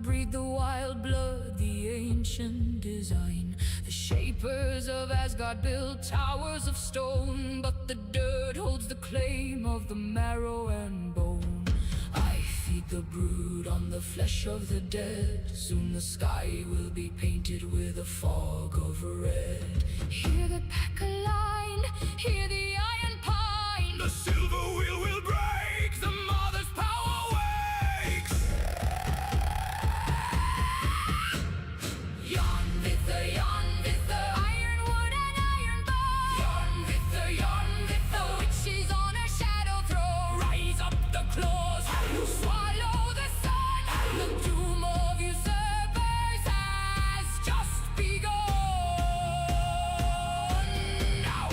breathe the wild blood, the ancient design. The shapers of Asgard built towers of stone, but the dirt holds the claim of the marrow and bone. I feed the brood on the flesh of the dead. Soon the sky will be painted with a fog of red. Hear the pack align, hear the iron pine. The silver wheel will break, the mother's power wakes. Yarn with the ironwood and iron bar. Yarn with the witches on a shadow throw. Rise up the claws, swallow the sun. The doom of usurpers has just begun. Now,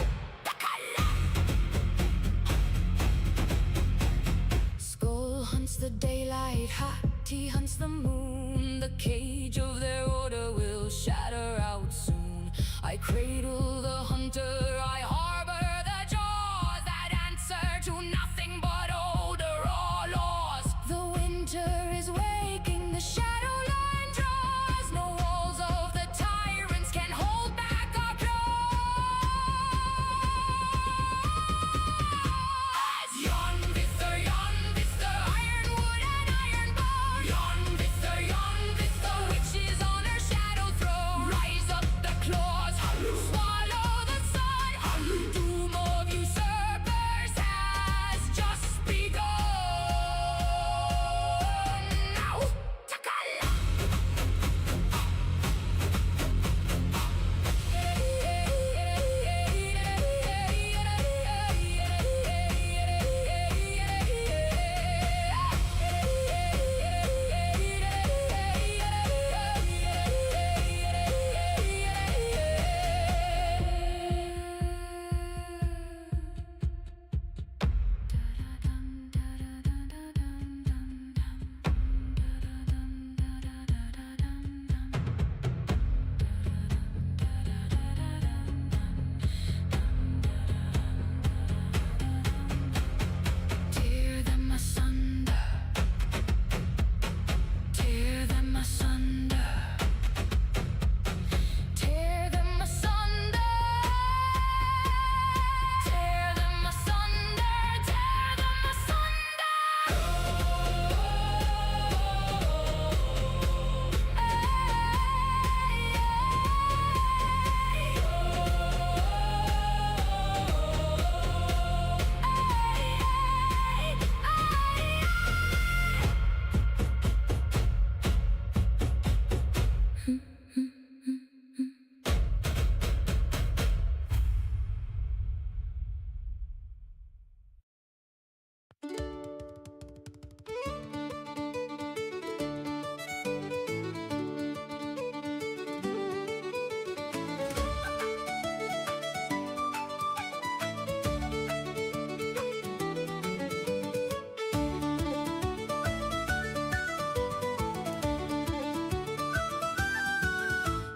Skull hunts the daylight, Hati hunts the moon. The cage of their order will shatter out soon. I cradle the hunter, I harbor the jaws that answer to nothing but older laws. The winter is waking, the shadow line draws. No walls of the tyrants can hold back our claws. Yarn with the ironwood and iron bar. Yarn with the witches on her shadow throne. Rise up the claws, swallow the sun. Doom of usurpers has just begun. Now, Takala! Tear them asunder, tear them asunder, tear them asunder, tear them asunder, tear them asunder.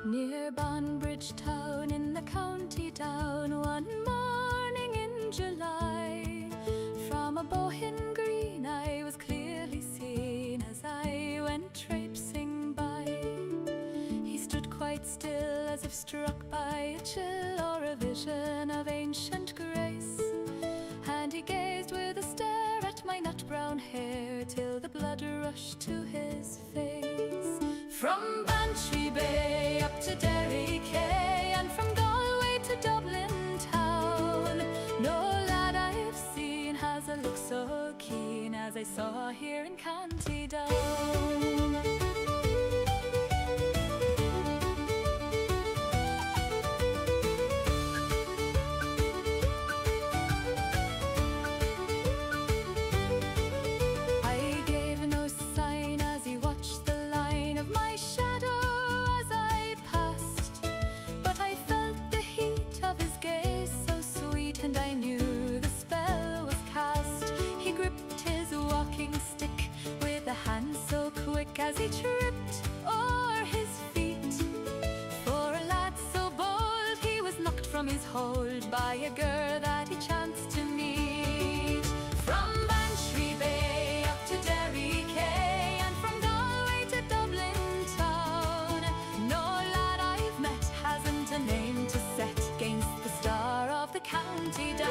Near Banbridge town in the county down, one morning in July, from a bohin green I was clearly seen as I went traipsing by. He stood quite still as if struck by a chill or a vision of ancient grace, and he gazed with a stare at my nut-brown hair till the blood rushed to his face. From Bantry Bay up to Derry Quay, and from Galway to Dublin town, no lad I've seen has a look so keen as I saw here in County Down. I gave no sign as he watched the line of my shadow as I passed, but I felt the heat of his gaze so sweet, and I knew the spell was cast. He gripped his walking stick with a hand so quick as he tripped o'er his feet. For a lad so bold, he was knocked from his hold by a girl that he chanced to meet. From Bantry Bay up to Derry Quay, and from Galway to Dublin county down.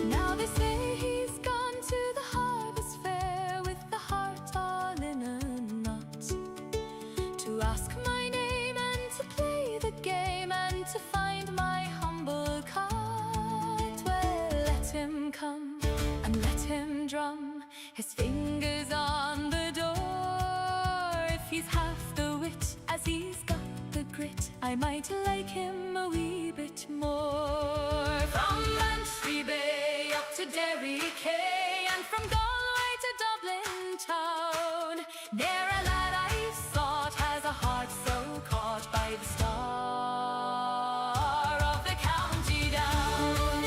Now they say he's gone to the harvest fair with the heart all in a knot, to ask my name and to play the game and to find my humble cot. Well, let him come and let him drum his fingers on the door. If he's half the wit as he's got the grit, I might like him a wee bit more. From Bantry Bay up to Derry Quay, and from Galway to Dublin town, ne'er a lad I've sought has a heart so caught by the star of the county down.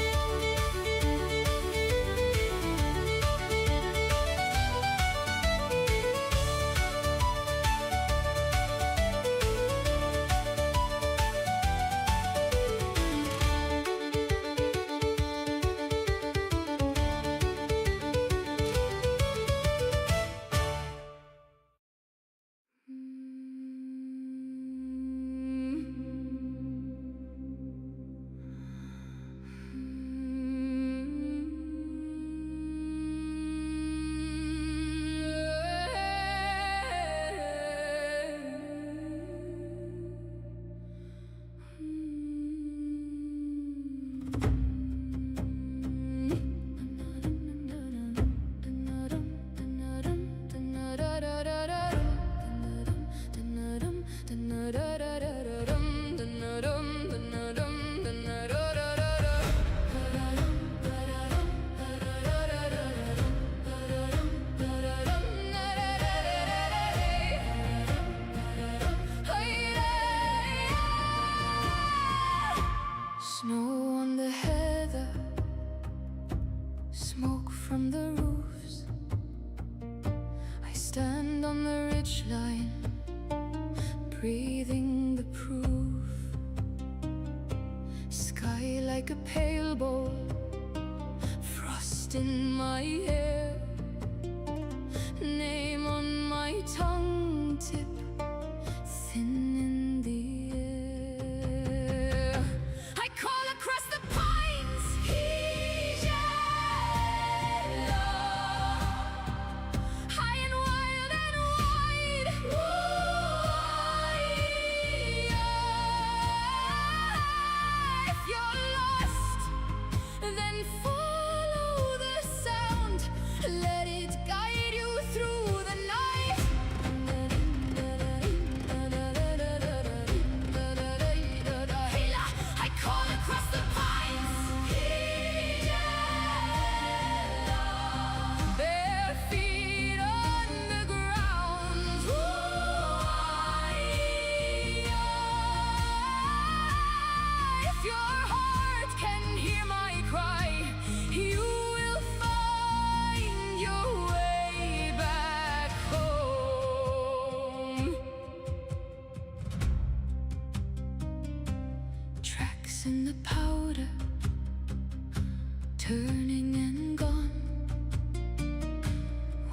Snow on the heather, smoke from the roofs. I stand on the ridgeline, breathing the proof. Sky like a pale bowl, frost in my hair, name on my tongue tip, thin in the air. I call across the pines, he's yellow, high and wild and wide. If you're lost, then follow the sound. Let it guide you through the night. I call across the pines, bare feet on the ground. If your heart can hear my cry, you will find your way back home. Tracks in the powder, turning and gone.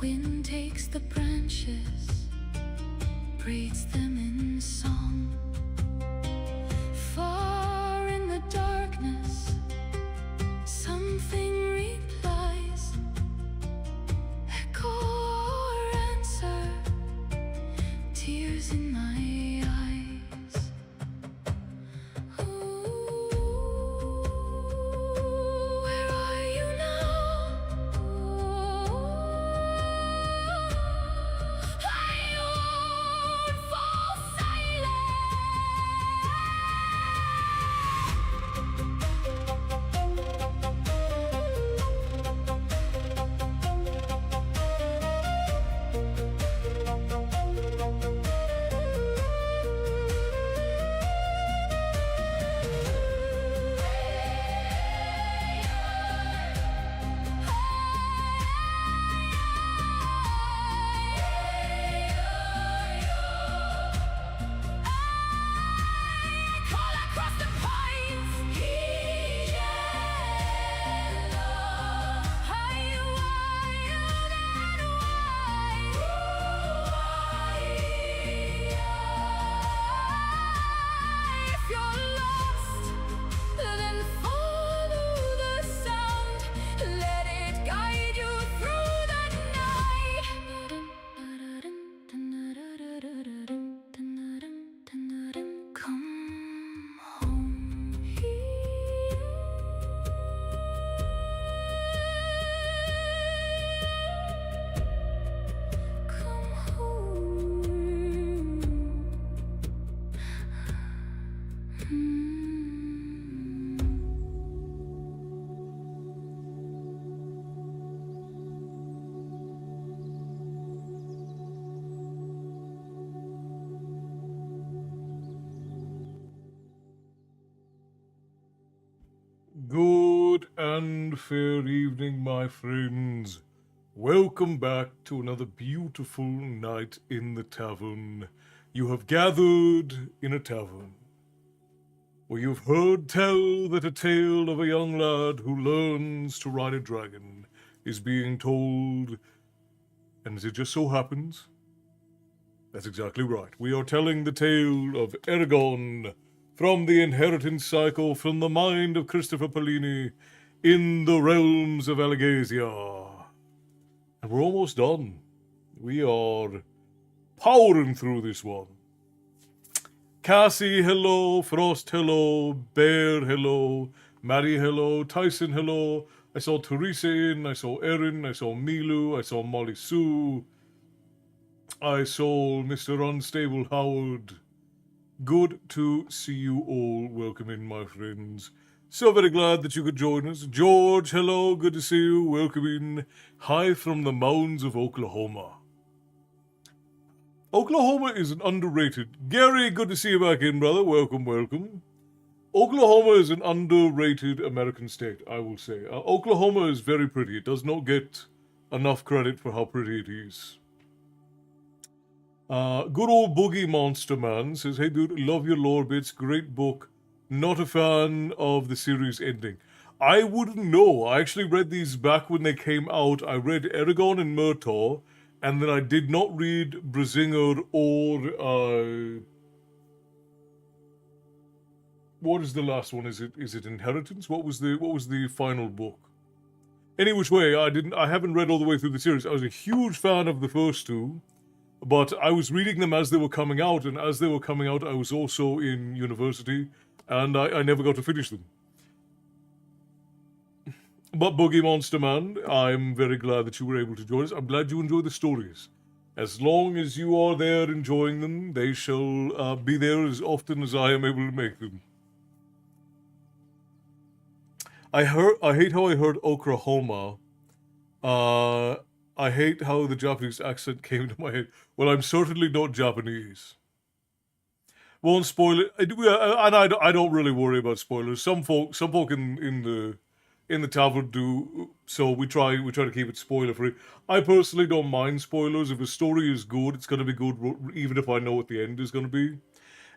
Wind takes the branches, braids them in song. Far in the darkness, something replies, echo or answer, tears in my eyes. Where are you now? I won't fall silent. and fair evening, my friends. Welcome back to another beautiful night in the tavern. You have gathered in a tavern where you've heard tell that a tale of a young lad who learns to ride a dragon is being told, and as it just so happens, that's exactly right. We are telling the tale of Eragon from the inheritance cycle from the mind of Christopher Polini in the realms of Alagasia. And we're almost done. We are powering through this one. Cassie, hello. Frost, hello. Bear, hello. Maddie, hello. Tyson, hello. I saw Teresa in. I saw Erin. I saw Milu. I saw Molly Sue. I saw Mr. Unstable Howard. Good to see you all. Welcome in, my friends. So very glad that you could join us. George, hello. Good to see you. Welcome in. Hi from the mounds of Oklahoma. Oklahoma is an underrated. Gary, good to see you back in, brother. Welcome, welcome. Oklahoma is an underrated American state, I will say. Oklahoma is very pretty. It does not get enough credit for how pretty it is. Good old Boogie Monster Man says, "Hey dude, love your lore bits. Great book. Not a fan of the series ending." I wouldn't know. I actually read these back when they came out. I read Eragon and Murtaugh, and then I did not read Brazinger or what is the last one? Is it Inheritance? What was the final book? Any which way, I haven't read all the way through the series. I was a huge fan of the first two. But I was reading them as they were coming out, and as they were coming out, I was also in university, and I never got to finish them. But Boogie Monster Man, I'm very glad that you were able to join us. I'm glad you enjoy the stories. As long as you are there enjoying them, they shall be there as often as I am able to make them. I hate how I heard Oklahoma. Uh, I hate how the Japanese accent came to my head. Well, I'm certainly not Japanese. Won't spoil it, and I don't really worry about spoilers. Some folk in the tavern do, so we try to keep it spoiler free. I personally don't mind spoilers. If a story is good, it's going to be good, even if I know what the end is going to be.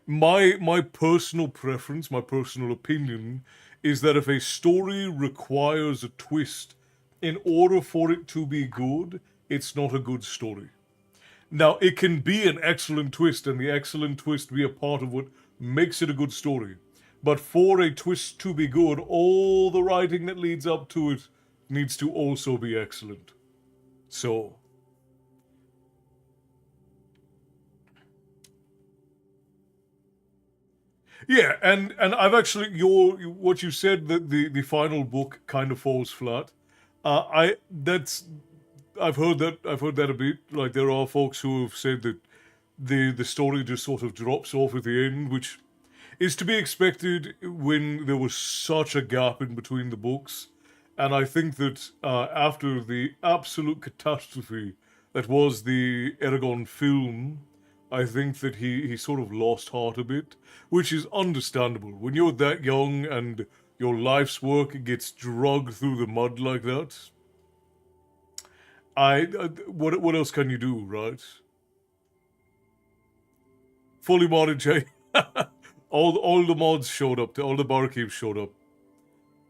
My personal preference, my personal opinion, is that if a story requires a twist in order for it to be good, it's not a good story. Now, it can be an excellent twist, and the excellent twist be a part of what makes it a good story. But for a twist to be good, all the writing that leads up to it needs to also be excellent. So, yeah, and I've actually your what you said that the final book kind of falls flat. I that's I've heard that a bit. Like there are folks who have said that the story just sort of drops off at the end, which is to be expected when there was such a gap in between the books. And I think that after the absolute catastrophe that was the Eragon film, I think that he sort of lost heart a bit, which is understandable. When you're that young and your life's work gets dragged through the mud like that, what else can you do, right? Fully modded Jay. All the mods showed up. All the barkeeps showed up.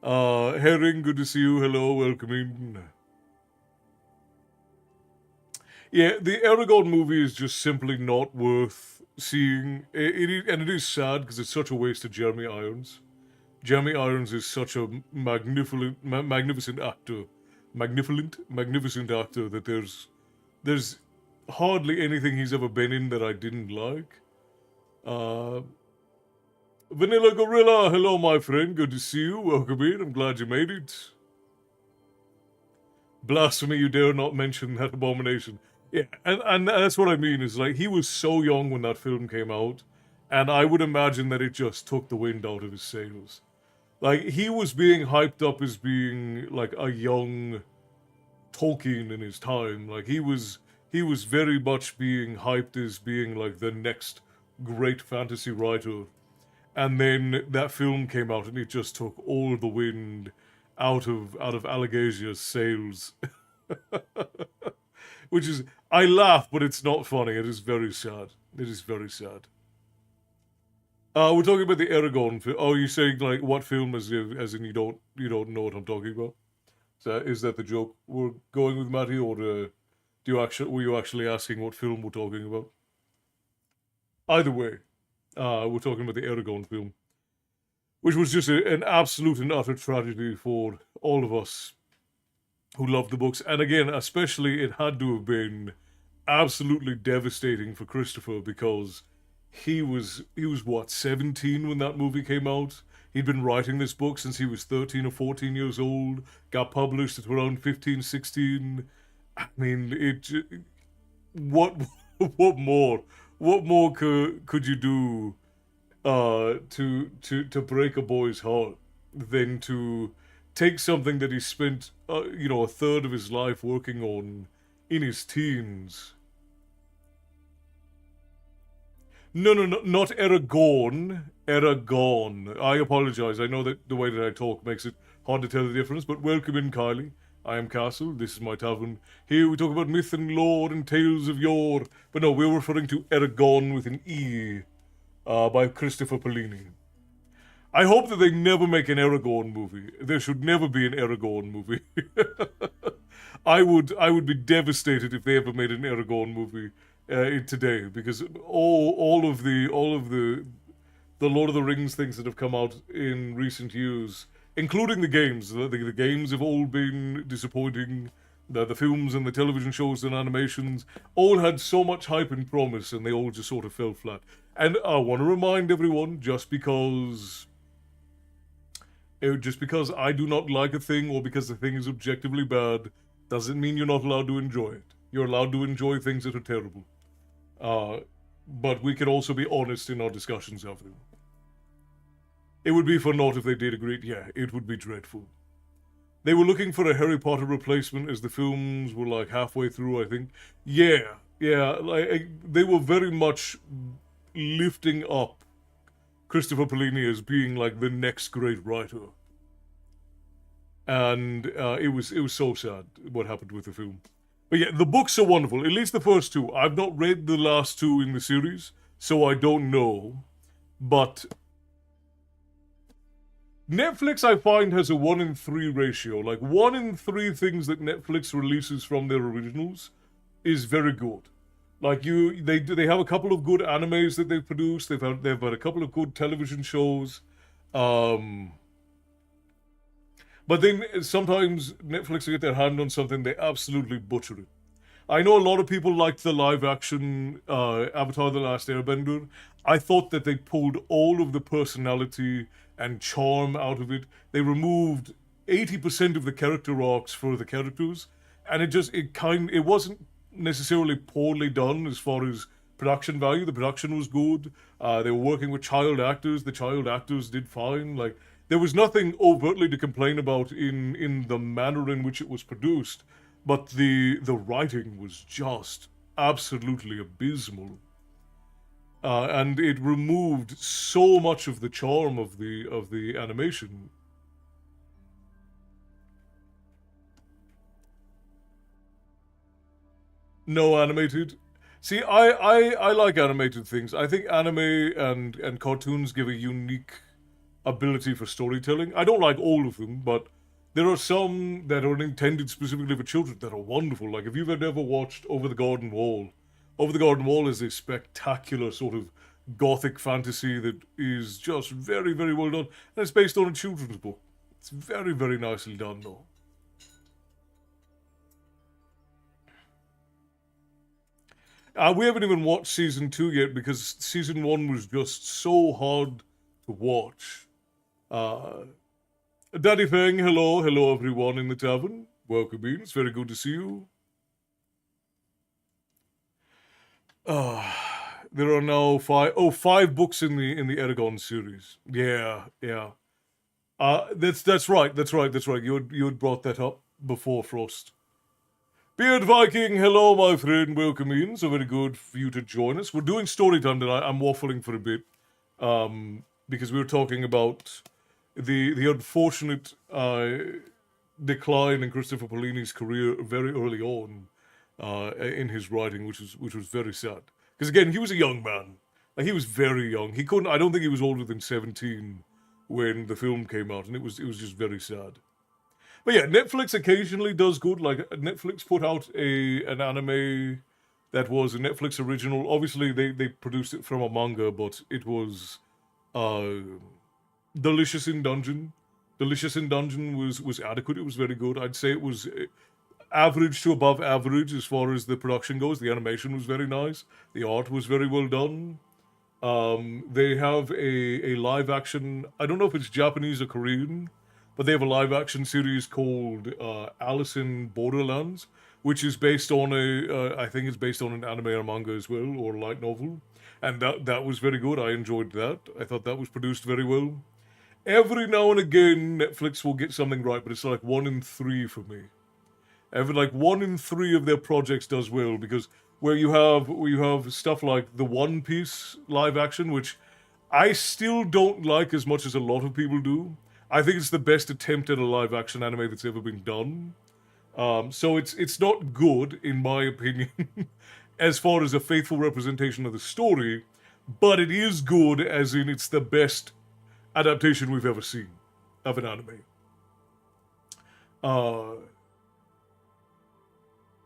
Herring, good to see you. Hello, welcome in. Yeah, the Aragon movie is just simply not worth seeing. And it is sad because it's such a waste of Jeremy Irons. Jeremy Irons is such a magnificent actor, magnificent actor that there's hardly anything he's ever been in that I didn't like. Uh, Vanilla Gorilla, hello, my friend. Good to see you. Welcome in. I'm glad you made it. Blasphemy, you dare not mention that abomination. Yeah, and that's what I mean, is like, he was so young when that film came out, and I would imagine that it just took the wind out of his sails. Like, he was being hyped up as being, like, a young Tolkien in his time. Like, he was very much being hyped as being, like, the next great fantasy writer. And then that film came out and it just took all the wind. out of Allegasia's sails. Which is, I laugh, but it's not funny. It is very sad. It is very sad. We're talking about the Eragon film. Oh, you're saying like what film? As in you don't know what I'm talking about? So is that the joke we're going with, Matty, or were you actually asking what film we're talking about? Either way, we're talking about the Eragon film, which was just an absolute and utter tragedy for all of us who loved the books. And again, especially it had to have been absolutely devastating for Christopher because he was what, 17 when that movie came out. He'd been writing this book since he was 13 or 14 years old. Got published at around 15, 16. I mean, what what more could you do to break a boy's heart than to take something that he spent a third of his life working on in his teens. No, no, no, not Eragon. Eragon. I apologize. I know that the way that I talk makes it hard to tell the difference, but welcome in, Kylie. I am Castle. This is my tavern. Here we talk about myth and lore and tales of yore. But no, we're referring to Eragon with an E, by Christopher Paolini. I hope that they never make an Eragon movie. There should never be an Eragon movie. I would be devastated if they ever made an Eragon movie today, because all of the Lord of the Rings things that have come out in recent years, including the games, the games have all been disappointing. The films and the television shows and animations all had so much hype and promise, and they all just sort of fell flat. And I want to remind everyone, just because I do not like a thing or because the thing is objectively bad, doesn't mean you're not allowed to enjoy it. You're allowed to enjoy things that are terrible. But we can also be honest in our discussions of them. It would be for naught if they did agree. Yeah, it would be dreadful. They were looking for a Harry Potter replacement as the films were like halfway through, I think. Yeah, like they were very much lifting up Christopher Paolini as being like the next great writer. And it was so sad what happened with the film. But yeah, the books are wonderful. At least the first two. I've not read the last two in the series, so I don't know. But Netflix, I find, has a 1 in 3 ratio. Like 1 in 3 things that Netflix releases from their originals is very good. Like they have a couple of good animes that they've produced. They've had a couple of good television shows. But then sometimes Netflix get their hand on something, they absolutely butcher it. I know a lot of people liked the live action Avatar The Last Airbender. I thought that they pulled all of the personality and charm out of it. They removed 80% of the character arcs for the characters, and it wasn't necessarily poorly done as far as production value. The production was good. They were working with child actors. The child actors did fine. Like, there was nothing overtly to complain about in the manner in which it was produced, but the writing was just absolutely abysmal, and it removed so much of the charm of the animation. No animated. See, I like animated things. I think anime and cartoons give a unique ability for storytelling. I don't like all of them, but there are some that are intended specifically for children that are wonderful. Like if you've ever watched Over the Garden Wall, Over the Garden Wall is a spectacular sort of gothic fantasy that is just very, very well done. And it's based on a children's book. It's very, very nicely done, though. We haven't even watched season 2 yet because season 1 was just so hard to watch. Uh, Daddy Fang, hello everyone in the tavern. Welcome in, it's very good to see you. There are now five books in the Eragon series. Yeah. That's right. You had brought that up before, Frost. Beard Viking, hello my friend, welcome in. So very good for you to join us. We're doing story time tonight. I'm waffling for a bit, because we were talking about the unfortunate decline in Christopher Paolini's career very early on in his writing, which was very sad. Because again, he was a young man. Like he was very young. He couldn't. I don't think he was older than 17 when the film came out, and it was just very sad. But yeah, Netflix occasionally does good. Like Netflix put out an anime that was a Netflix original. Obviously, they produced it from a manga, but it was uh, Delicious in Dungeon. Delicious in Dungeon was adequate. It was very good. I'd say it was average to above average as far as the production goes. The animation was very nice. The art was very well done. They have a live action. I don't know if it's Japanese or Korean, but they have a live action series called Alice in Borderlands, which is based on I think it's based on an anime or manga as well, or a light novel, and that was very good. I enjoyed that. I thought that was produced very well. Every now and again, Netflix will get something right, but it's like 1 in 3 for me. Every like 1 in 3 of their projects does well because where you have stuff like the One Piece live action, which I still don't like as much as a lot of people do. I think it's the best attempt at a live action anime that's ever been done. So it's not good in my opinion, as far as a faithful representation of the story, but it is good as in it's the best adaptation we've ever seen of an anime. Uh,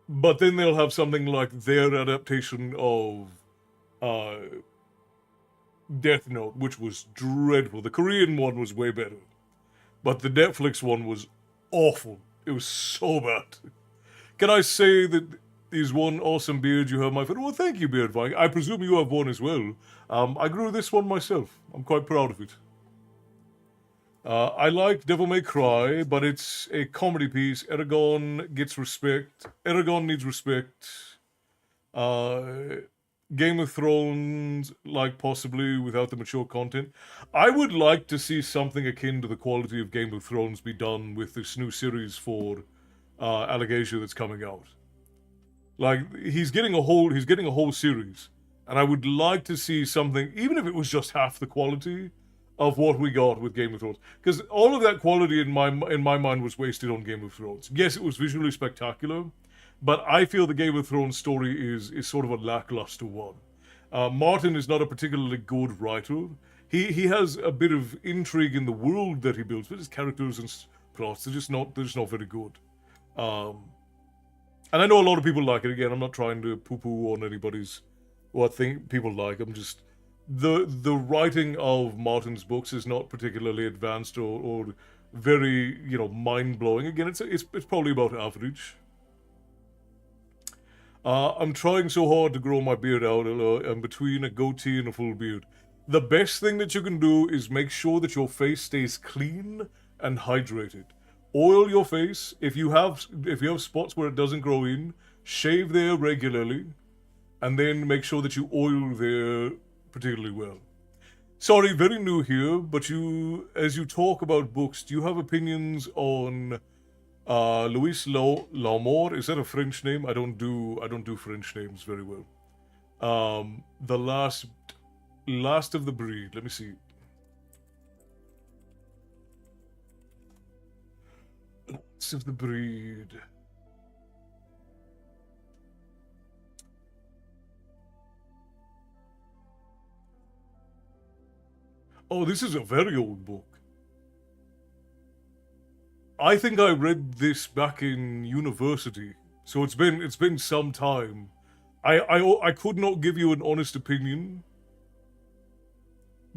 but then they'll have something like their adaptation of uh, Death Note, which was dreadful. The Korean one was way better, but the Netflix one was awful. It was so bad. Can I say that is one awesome beard you have, my friend? Well, thank you, Beard Vine. I presume you have one as well. I grew this one myself. I'm quite proud of it. I like Devil May Cry, but it's a comedy piece. Eragon gets respect. Eragon needs respect. Uh, Game of Thrones, like possibly without the mature content. I would like to see something akin to the quality of Game of Thrones be done with this new series for Allegasia that's coming out. Like he's getting a whole series, and I would like to see something, even if it was just half the quality of what we got with Game of Thrones, because all of that quality in my mind was wasted on Game of Thrones. Yes, it was visually spectacular, but I feel the Game of Thrones story is sort of a lackluster one. Martin is not a particularly good writer. He has a bit of intrigue in the world that he builds, but his characters and plots they're just not very good. Um, and I know a lot of people like it. Again, I'm not trying to poo-poo on anybody's what thing people like. I'm just the writing of Martin's books is not particularly advanced or very mind blowing. Again, it's probably about average. I'm trying so hard to grow my beard out. I'm between a goatee and a full beard. The best thing that you can do is make sure that your face stays clean and hydrated. Oil your face. If you have spots where it doesn't grow in, shave there regularly, and then make sure that you oil there particularly well. Sorry, very new here, but as you talk about books, do you have opinions on Louis L'Amour? Is that a French name? I don't do French names very well. The last of the breed. Let me see. Last of the breed. Oh, this is a very old book. I think I read this back in university, so it's been some time. I could not give you an honest opinion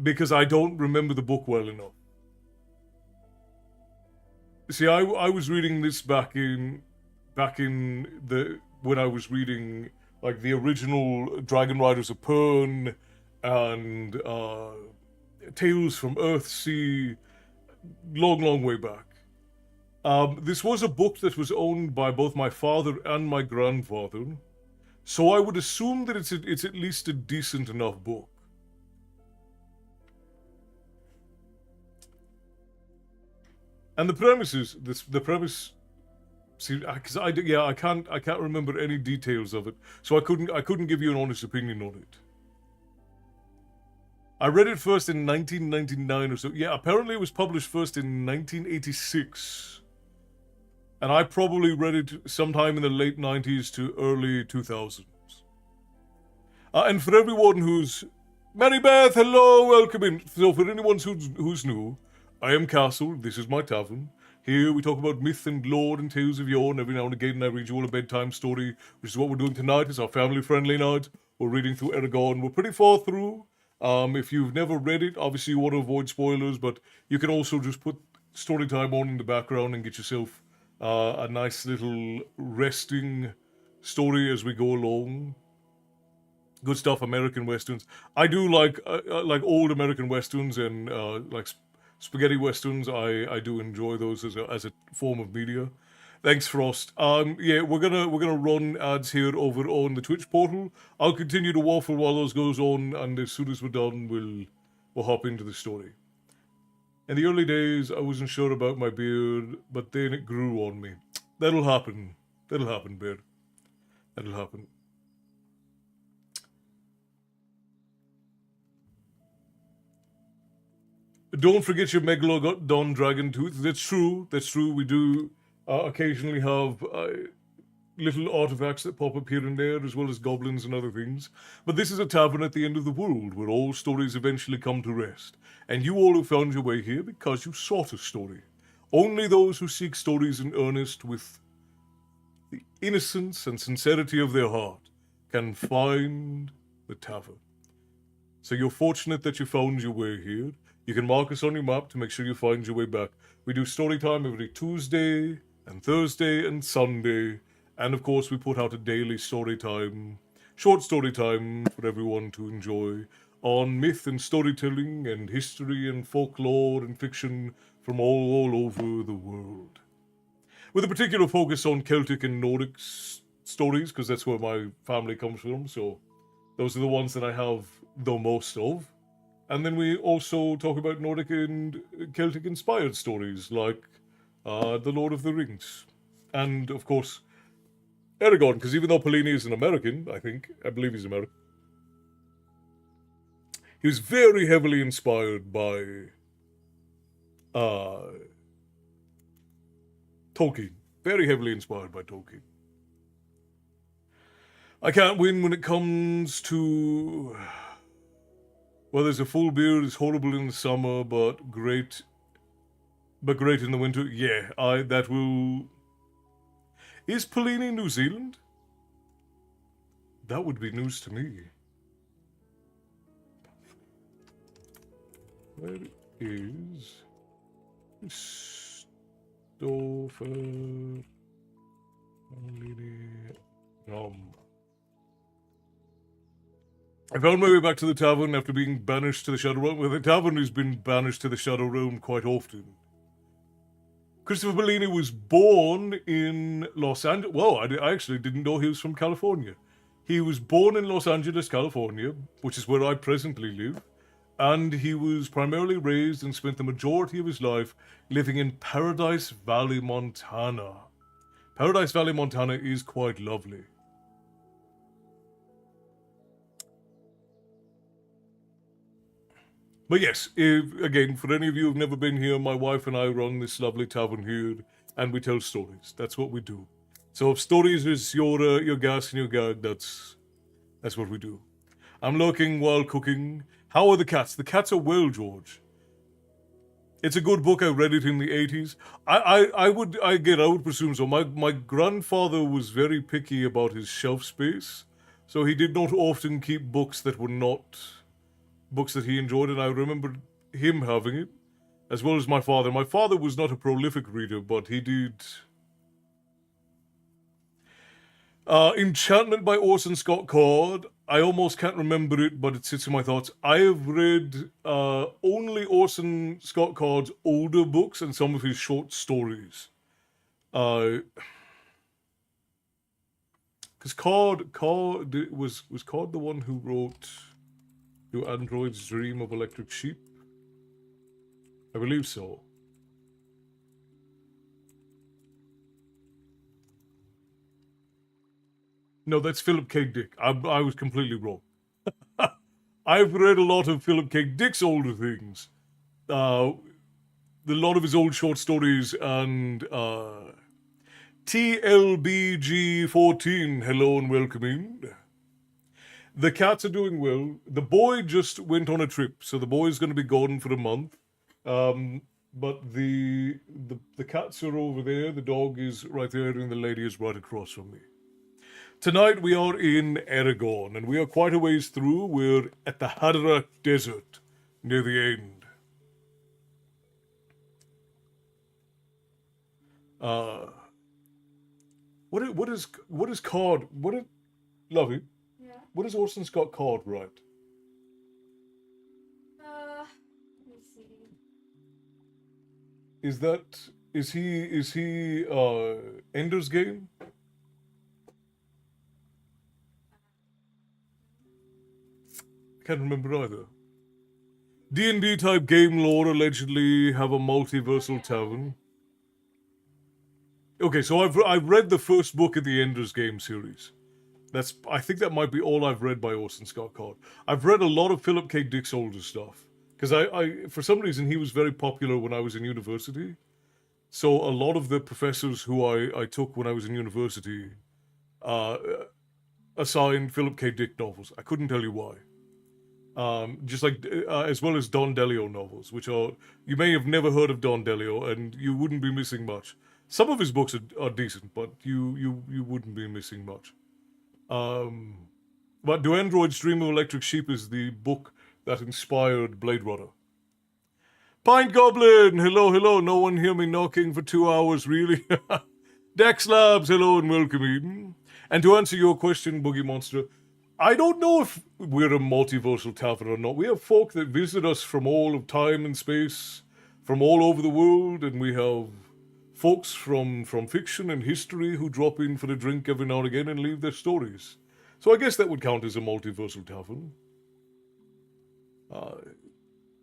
because I don't remember the book well enough. See, I was reading this back in the when I was reading like the original Dragon Riders of Pern and Tales from Earthsea, long, long way back. This was a book that was owned by both my father and my grandfather, so I would assume that it's at least a decent enough book. And the premise is the premise. See, because yeah, I can't remember any details of it, so I couldn't give you an honest opinion on it. I read it first in 1999 or so. Yeah, apparently it was published first in 1986. And I probably read it sometime in the late 90s to early 2000s. And for everyone who's... Mary Beth, hello, welcome in. So for anyone who's new, I am Castle, this is my tavern. Here we talk about myth and lore and tales of yore, and every now and again I read you all a bedtime story, which is what we're doing tonight. It's our family-friendly night. We're reading through Eragon. We're pretty far through. If you've never read it, obviously you want to avoid spoilers, but you can also just put Storytime on in the background and get yourself a nice little resting story as we go along. Good stuff, American westerns. I do like old American westerns and spaghetti westerns. I do enjoy those as a form of media. Thanks, Frost. Yeah, we're gonna run ads here over on the Twitch portal. I'll continue to waffle while those goes on, and as soon as we're done, we'll hop into the story. In the early days, I wasn't sure about my beard, but then it grew on me. That'll happen. That'll happen, beard. That'll happen. Don't forget your Megalodon dragon tooth. That's true. That's true. We do occasionally have little artifacts that pop up here and there, as well as goblins and other things. But this is a tavern at the end of the world, where all stories eventually come to rest. And you all have found your way here because you sought a story. Only those who seek stories in earnest with the innocence and sincerity of their heart can find the tavern. So you're fortunate that you found your way here. You can mark us on your map to make sure you find your way back. We do story time every Tuesday and Thursday and Sunday. And of course, we put out a daily story time, short story time for everyone to enjoy on myth and storytelling and history and folklore and fiction from all over the world. With a particular focus on Celtic and Nordic stories, because that's where my family comes from. So those are the ones that I have the most of. And then we also talk about Nordic and Celtic inspired stories like The Lord of the Rings. And of course, Eragon, because even though Polini is an American, I believe he's American, he was very heavily inspired by Tolkien. Very heavily inspired by Tolkien. I can't win when it comes to... Well, there's a full beard, it's horrible in the summer, but great in the winter. Yeah, that will... Is Polini New Zealand? That would be news to me. Where is... Stoffer... I found my way back to the tavern after being banished to the Shadow Realm. Well, the tavern has been banished to the Shadow Realm quite often. Christopher Bellini was born in Los Angeles. Well, I actually didn't know he was from California. He was born in Los Angeles, California, which is where I presently live. And he was primarily raised and spent the majority of his life living in Paradise Valley, Montana. Paradise Valley, Montana is quite lovely. But yes, again, for any of you who've never been here, my wife and I run this lovely tavern here, and we tell stories. That's what we do. So if stories is your gas and your gag, that's what we do. I'm lurking while cooking. How are the cats? The cats are well, George. It's a good book. I read it in the 80s. I would presume so. My grandfather was very picky about his shelf space, so he did not often keep books that were not books that he enjoyed, and I remember him having it, as well as my father. My father was not a prolific reader, but he did... Enchantment by Orson Scott Card. I almost can't remember it, but it sits in my thoughts. I have read only Orson Scott Card's older books and some of his short stories. Because Card was Card the one who wrote Do Androids Dream of Electric Sheep? I believe so. No, that's Philip K. Dick. I was completely wrong. I've read a lot of Philip K. Dick's older things. A lot of his old short stories and TLBG14, hello and welcome in. The cats are doing well. The boy just went on a trip, so the boy is going to be gone for a month. But the cats are over there. The dog is right there, and the lady is right across from me. Tonight we are in Eragon, and we are quite a ways through. We're at the Hadra Desert, near the end. What is card? Lovey? Yeah. What is Orson Scott Card right? Let me see. Is he Ender's Game? I can't remember either. D&D type game lore allegedly have a multiversal tavern. Okay, so I've read the first book in the Ender's Game series. I think that might be all I've read by Orson Scott Card. I've read a lot of Philip K. Dick's older stuff because I for some reason he was very popular when I was in university. So a lot of the professors who I took when I was in university assigned Philip K. Dick novels. I couldn't tell you why. Just like as well as Don Delio novels, which are you may have never heard of Don Delio, and you wouldn't be missing much. Some of his books are decent, but you wouldn't be missing much. But Do Androids Dream of Electric Sheep is the book that inspired Blade Runner. Pint Goblin, hello. No one hear me knocking for 2 hours, really? Dex Labs, hello and welcome in. And to answer your question, Boogie Monster, I don't know if we're a multiversal tavern or not. We have folk that visit us from all of time and space, from all over the world, and we have folks from fiction and history who drop in for a drink every now and again and leave their stories. So I guess that would count as a multiversal tavern.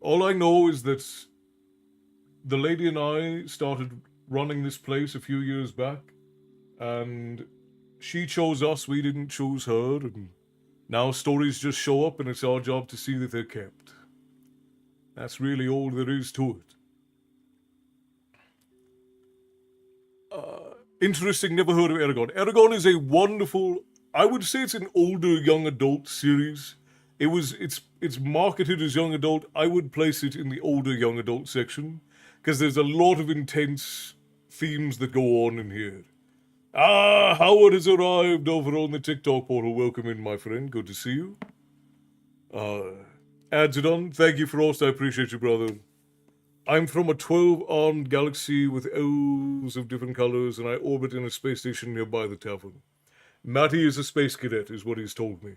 All I know is that the lady and I started running this place a few years back, and she chose us, we didn't choose her, and now stories just show up and it's our job to see that they're kept. That's really all there is to it. Interesting, never heard of Eragon. Eragon is a wonderful, I would say it's an older young adult series. It's marketed as young adult. I would place it in the older young adult section because there's a lot of intense themes that go on in here. Howard has arrived over on the TikTok portal. Welcome in, my friend. Good to see you. Adzidon, thank you for host. I appreciate you, brother. I'm from a 12-armed galaxy with elves of different colors, and I orbit in a space station nearby the tavern. Matty is a space cadet, is what he's told me.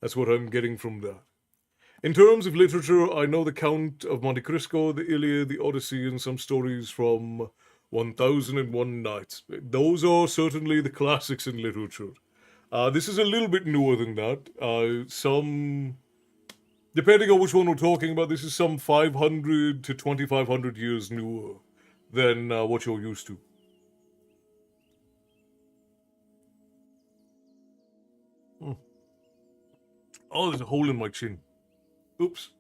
That's what I'm getting from that. In terms of literature, I know the Count of Monte Cristo, the Iliad, the Odyssey, and some stories from 1001 Nights. Those are certainly the classics in literature. This is a little bit newer than that. Depending on which one we're talking about, this is some 500 to 2,500 years newer than what you're used to. Oh, there's a hole in my chin. Oops.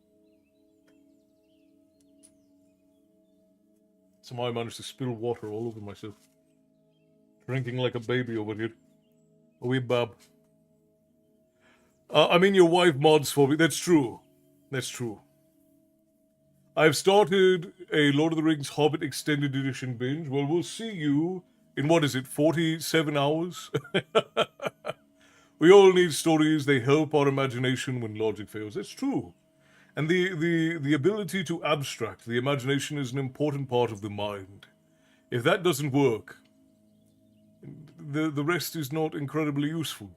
Somehow I managed to spill water all over myself. Drinking like a baby over here. A wee bab. I mean, your wife mods for me. That's true. That's true. I've started a Lord of the Rings Hobbit Extended Edition binge. Well, we'll see you in, 47 hours? We all need stories. They help our imagination when logic fails. That's true. And the ability to abstract, the imagination is an important part of the mind. If that doesn't work, the rest is not incredibly useful.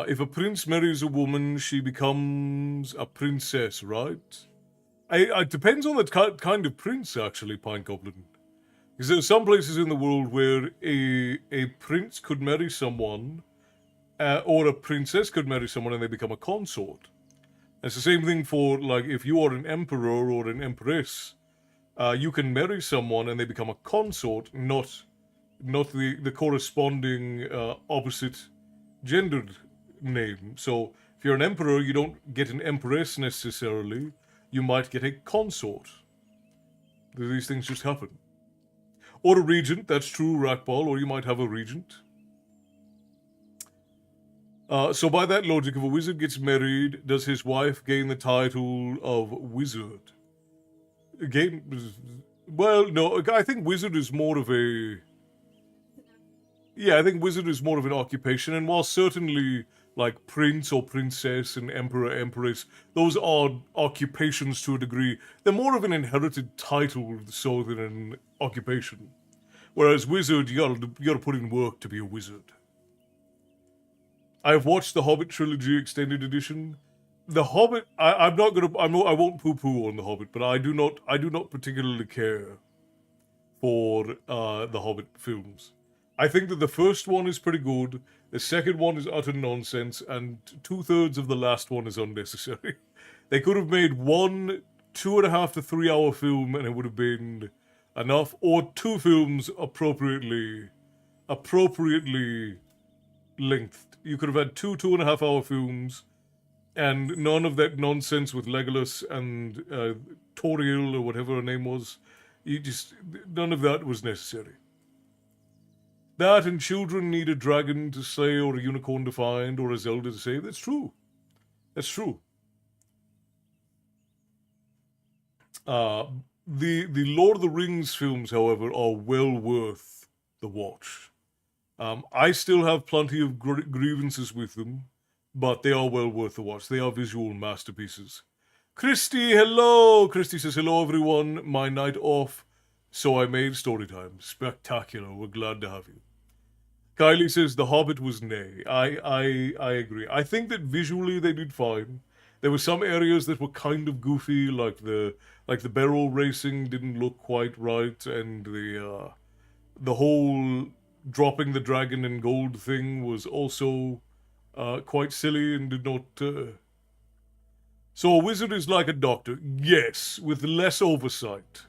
If a prince marries a woman, she becomes a princess, right? It depends on the kind of prince, actually, Pine Goblin. Because there are some places in the world where a prince could marry someone, or a princess could marry someone and they become a consort. It's the same thing for, like, if you are an emperor or an empress, you can marry someone and they become a consort, not the corresponding opposite gendered name. So if you're an emperor, you don't get an empress necessarily. You might get a consort. These things just happen. Or a regent, that's true, Rakbal, or you might have a regent. So by that logic, if a wizard gets married, does his wife gain the title of wizard? Well, no, I think wizard is more of a... Yeah, I think wizard is more of an occupation, and while certainly like prince or princess and emperor, empress, those are occupations to a degree, they're more of an inherited title so than an occupation. Whereas wizard, you gotta put in work to be a wizard. I've watched the Hobbit trilogy extended edition. The Hobbit, I won't poo-poo on the Hobbit, but I do not particularly care for the Hobbit films. I think that the first one is pretty good, the second one is utter nonsense, and 2/3 of the last one is unnecessary. They could have made one 2.5 to 3 hour film and it would have been enough, or 2 films appropriately lengthed. You could have had 2.5 hour films, and none of that nonsense with Legolas and Toriel or whatever her name was. None of that was necessary. That and children need a dragon to slay or a unicorn to find or a Zelda to save. That's true. That's true. The Lord of the Rings films, however, are well worth the watch. I still have plenty of grievances with them, but they are well worth the watch. They are visual masterpieces. Christy, hello! Christy says, hello everyone, my night off, so I made Storytime. Spectacular, we're glad to have you. Kylie says, The Hobbit was nay. I agree. I think that visually they did fine. There were some areas that were kind of goofy, like the barrel racing didn't look quite right, and the whole dropping the dragon in gold thing was also quite silly and did not... So a wizard is like a doctor. Yes, with less oversight.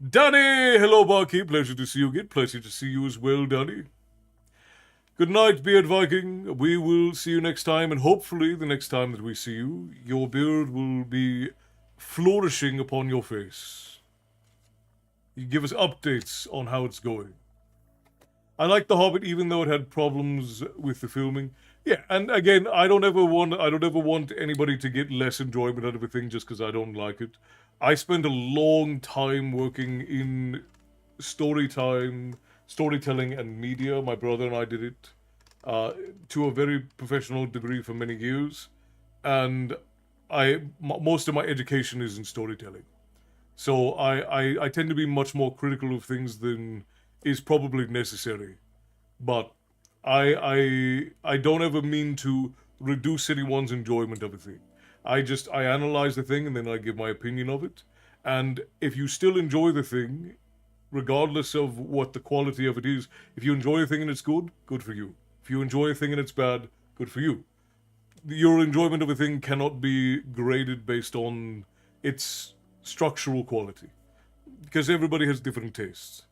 Danny! Hello, Barkeep. Pleasure to see you again. Pleasure to see you as well, Danny. Good night, Beard Viking. We will see you next time, and hopefully the next time that we see you, your beard will be flourishing upon your face. You give us updates on how it's going. I like The Hobbit, even though it had problems with the filming. Yeah, and again, I don't ever want anybody to get less enjoyment out of a thing just because I don't like it. I spent a long time working in storytelling and media. My brother and I did it to a very professional degree for many years, and most of my education is in storytelling. So I tend to be much more critical of things than is probably necessary. But I don't ever mean to reduce anyone's enjoyment of a thing. I analyze the thing and then I give my opinion of it. And if you still enjoy the thing, regardless of what the quality of it is, if you enjoy a thing and it's good, good for you. If you enjoy a thing and it's bad, good for you. Your enjoyment of a thing cannot be graded based on its structural quality, because everybody has different tastes.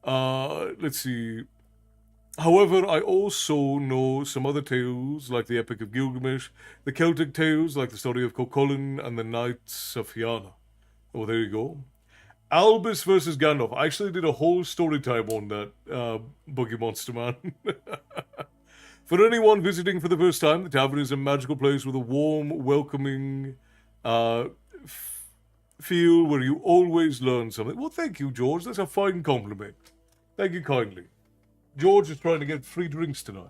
Let's see. However, I also know some other tales, like the Epic of Gilgamesh, the Celtic tales, like the story of Cuchulainn, and the Knights of Fianna. Oh, there you go. Albus versus Gandalf. I actually did a whole story time on that, Boogie Monster Man. For anyone visiting for the first time, the tavern is a magical place with a warm, welcoming feel where you always learn something. Well, thank you, George. That's a fine compliment. Thank you kindly. George is trying to get free drinks tonight.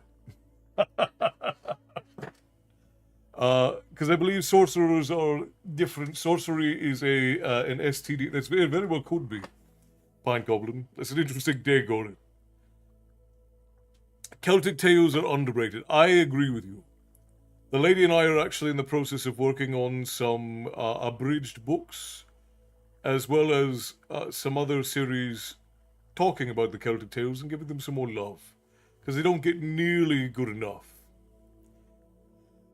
Because I believe sorcerers are different. Sorcery is an STD. That's very well could be. Pine Goblin. That's an interesting take on it. Celtic tales are underrated. I agree with you. The lady and I are actually in the process of working on some abridged books, as well as some other series talking about the Celtic tales and giving them some more love, because they don't get nearly good enough.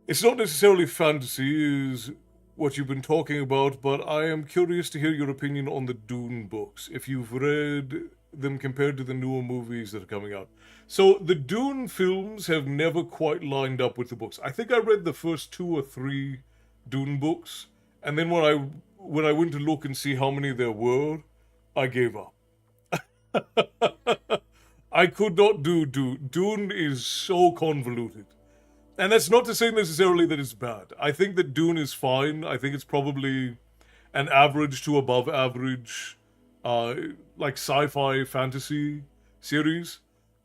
It's not necessarily fantasy is what you've been talking about, but I am curious to hear your opinion on the Dune books. If you've read them compared to the newer movies that are coming out. So the Dune films have never quite lined up with the books. I think I read the first two or three Dune books, and then when I went to look and see how many there were, I gave up. I could not do Dune. Dune is so convoluted. And that's not to say necessarily that it's bad. I think that Dune is fine. I think it's probably an average to above average, uh, like sci-fi fantasy series,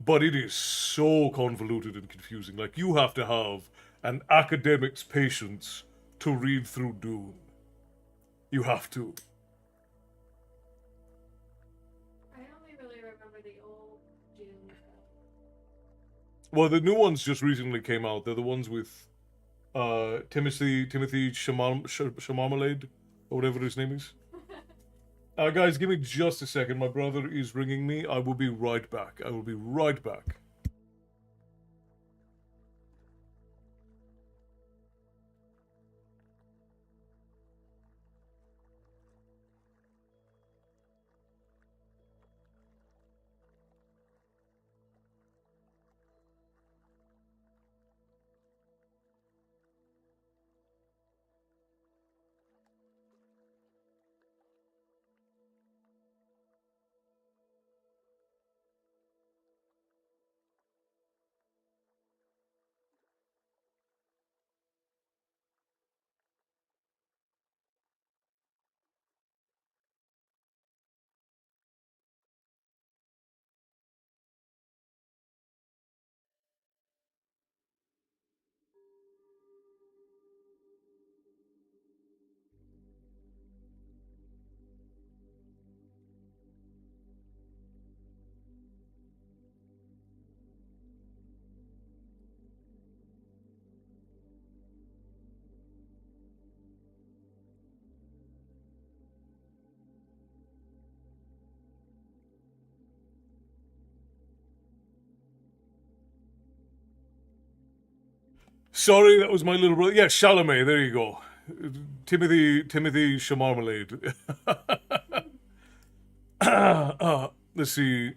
but it is so convoluted and confusing. Like you have to have an academic's patience to read through Dune. You have to. I only really remember the old Dune stuff. Well, the new ones just recently came out. They're the ones with Timothy Chalamet or whatever his name is. Guys, give me just a second. My brother is ringing me. I will be right back. I will be right back. Sorry, that was my little brother. Yeah, Chalamet. There you go. Timothy Chalamet. Let's see.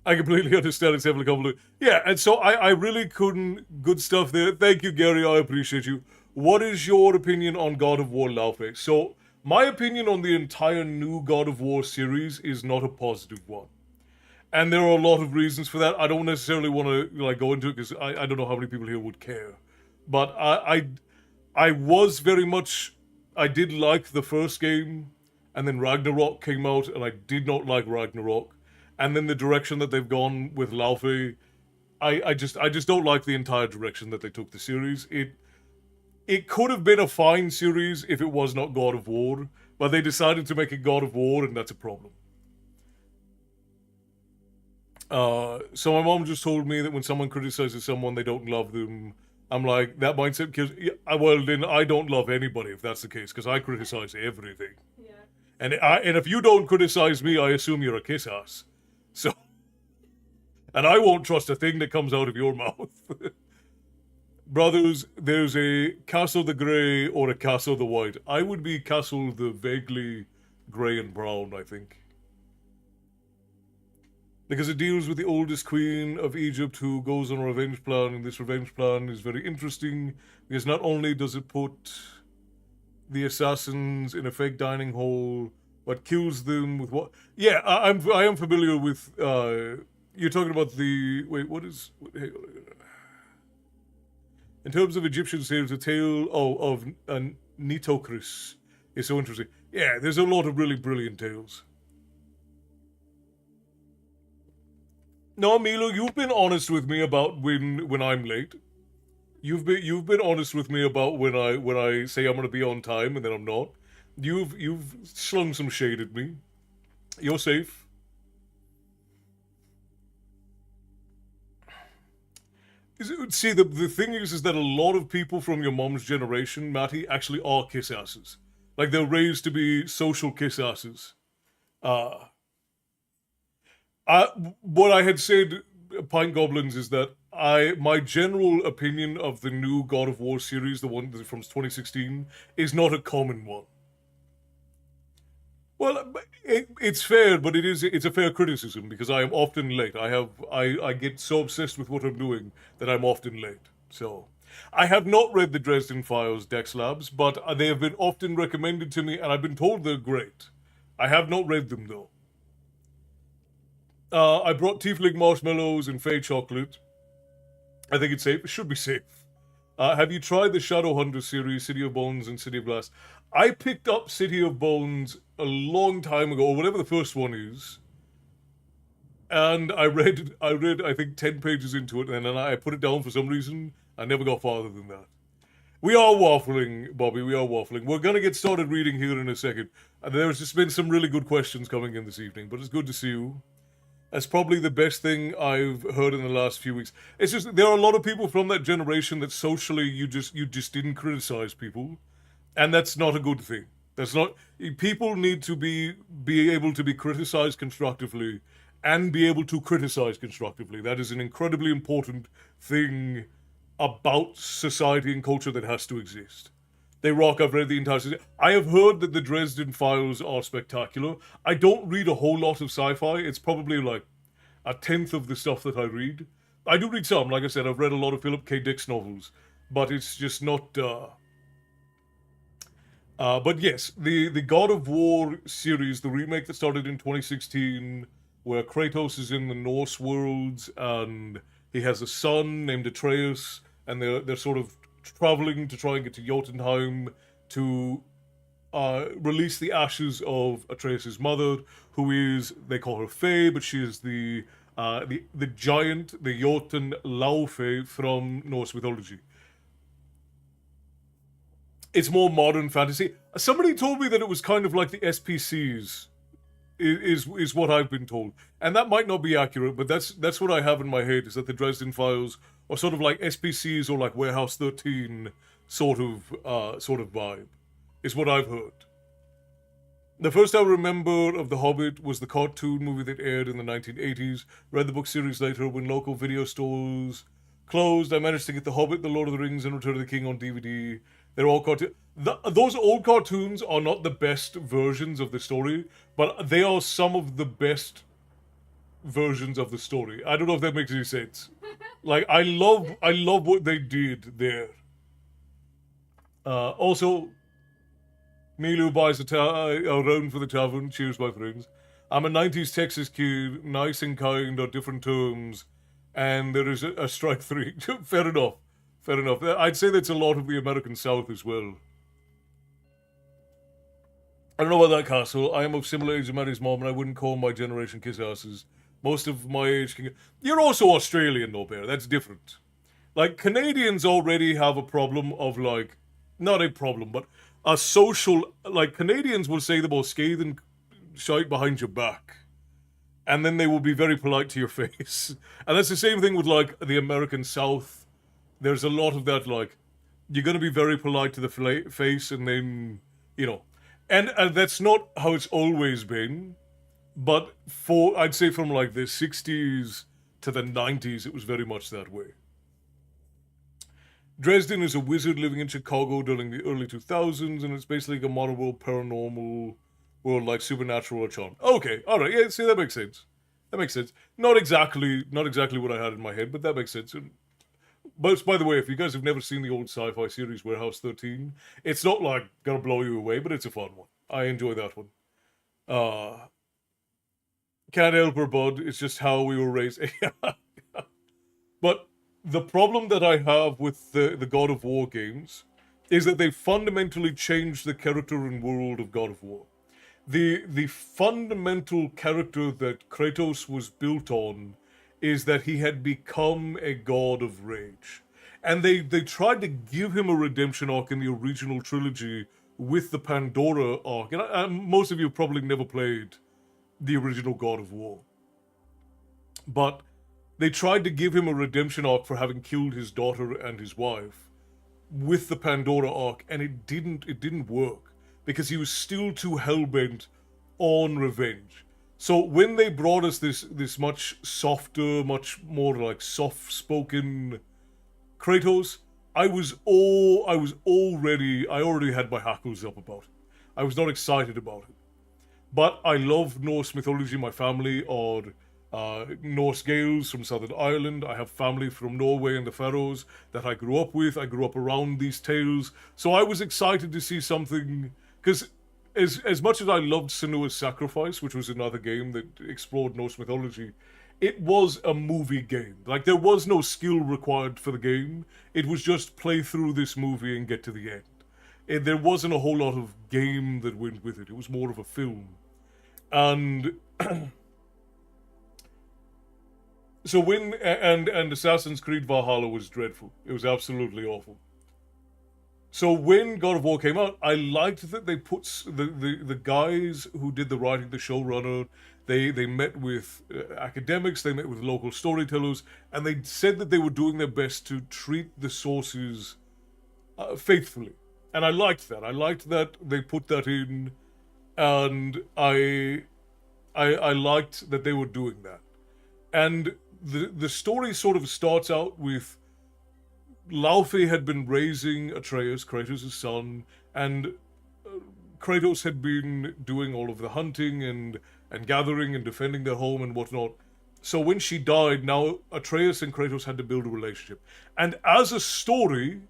I completely understand it's heavily convoluted. Yeah, and so I really couldn't. Good stuff there. Thank you, Gary. I appreciate you. What is your opinion on God of War Laufey? So, my opinion on the entire new God of War series is not a positive one. And there are a lot of reasons for that. I don't necessarily want to like go into it because I don't know how many people here would care. But I was very much I did like the first game, and then Ragnarok came out, and I did not like Ragnarok. And then the direction that they've gone with Laufey, I just don't like the entire direction that they took the series. It could have been a fine series if it was not God of War, but they decided to make it God of War, and that's a problem. So my mom just told me that when someone criticizes someone, they don't love them. I'm like, that mindset kills. Yeah, well, then I don't love anybody if that's the case, because I criticize everything. Yeah. And if you don't criticize me, I assume you're a kiss ass. So, and I won't trust a thing that comes out of your mouth. Brothers, there's a Castle the Grey or a Castle the White. I would be Castle the vaguely grey and brown, I think. Because it deals with the oldest queen of Egypt who goes on a revenge plan, and this revenge plan is very interesting because not only does it put the assassins in a fake dining hall, but kills them with what? Yeah, I am familiar with. You're talking about the wait. What is? Hey, in terms of Egyptian tales, the tale of Nitocris is so interesting. Yeah, there's a lot of really brilliant tales. No, Milo, you've been honest with me about when I'm late. You've been honest with me about when I say I'm gonna be on time and then I'm not. You've slung some shade at me. You're safe. See, the thing is that a lot of people from your mom's generation, Matty, actually are kiss asses. Like they're raised to be social kiss asses. Uh, what I had said, Pint Goblins, is that my general opinion of the new God of War series, the one from 2016, is not a common one. Well, it's fair, but it's a fair criticism because I am often late. I get so obsessed with what I'm doing that I'm often late. So I have not read the Dresden Files Dex Labs, but they have been often recommended to me, and I've been told they're great. I have not read them though. I brought Tiefling marshmallows and Fey chocolate. I think it's safe. It should be safe. Have you tried the Shadowhunter series, City of Bones and City of Glass? I picked up City of Bones a long time ago, or whatever the first one is, and I read I think 10 pages into it, and then I put it down for some reason. I never got farther than that. We are waffling, Bobby. We are waffling. We're gonna get started reading here in a second. There's just been some really good questions coming in this evening, but it's good to see you. That's probably the best thing I've heard in the last few weeks. It's just there are a lot of people from that generation that socially you just didn't criticize people, and that's not a good thing. That's not people need to be able to be criticized constructively and be able to criticize constructively. That is an incredibly important thing about society and culture that has to exist. They rock. I've read the entire series. I have heard that the Dresden Files are spectacular. I don't read a whole lot of sci-fi. It's probably like a tenth of the stuff that I read. I do read some. Like I said, I've read a lot of Philip K. Dick's novels, but it's just not. But yes, the God of War series, the remake that started in 2016, where Kratos is in the Norse worlds and he has a son named Atreus, and they're sort of traveling to try and get to Jotunheim to release the ashes of Atreus' mother, who is they call her Fae, but she is the giant, the Jotun Laufey from Norse mythology. It's more modern fantasy. Somebody told me that it was kind of like the SPCs. Is what I've been told, and that might not be accurate, but that's what I have in my head. Is that the Dresden Files are sort of like SPCs or like Warehouse 13 sort of vibe, is what I've heard. The first I remember of The Hobbit was the cartoon movie that aired in the 1980s. Read the book series later when local video stores closed. I managed to get The Hobbit, The Lord of the Rings, and Return of the King on DVD. They're all cartoon. Those old cartoons are not the best versions of the story, but they are some of the best versions of the story. I don't know if that makes any sense. Like I love what they did there. Also, Milu buys a round for the tavern. Cheers, my friends. I'm a 90s Texas kid, nice and kind are different terms, and there is a strike three. Fair enough. Fair enough. I'd say that's a lot of the American South as well. I don't know about that, Castle. I am of similar age to Mary's mom, and I wouldn't call my generation kiss asses. Most of my age can. You're also Australian, no bear. That's different. Like Canadians already have a problem of like, not a problem, but a social. Like Canadians will say the most scathing shite behind your back, and then they will be very polite to your face. And that's the same thing with like the American South. There's a lot of that. Like you're gonna be very polite to the face, and then you know, and that's not how it's always been. But for I'd say from like the 60s to the 90s, it was very much that way. Dresden is a wizard living in Chicago during the early 2000s, and it's basically like a modern world paranormal world, like supernatural or charm. Okay, all right, yeah, see that makes sense. That makes sense. Not exactly what I had in my head, but that makes sense. But by the way, if you guys have never seen the old sci-fi series Warehouse 13, it's not like gonna blow you away, but it's a fun one. I enjoy that one. Uh, can't help her, bud. It's just how we were raised. But the problem that I have with the God of War games is that they fundamentally changed the character and world of God of War. The fundamental character that Kratos was built on is that he had become a god of rage. And they tried to give him a redemption arc in the original trilogy with the Pandora arc. And most of you probably never played the original God of War. But they tried to give him a redemption arc for having killed his daughter and his wife with the Pandora arc, and it didn't work because he was still too hell-bent on revenge. So when they brought us this much softer, much more like soft-spoken Kratos, I already had my hackles up about it. I was not excited about it. But I love Norse mythology. My family are Norse Gaels from Southern Ireland. I have family from Norway and the Faroes that I grew up with. I grew up around these tales. So I was excited to see something, because as much as I loved Senua's Sacrifice, which was another game that explored Norse mythology, it was a movie game. Like, there was no skill required for the game. It was just play through this movie and get to the end. There wasn't a whole lot of game that went with it. It was more of a film. And so and Assassin's Creed Valhalla was dreadful. It was absolutely awful. So when God of War came out, I liked that they put the guys who did the writing, the showrunner, they met with academics, they met with local storytellers, and they said that they were doing their best to treat the sources faithfully. And I liked that. I liked that they put that in, and I liked that they were doing that. And the story sort of starts out with Laufey had been raising Atreus, Kratos' son, and Kratos had been doing all of the hunting and gathering and defending their home and whatnot. So when she died, now Atreus and Kratos had to build a relationship. And as a story,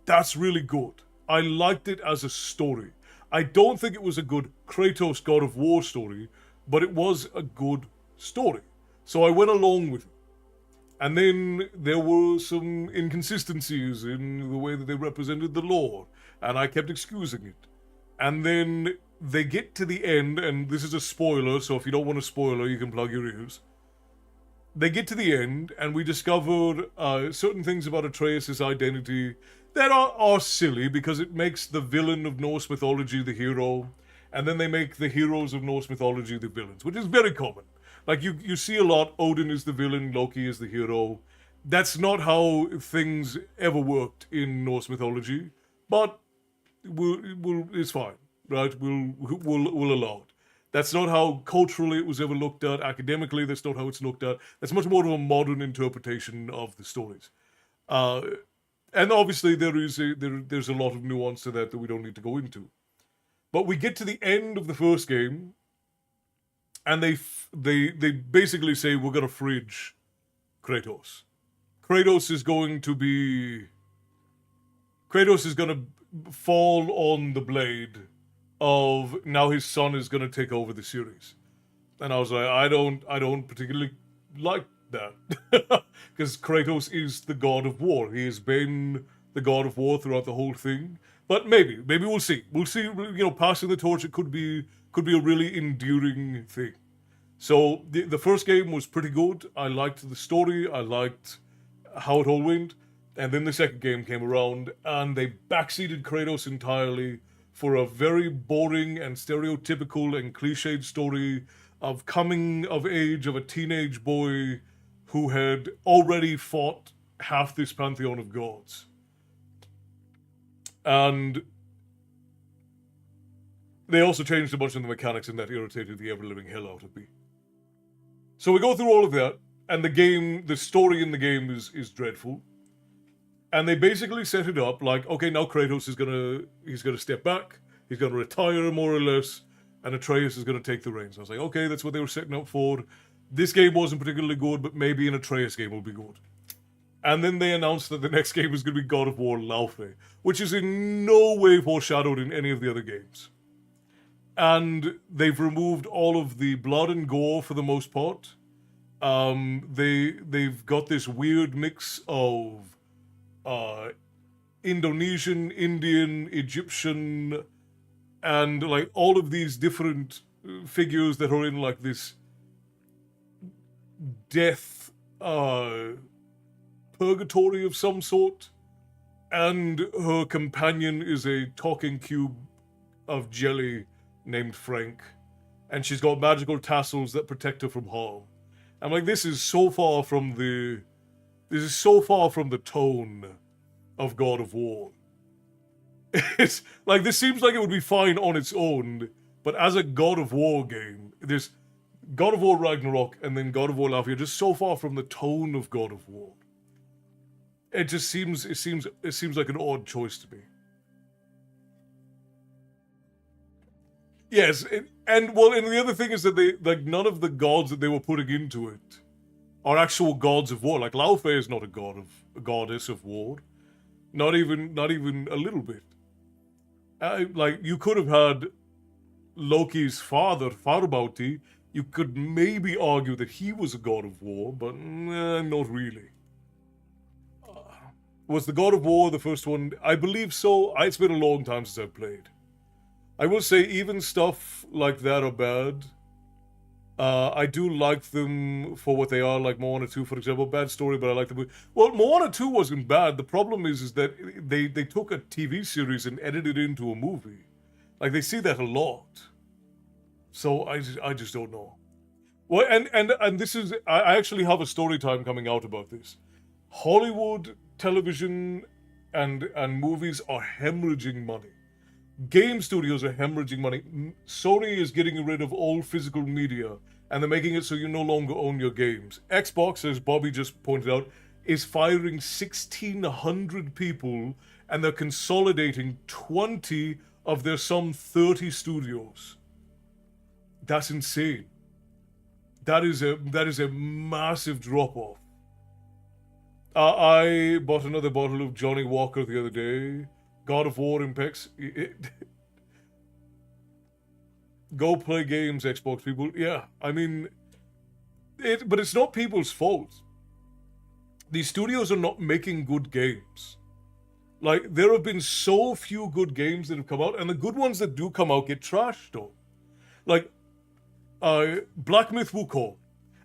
that's really good. I liked it as a story. I don't think it was a good Kratos God of War story, but it was a good story. So I went along with it. And then there were some inconsistencies in the way that they represented the lore, and I kept excusing it. And then they get to the end, and this is a spoiler, so if you don't want a spoiler, you can plug your ears. They get to the end, and we discover certain things about Atreus' identity that are silly, because it makes the villain of Norse mythology the hero, and then they make the heroes of Norse mythology the villains, which is very common. Like, you see a lot, Odin is the villain, Loki is the hero. That's not how things ever worked in Norse mythology, but it's fine, right? We'll allow it. That's not how culturally it was ever looked at. Academically, that's not how it's looked at. That's much more of a modern interpretation of the stories. And obviously there's a lot of nuance to that we don't need to go into. But we get to the end of the first game, and they basically say, we're gonna fridge Kratos. Kratos is gonna fall on the blade of, now his son is gonna take over the series. And I was like, I don't particularly like that. Because Kratos is the god of war. He has been the god of war throughout the whole thing. But maybe we'll see. We'll see, passing the torch, it could be a really endearing thing. So the first game was pretty good. I liked the story. I liked how it all went. And then the second game came around, and they backseated Kratos entirely for a very boring and stereotypical and cliched story of coming of age of a teenage boy who had already fought half this pantheon of gods. And they also changed a bunch of the mechanics, and that irritated the ever-living hell out of me. So we go through all of that, and the story in the game is dreadful. And they basically set it up like, okay, now Kratos he's gonna step back, he's gonna retire more or less, and Atreus is gonna take the reins. I was like, okay, that's what they were setting up for. This game wasn't particularly good, but maybe an Atreus game will be good. And then they announced that the next game was gonna be God of War Laufey, which is in no way foreshadowed in any of the other games. And they've removed all of the blood and gore for the most part. They've got this weird mix of Indonesian, Indian, Egyptian, and like all of these different figures that are in like this death purgatory of some sort. And her companion is a talking cube of jelly named Frank, and she's got magical tassels that protect her from harm. I'm like, this is so far from the tone of God of War. It's like, this seems like it would be fine on its own, but as a God of War game, there's God of War Ragnarok and then God of War Laufey are just so far from the tone of God of War. It just seems like an odd choice to me. Yes, and the other thing is that they like none of the gods that they were putting into it are actual gods of war. Like Lao Fei is not a goddess of war. Not even a little bit. Like you could have had Loki's father, Farbauti. You could maybe argue that he was a god of war, but not really. Was the God of War the first one? I believe so. It's been a long time since I've played. I will say even stuff like that are bad. I do like them for what they are, like Moana 2, for example. Bad story, but I like the movie. Well, Moana 2 wasn't bad. The problem is that they took a TV series and edited it into a movie. Like, they see that a lot. So I just don't know. Well, and this is, I actually have a story time coming out about this. Hollywood television and movies are hemorrhaging money. Game studios are hemorrhaging money. Sony is getting rid of all physical media and they're making it so you no longer own your games. Xbox, as Bobby just pointed out, is firing 1,600 people and they're consolidating 20 of their some 30 studios. That's insane. That is a massive drop off. I bought another bottle of Johnny Walker the other day. God of War Impex. Go play games, Xbox people. Yeah, I mean, but it's not people's fault. These studios are not making good games. Like, there have been so few good games that have come out, and the good ones that do come out get trashed on. Like, Black Myth Wukong.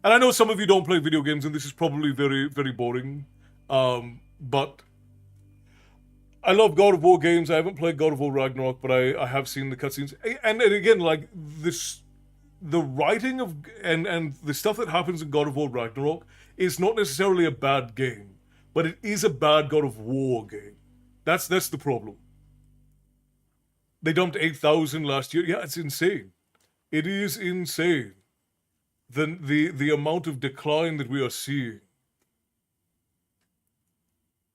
And I know some of you don't play video games, and this is probably very, very boring. But I love God of War games. I haven't played God of War Ragnarok, but I have seen the cutscenes. And again, like this, the writing of and the stuff that happens in God of War Ragnarok is not necessarily a bad game, but it is a bad God of War game. That's the problem. They dumped 8,000 last year. Yeah, it's insane. It is insane. The amount of decline that we are seeing.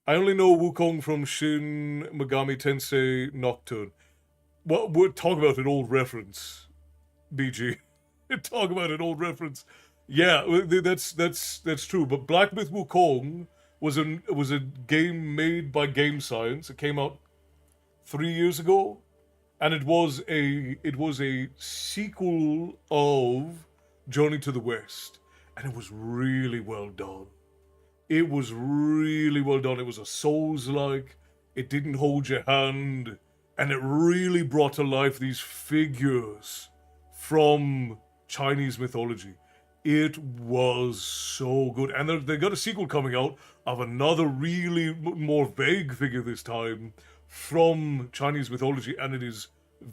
I only know Wukong from Shin Megami Tensei Nocturne. Well, we'll talk about an old reference, BG. Talk about an old reference. Yeah, that's true. But Black Myth Wukong was a game made by Game Science. It came out 3 years ago, and it was a sequel of Journey to the West, and it was really well done. It was really well done. It was a Souls-like. It didn't hold your hand, and it really brought to life these figures from Chinese mythology. It was so good, and they got a sequel coming out of another really more vague figure this time from Chinese mythology, and it is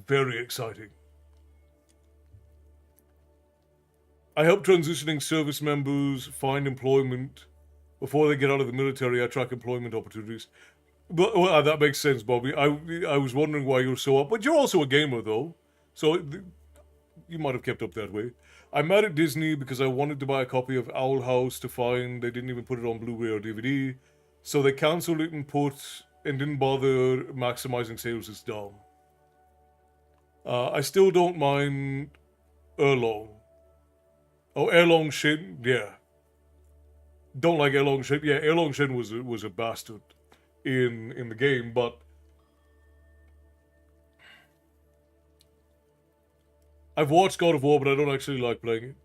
very exciting. I help transitioning service members find employment before they get out of the military. I track employment opportunities. But well, that makes sense, Bobby. I was wondering why you're so up, but you're also a gamer though, so you might have kept up that way. I'm mad at Disney because I wanted to buy a copy of Owl House to find they didn't even put it on Blu-ray or DVD, so they cancelled it and didn't bother maximizing sales. It's dumb. I still don't mind Erlong. Oh, Erlong Shin, yeah. Don't like Erlong Shin. Yeah, Erlong Shin was a bastard in the game, but I've watched God of War, but I don't actually like playing it.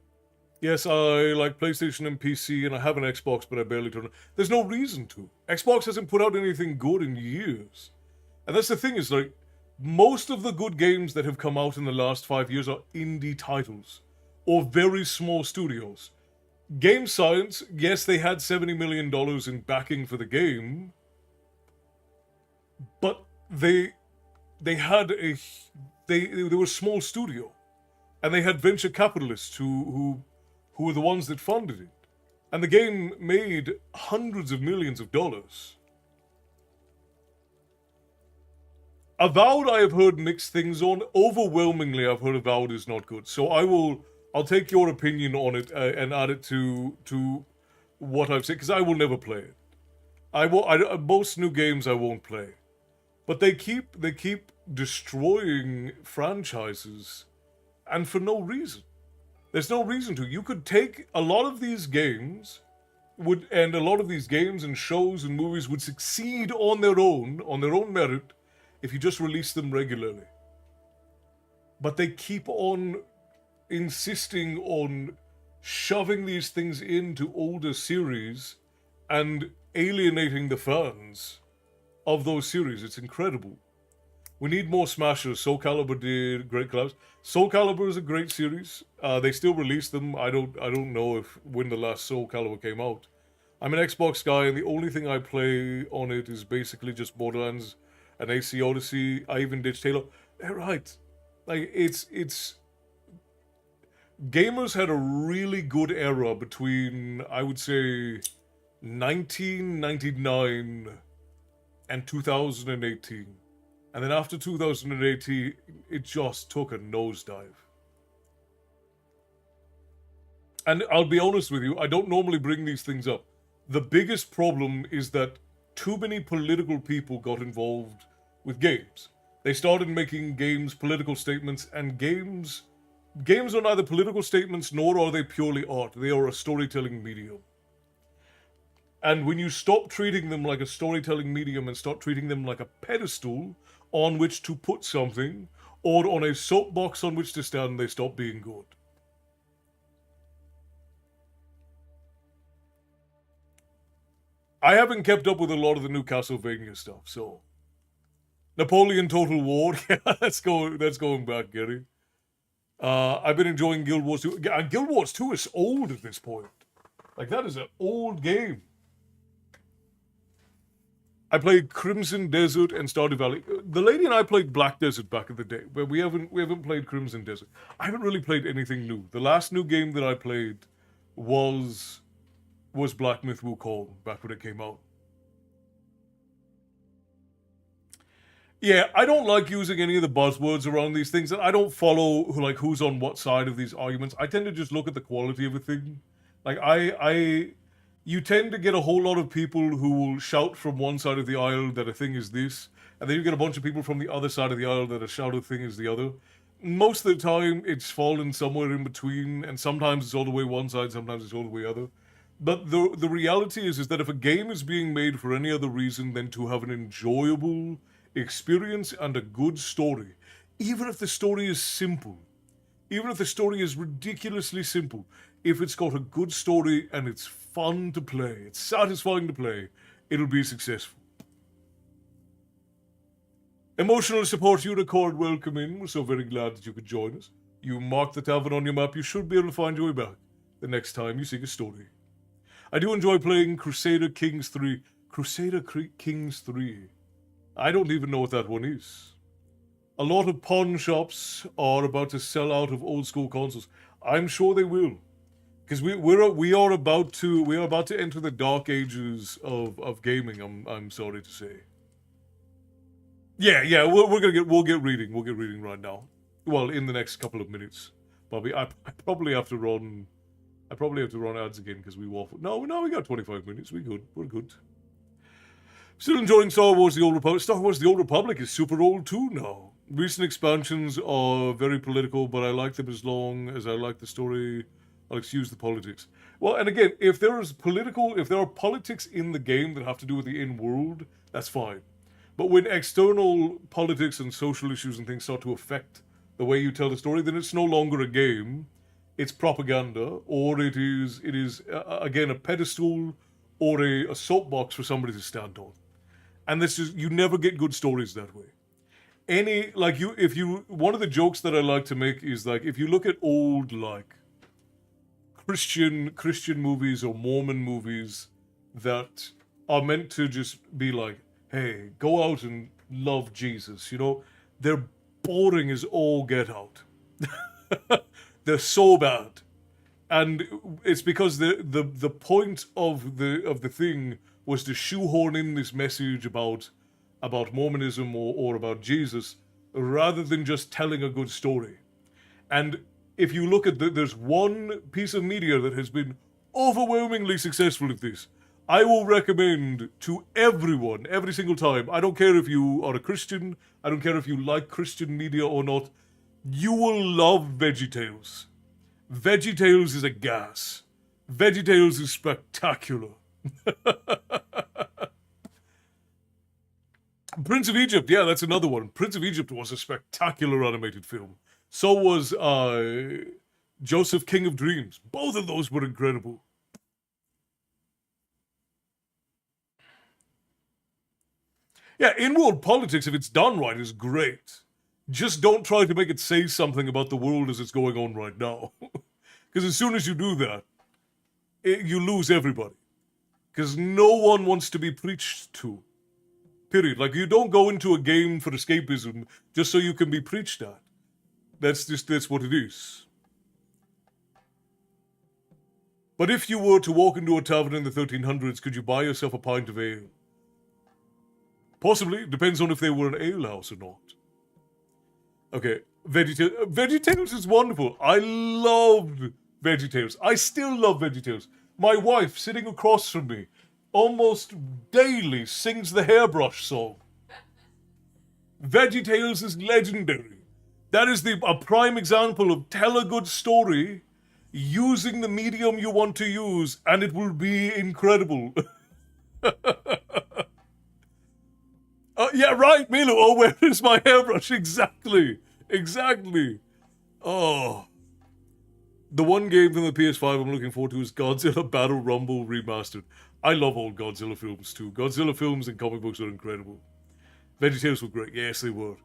Yes, I like PlayStation and PC, and I have an Xbox, but I barely turn it. There's no reason to. Xbox hasn't put out anything good in years. And that's the thing, is like, most of the good games that have come out in the last 5 years are indie titles, or very small studios. Game Science, yes, they had $70 million in backing for the game, but they were a small studio, and they had venture capitalists who were the ones that funded it, and the game made hundreds of millions of dollars. Avowed, I have heard mixed things on. Overwhelmingly, I've heard Avowed is not good. So I'll take your opinion on it and add it to what I've said, because I will never play it. Most new games I won't play, but they keep destroying franchises and for no reason. There's no reason to. You could take a lot of these games and a lot of these games and shows and movies would succeed on their own merit, if you just release them regularly. But they keep on insisting on shoving these things into older series and alienating the fans of those series. It's incredible. We need more smashers. Soul Calibur did great collabs. Soul Calibur is a great series. They still release them. I don't know when the last Soul Calibur came out. I'm an Xbox guy, and the only thing I play on it is basically just Borderlands and AC Odyssey. I even ditched Halo. They're right. Like it's gamers had a really good era between, I would say, 1999 and 2018. And then after 2018, it just took a nosedive. And I'll be honest with you, I don't normally bring these things up. The biggest problem is that too many political people got involved with games. They started making games political statements, and games are neither political statements nor are they purely art. They are a storytelling medium. And when you stop treating them like a storytelling medium and start treating them like a pedestal on which to put something, or on a soapbox on which to stand, they stop being good. I haven't kept up with a lot of the new Castlevania stuff, so Napoleon Total War, yeah, that's going back, Gary. I've been enjoying Guild Wars 2. Guild Wars 2 is old at this point. Like, that is an old game. I played Crimson Desert and Stardew Valley. The lady and I played Black Desert back in the day, but we haven't played Crimson Desert. I haven't really played anything new. The last new game that I played was Black Myth Wukong back when it came out. Yeah, I don't like using any of the buzzwords around these things, and I don't follow who's on what side of these arguments. I tend to just look at the quality of a thing. Like you tend to get a whole lot of people who will shout from one side of the aisle that a thing is this, and then you get a bunch of people from the other side of the aisle that a shouted thing is the other. Most of the time, it's fallen somewhere in between, and sometimes it's all the way one side, sometimes it's all the way other. But the reality is that if a game is being made for any other reason than to have an enjoyable experience and a good story, even if the story is simple, even if the story is ridiculously simple, if it's got a good story and it's fun to play, it's satisfying to play, it'll be successful. Emotional Support Unicorn, welcome in. We're so very glad that you could join us. You mark the tavern on your map, you should be able to find your way back the next time you seek a story. I do enjoy playing Crusader Kings 3. Crusader Kings 3. I don't even know what that one is. A lot of pawn shops are about to sell out of old school consoles. I'm sure they will, because we are about to enter the dark ages of gaming. I'm sorry to say. Yeah. We'll get reading right now. Well, in the next couple of minutes, Bobby. I probably have to run ads again because we waffle. No, we got 25 minutes. We're good. Still enjoying Star Wars The Old Republic. Star Wars The Old Republic is super old too now. Recent expansions are very political, but I like them as long as I like the story. I'll excuse the politics. Well, and again, if there are politics in the game that have to do with the in-world, that's fine. But when external politics and social issues and things start to affect the way you tell the story, then it's no longer a game. It's propaganda, or it is again a pedestal or a soapbox for somebody to stand on. And you never get good stories that way. One of the jokes that I like to make is if you look at old Christian movies or Mormon movies that are meant to just be like, hey, go out and love Jesus, they're boring as all get out. They're so bad. And it's because the point of the thing was to shoehorn in this message about Mormonism or about Jesus, rather than just telling a good story. And if you look at there's one piece of media that has been overwhelmingly successful at this. I will recommend to everyone, every single time, I don't care if you are a Christian, I don't care if you like Christian media or not, You will love VeggieTales. VeggieTales is a gas. VeggieTales is spectacular. Prince of Egypt, yeah, that's another one. Prince of Egypt was a spectacular animated film. So was Joseph, King of Dreams. Both of those were incredible. Yeah, in-world politics, if it's done right, is great. Just don't try to make it say something about the world as it's going on right now. Because as soon as you do that, you lose everybody. Because no one wants to be preached to. Period. Like, you don't go into a game for escapism just so you can be preached at. That's what it is. But if you were to walk into a tavern in the 1300s, could you buy yourself a pint of ale? Possibly. Depends on if they were an alehouse or not. Okay. VeggieTales is wonderful. I loved VeggieTales. I still love VeggieTales. My wife, sitting across from me, almost daily sings the hairbrush song. VeggieTales is legendary. That is a prime example of tell a good story using the medium you want to use, and it will be incredible. Yeah, right, Milo. Oh, where is my hairbrush? Exactly. Oh. The one game from the PS5 I'm looking forward to is Godzilla Battle Rumble Remastered. I love old Godzilla films too. Godzilla films and comic books are incredible. VeggieTales were great. Yes, they were.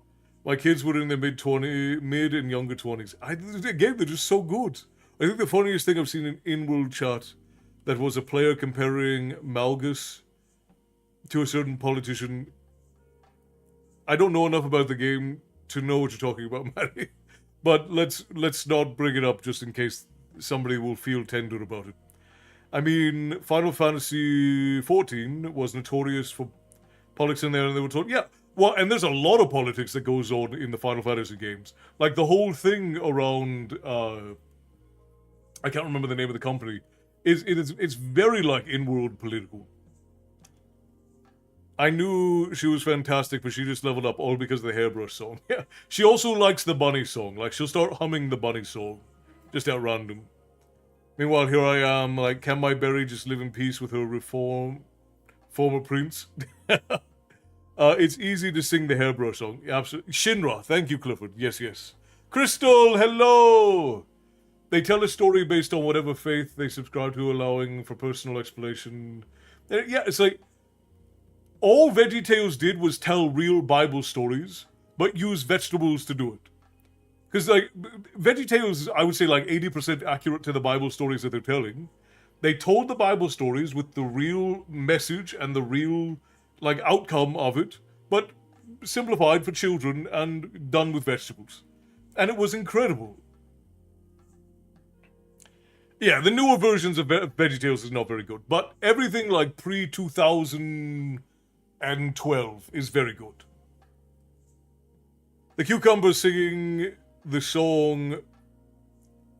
My kids were in their mid and younger 20s. Again, they're just so good. I think the funniest thing I've seen in in-world chat that was a player comparing Malgus to a certain politician. I don't know enough about the game to know what you're talking about, Matty. But let's not bring it up just in case somebody will feel tender about it. I mean, Final Fantasy XIV was notorious for politics in there, and they were told, yeah, well, and there's a lot of politics that goes on in the Final Fantasy games. Like the whole thing around, I can't remember the name of the company. It's very like in-world political. I knew she was fantastic, but she just leveled up all because of the hairbrush song. Yeah, she also likes the bunny song. Like, she'll start humming the bunny song, just at random. Meanwhile, here I am, like, can my berry just live in peace with her former prince? It's easy to sing the hairbrush song. Absolutely. Shinra, thank you, Clifford. Yes. Crystal, hello! They tell a story based on whatever faith they subscribe to, allowing for personal explanation. Yeah, it's like, all VeggieTales did was tell real Bible stories, but use vegetables to do it. Because, like, VeggieTales, I would say, like, 80% accurate to the Bible stories that they're telling. They told the Bible stories with the real message and the real, like, outcome of it, but simplified for children and done with vegetables. And it was incredible. Yeah, the newer versions of VeggieTales is not very good, but everything, like, pre-2012 is very good. The cucumber singing the song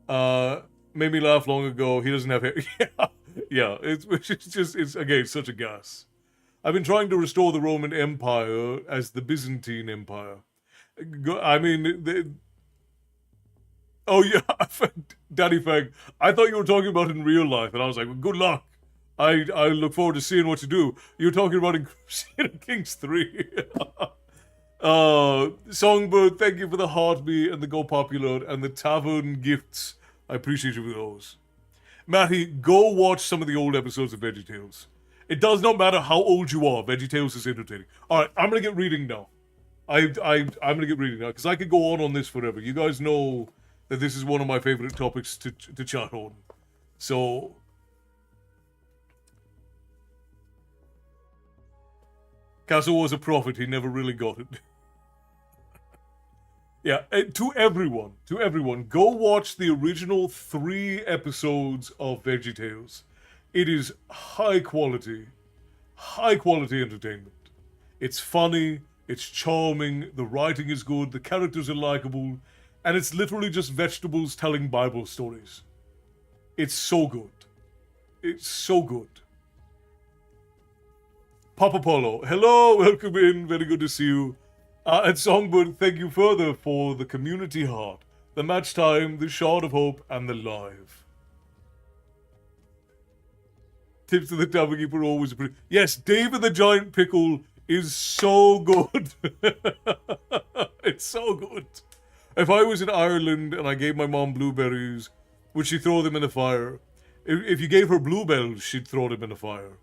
made me laugh long ago. He doesn't have hair. Yeah, it's again such a gas. I've been trying to restore the Roman Empire as the Byzantine Empire. I mean, oh yeah, Daddy Fag. I thought you were talking about in real life, and I was like, well, good luck. I look forward to seeing what you do. You're talking about in Crusader Kings 3. Songbird, thank you for the heartbeat and the Go Popular and the tavern gifts. I appreciate you for those. Matty, go watch some of the old episodes of VeggieTales. It does not matter how old you are, VeggieTales is entertaining. Alright, I'm gonna get reading now. I'm gonna get reading now, because I could go on this forever. You guys know that this is one of my favorite topics to chat on. So... Castle was a prophet, he never really got it. Yeah, to everyone, go watch the original 3 episodes of VeggieTales. It is high quality entertainment. It's funny, it's charming, the writing is good, the characters are likable, and it's literally just vegetables telling Bible stories. It's so good. It's so good. Papa Polo, hello, welcome in, very good to see you. And Songbird, thank you further for the community heart, the match time, the shard of hope, and the live. Tips to the tavern keeper always appreciate. Yes, Dave and the Giant Pickle is so good. It's so good. If I was in Ireland and I gave my mom blueberries, would she throw them in the fire? If you gave her bluebells, she'd throw them in the fire.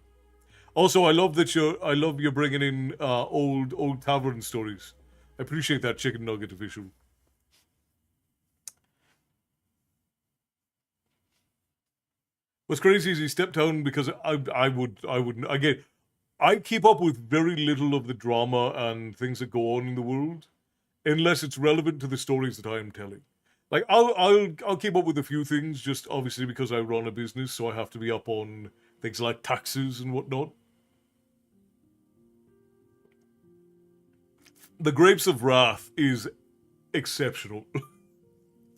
Also, I love that you're bringing in old tavern stories. I appreciate that, chicken nugget official. What's crazy is he stepped down because I wouldn't again. I keep up with very little of the drama and things that go on in the world, unless it's relevant to the stories that I am telling. Like I'll keep up with a few things, just obviously because I run a business, so I have to be up on things like taxes and whatnot. The Grapes of Wrath is exceptional,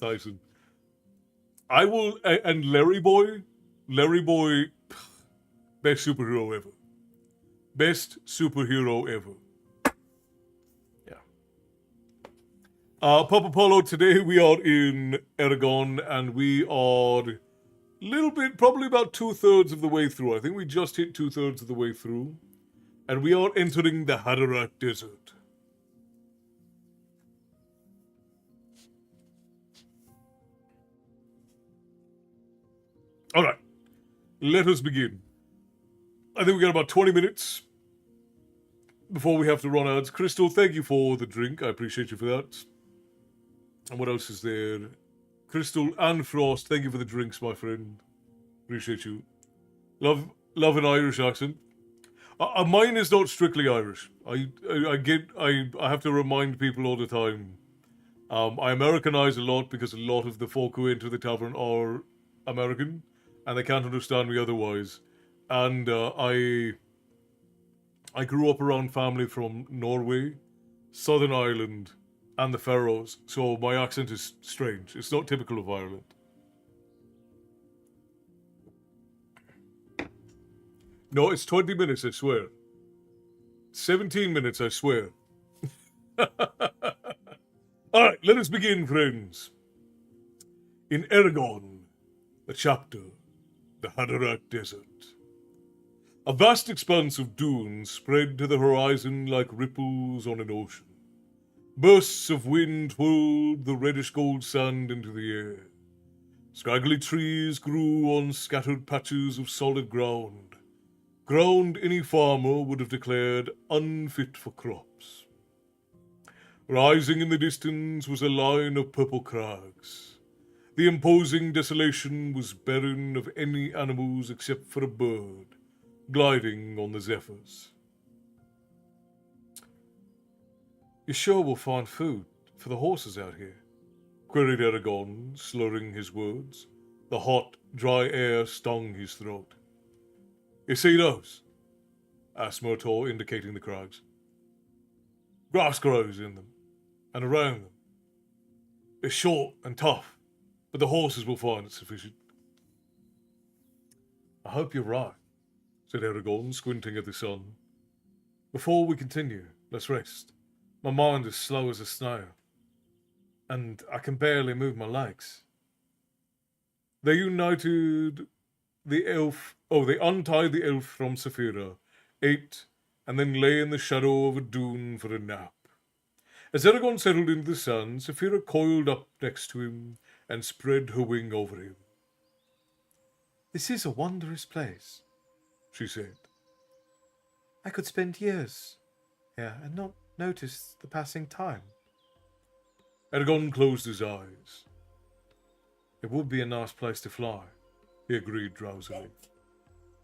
Tyson. I will, and Larry Boy, best superhero ever. Best superhero ever. Yeah. Papa Polo, today we are in Eragon, and we are a little bit, probably about 2/3 of the way through. I think we just hit 2/3 of the way through. And we are entering the Haderach Desert. Alright. Let us begin. I think we got about 20 minutes before we have to run ads. Crystal, thank you for the drink. I appreciate you for that. And what else is there? Crystal and Frost, thank you for the drinks, my friend. Appreciate you. Love an Irish accent. Mine is not strictly Irish. I have to remind people all the time. I Americanize a lot because a lot of the folk who enter the tavern are American, and they can't understand me otherwise. And I grew up around family from Norway, Southern Ireland, and the Faroes, so my accent is strange. It's not typical of Ireland. No, it's 20 minutes, I swear. 17 minutes, I swear. Alright, let us begin, friends. In Eragon, the chapter, the Haderach Desert. A vast expanse of dunes spread to the horizon like ripples on an ocean. Bursts of wind whirled the reddish-gold sand into the air. Scraggly trees grew on scattered patches of solid ground. Ground any farmer would have declared unfit for crops. Rising in the distance was a line of purple crags. The imposing desolation was barren of any animals except for a bird, gliding on the zephyrs. You sure we'll find food for the horses out here? Queried Eragon, slurring his words. The hot, dry air stung his throat. You see those? Asked Murtaugh, indicating the crags. Grass grows in them, and around them. It's short and tough, but the horses will find it sufficient. I hope you're right, said Eragon, squinting at the sun. Before we continue, let's rest. My mind is slow as a snail, and I can barely move my legs. They untied the elf from Saphira, ate, and then lay in the shadow of a dune for a nap. As Eragon settled into the sun, Saphira coiled up next to him and spread her wing over him. This is a wondrous place, she said. I could spend years here and not notice the passing time. Eragon closed his eyes. It would be a nice place to fly, he agreed drowsily.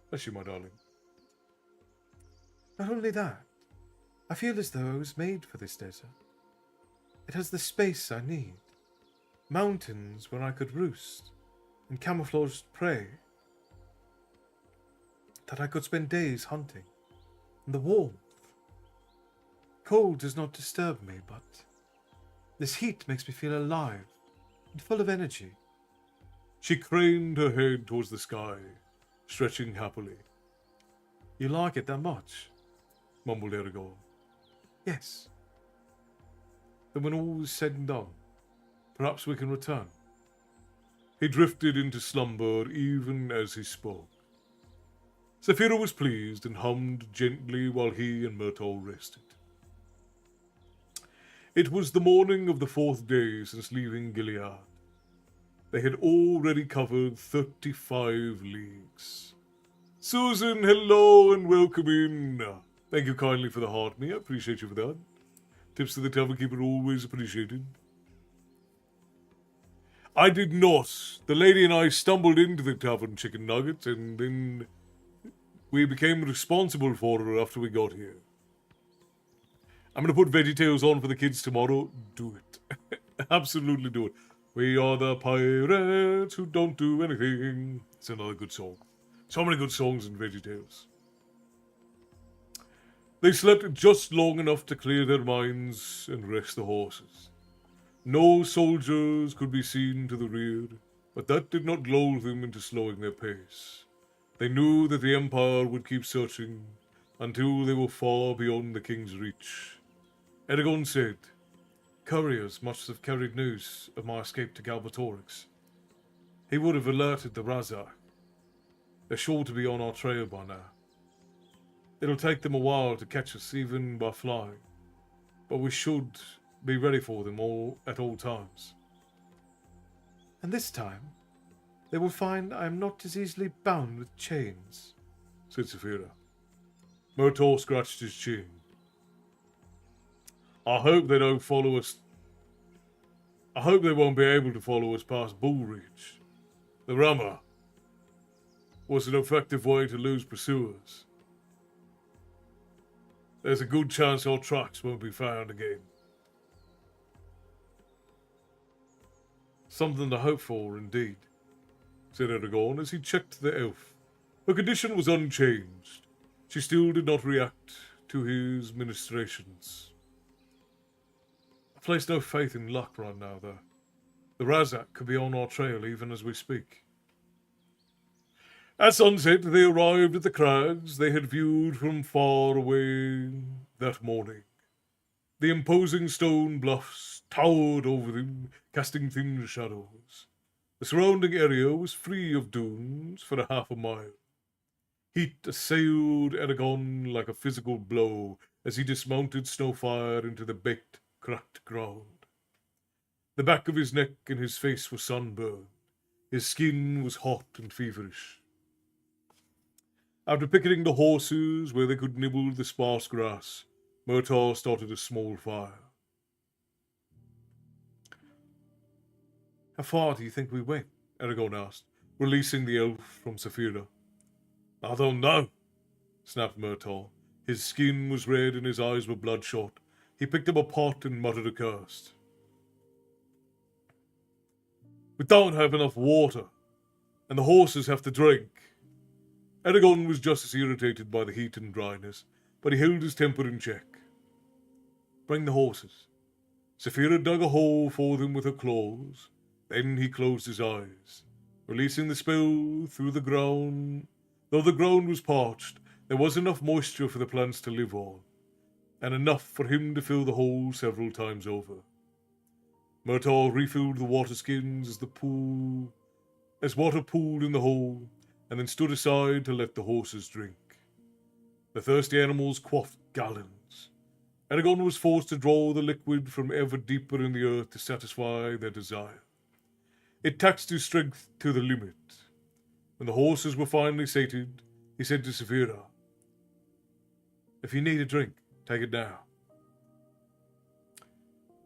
Bless you, my darling. Not only that, I feel as though I was made for this desert. It has the space I need. Mountains where I could roost, and camouflaged prey. That I could spend days hunting. And the warmth. Cold does not disturb me, but this heat makes me feel alive and full of energy. She craned her head towards the sky, stretching happily. You like it that much? Mumbled Eragon. Yes. Then when all is said and done, perhaps we can return. He drifted into slumber even as he spoke. Saphira was pleased and hummed gently while he and Myrtle rested. It was the morning of the 4th day since leaving Gilead. They had already covered 35 leagues. Susan, hello and welcome in. Thank you kindly for the heart, me. I appreciate you for that. Tips to the tavern keeper always appreciated. I did not. The lady and I stumbled into the tavern chicken nuggets, and then we became responsible for her after we got here. I'm going to put VeggieTales on for the kids tomorrow. Do it. Absolutely do it. We are the pirates who don't do anything. It's another good song. So many good songs in VeggieTales. They slept just long enough to clear their minds and rest the horses. No soldiers could be seen to the rear, but that did not lull them into slowing their pace. They knew that the Empire would keep searching until they were far beyond the king's reach. Eragon said, "Couriers must have carried news of my escape to Galbatorix. He would have alerted the Razak. They're sure to be on our trail by now. It'll take them a while to catch us, even by flying, but we should be ready for them at all times. And this time, they will find I am not as easily bound with chains," said Saphira. Murtaugh scratched his chin. I hope they don't follow us. I hope they won't be able to follow us past Bullreach. The Rammer was an effective way to lose pursuers. There's a good chance our tracks won't be found again. Something to hope for, indeed, said Eragon as he checked the elf. Her condition was unchanged. She still did not react to his ministrations. I place no faith in luck right now, though. The Razak could be on our trail even as we speak. At sunset, they arrived at the crags they had viewed from far away that morning. The imposing stone bluffs towered over them, casting thin shadows. The surrounding area was free of dunes for half a mile. Heat assailed Eragon like a physical blow as he dismounted Snowfire into the baked, cracked ground. The back of his neck and his face were sunburned. His skin was hot and feverish. After picketing the horses where they could nibble the sparse grass, Murtaugh started a small fire. How far do you think we went? Eragon asked, releasing the elf from Saphira. I don't know, snapped Murtaugh. His skin was red and his eyes were bloodshot. He picked up a pot and muttered a curse. We don't have enough water, and the horses have to drink. Eragon was just as irritated by the heat and dryness, but he held his temper in check. Bring the horses. Saphira dug a hole for them with her claws. Then he closed his eyes, releasing the spell through the ground. Though the ground was parched, there was enough moisture for the plants to live on, and enough for him to fill the hole several times over. Murtaugh refilled the water skins as water pooled in the hole, and then stood aside to let the horses drink. The thirsty animals quaffed gallons. Eragon was forced to draw the liquid from ever deeper in the earth to satisfy their desire. It taxed his strength to the limit. When the horses were finally sated, he said to Saphira, "If you need a drink, take it now."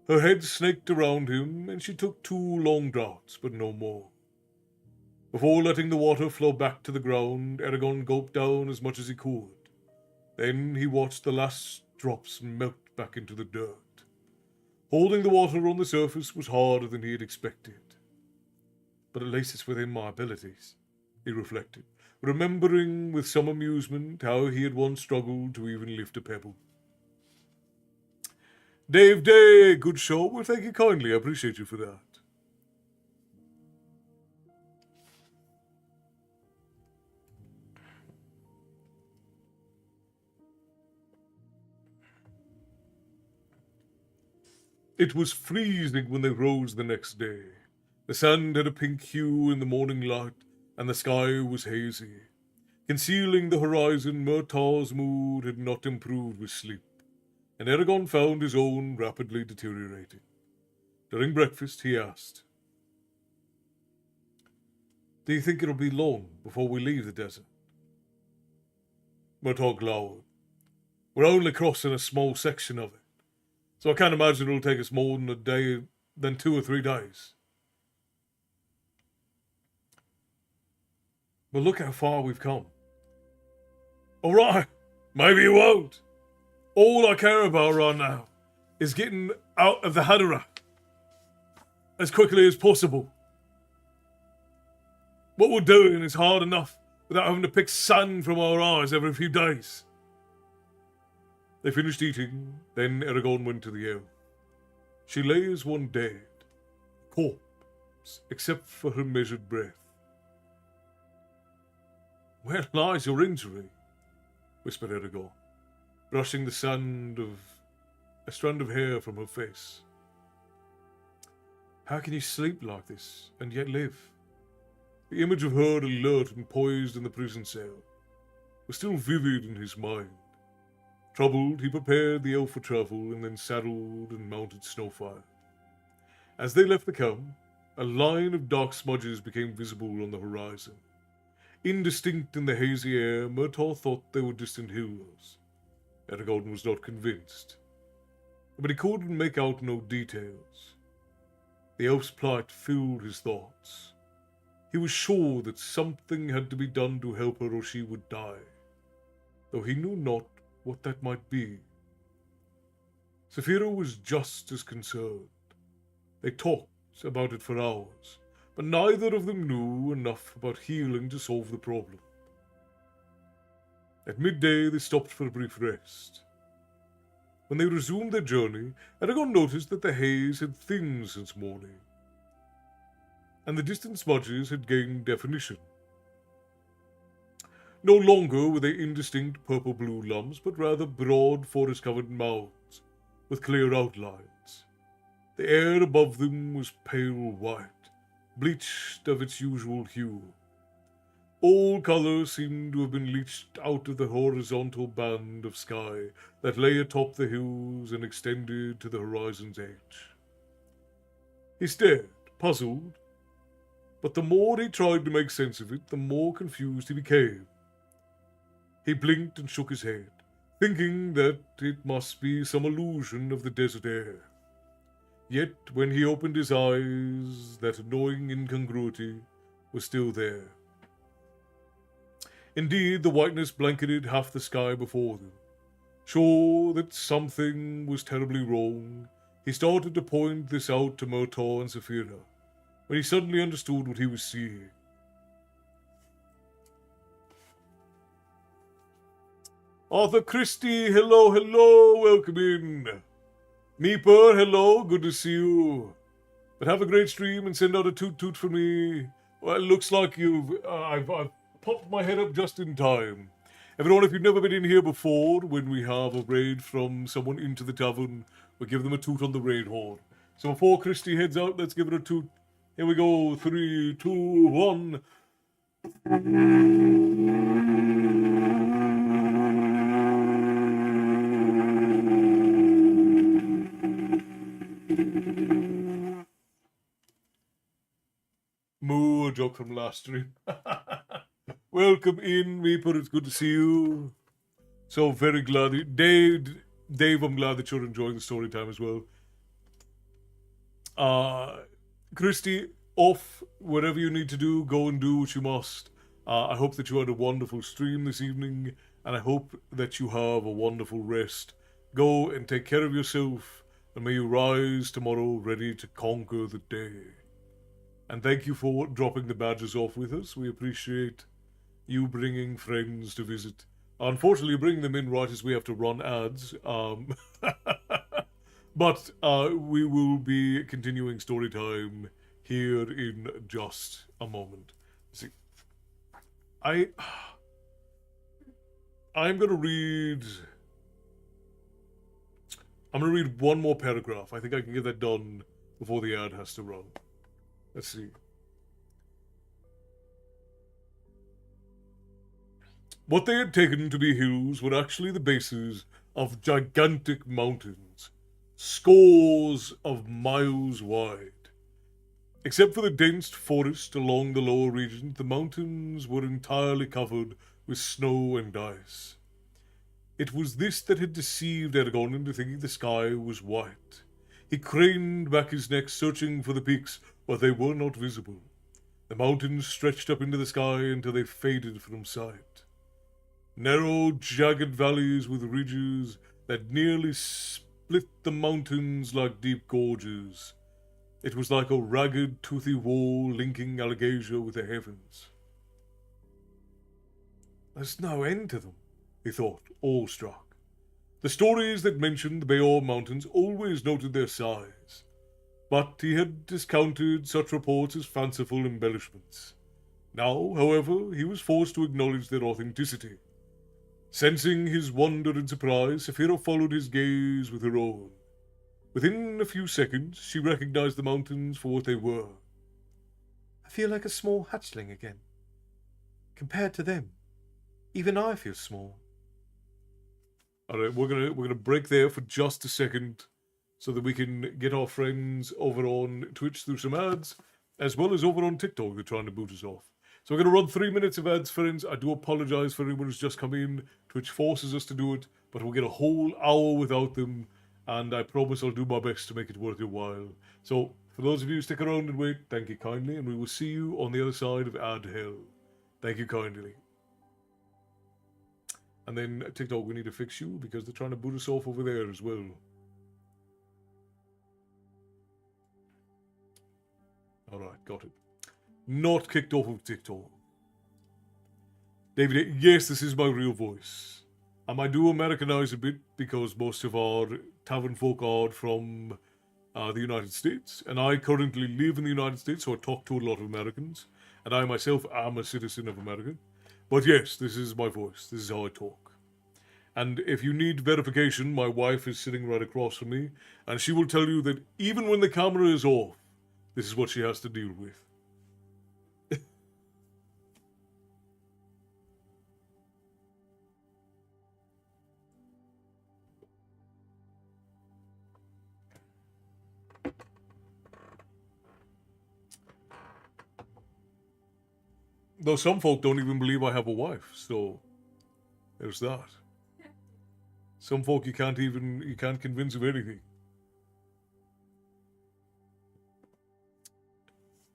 Her head snaked around him, and she took 2 long draughts, but no more. Before letting the water flow back to the ground, Eragon gulped down as much as he could. Then he watched the last drops melt back into the dirt. Holding the water on the surface was harder than he had expected. But at least it's within my abilities, he reflected, remembering with some amusement how he had once struggled to even lift a pebble. Dave Day, good show. Well, thank you kindly. I appreciate you for that. It was freezing when they rose the next day. The sand had a pink hue in the morning light, and the sky was hazy. Concealing the horizon, Murtaugh's mood had not improved with sleep, and Eragon found his own rapidly deteriorating. During breakfast, he asked, "Do you think it'll be long before we leave the desert?" Murtaugh glowered. "We're only crossing a small section of it, so I can't imagine it'll take us more than 2 or 3 days. But look how far we've come." "All right, maybe it won't. All I care about right now is getting out of the Hattera as quickly as possible. What we're doing is hard enough without having to pick sand from our eyes every few days." They finished eating, then Eragon went to the elf. She lay as one dead, a corpse, except for her measured breath. "Where lies your injury?" whispered Eragon, brushing a strand of hair from her face. "How can you sleep like this and yet live?" The image of her alert and poised in the prison cell was still vivid in his mind. Troubled, he prepared the elf for travel and then saddled and mounted Snowfire. As they left the camp, a line of dark smudges became visible on the horizon. Indistinct in the hazy air, Murtaugh thought they were distant hills. Eragon was not convinced, but he couldn't make out no details. The elf's plight filled his thoughts. He was sure that something had to be done to help her or she would die, though he knew not what that might be. Saphira was just as concerned. They talked about it for hours, but neither of them knew enough about healing to solve the problem. At midday, they stopped for a brief rest. When they resumed their journey, Eragon noticed that the haze had thinned since morning, and the distant smudges had gained definition. No longer were they indistinct purple-blue lumps, but rather broad, forest-covered mounds with clear outlines. The air above them was pale white, bleached of its usual hue. All color seemed to have been leached out of the horizontal band of sky that lay atop the hills and extended to the horizon's edge. He stared, puzzled, but the more he tried to make sense of it, the more confused he became. He blinked and shook his head, thinking that it must be some illusion of the desert air. Yet, when he opened his eyes, that annoying incongruity was still there. Indeed, the whiteness blanketed half the sky before them. Sure that something was terribly wrong, he started to point this out to Murtaugh and Saphira, when he suddenly understood what he was seeing. "Arthur Christie, hello, welcome in. Meeper, hello, good to see you. But have a great stream and send out a toot for me. Well, it looks like I've popped my head up just in time. Everyone, if you've never been in here before, when we have a raid from someone into the tavern, we give them a toot on the raid horn. So before Christie heads out, let's give it a toot. Here we go, 3, 2, 1. Moo, a joke from last stream. Welcome in, Meeper. It's good to see you. So very glad Dave, I'm glad that you're enjoying the story time as well. Christy, off whatever you need to do, go and do what you must. I hope that you had a wonderful stream this evening, and I hope that you have a wonderful rest. Go and take care of yourself, and may you rise tomorrow ready to conquer the day. And thank you for dropping the badges off with us. We appreciate you bringing friends to visit. Unfortunately, bring them in right as we have to run ads. But we will be continuing story time here in just a moment. See, I'm going to read I'm going to read one more paragraph. I think I can get that done before the ad has to run. Let's see. What they had taken to be hills were actually the bases of gigantic mountains, scores of miles wide. Except for the dense forest along the lower regions, the mountains were entirely covered with snow and ice. It was this that had deceived Eragon into thinking the sky was white. He craned back his neck, searching for the peaks, but they were not visible. The mountains stretched up into the sky until they faded from sight. Narrow, jagged valleys with ridges that nearly split the mountains like deep gorges. It was like a ragged, toothy wall linking Allegasia with the heavens. There's no end to them, he thought, awestruck. The stories that mentioned the Beor Mountains always noted their size, but he had discounted such reports as fanciful embellishments. Now, however, he was forced to acknowledge their authenticity. Sensing his wonder and surprise, Saphira followed his gaze with her own. Within a few seconds, she recognized the mountains for what they were. I feel like a small hatchling again. Compared to them, even I feel small. Alright, we're gonna break there for just a second so that we can get our friends over on Twitch through some ads, as well as over on TikTok. They're trying to boot us off. So we're going to run 3 minutes of ads, friends. I do apologize for anyone who's just come in. Twitch forces us to do it, but we'll get a whole hour without them, and I promise I'll do my best to make it worth your while. So, for those of you who stick around and wait, thank you kindly, and we will see you on the other side of ad hell. Thank you kindly. And then TikTok, we need to fix you because they're trying to boot us off over there as well. Alright, got it. Not kicked off of TikTok. David, yes, this is my real voice. I do Americanize a bit because most of our tavern folk are from the United States, and I currently live in the United States, so I talk to a lot of Americans, and I myself am a citizen of America. But yes, this is my voice. This is how I talk. And if you need verification, my wife is sitting right across from me, and she will tell you that even when the camera is off, this is what she has to deal with. Though some folk don't even believe I have a wife, so there's that. Some folk you can't convince of anything.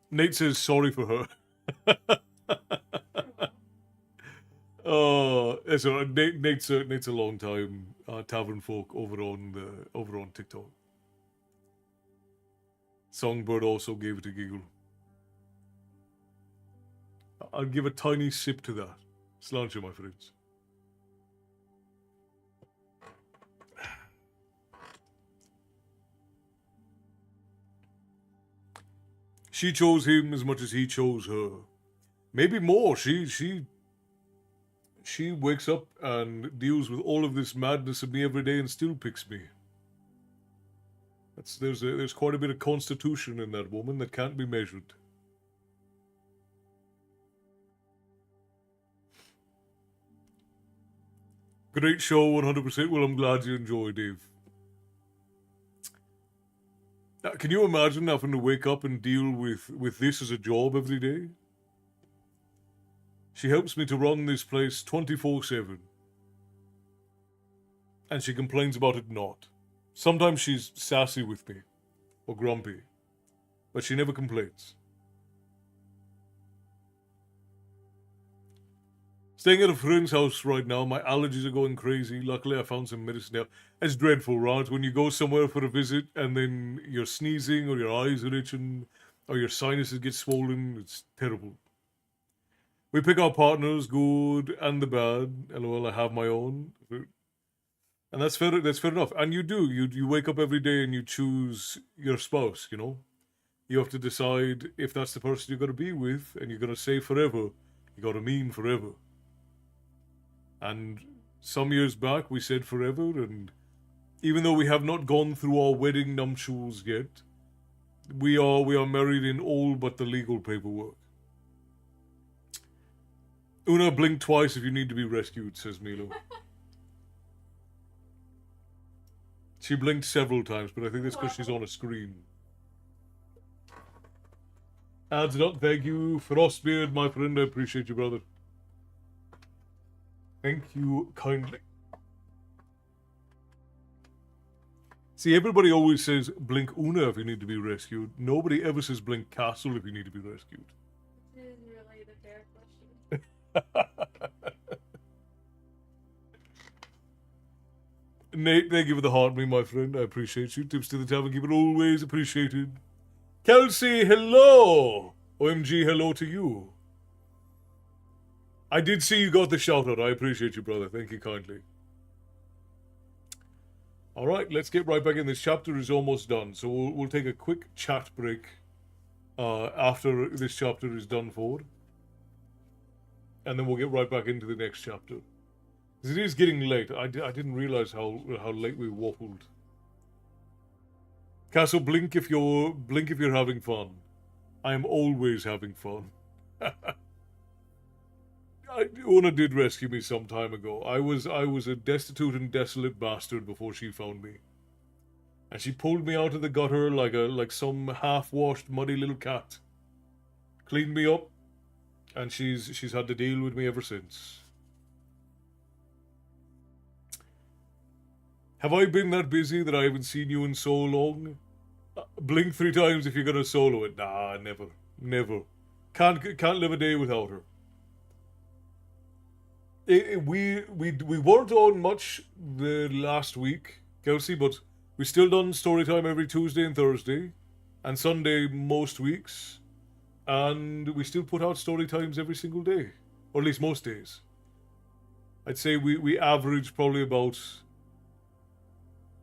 Nate says sorry for her. So Nate's a long time tavern folk over on TikTok. Songbird also gave it a giggle. I'll give a tiny sip to that. Sláinte, my friends. She chose him as much as he chose her. Maybe more. She wakes up and deals with all of this madness of me every day and still picks me. There's quite a bit of constitution in that woman that can't be measured. Great show, 100%. Well, I'm glad you enjoyed, Dave. Can you imagine having to wake up and deal with this as a job every day? She helps me to run this place 24/7. And she complains about it not. Sometimes she's sassy with me, or grumpy, but she never complains. Staying at a friend's house right now. My allergies are going crazy. Luckily, I found some medicine now. It's dreadful, right? When you go somewhere for a visit and then you're sneezing or your eyes are itching or your sinuses get swollen. It's terrible. We pick our partners, good and the bad. LOL, I have my own. And that's fair enough. And you do. You wake up every day and you choose your spouse, you know? You have to decide if that's the person you're going to be with and you're going to say forever. You got to mean forever. And some years back we said forever, and Even though we have not gone through our wedding nuptials yet, we are married in all but the legal paperwork. Una, blink twice if you need to be rescued, says Milo. She blinked several times, but I think that's because she's on a screen. Adds not, thank you. Frostbeard, my friend, I appreciate you, brother. Thank you kindly. See, everybody always says blink Una if you need to be rescued. Nobody ever says blink Castle if you need to be rescued. It is really the fair question. Nate, thank you for the heart me, my friend. I appreciate you. Tips to the tavern, keep it always appreciated. Kelsey, hello! OMG, hello to you. I did see you got the shout out. I appreciate you, brother. Thank you kindly. Alright, let's get right back in. This chapter is almost done, so we'll take a quick chat break after this chapter is done for. And then we'll get right back into the next chapter. Because it is getting late. I didn't realize how late we waffled. Castle, blink if you're having fun. I am always having fun. Una did rescue me some time ago. I was a destitute and desolate bastard before she found me. And she pulled me out of the gutter like some half-washed, muddy little cat. Cleaned me up, and she's had to deal with me ever since. Have I been that busy that I haven't seen you in so long? Blink 3 times if you're gonna solo it. Nah, never. Never. Can't live a day without her. We weren't on much the last week, Kelsey, but we still done Storytime every Tuesday and Thursday, and Sunday most weeks, and we still put out Storytimes every single day, or at least most days. I'd say we average probably about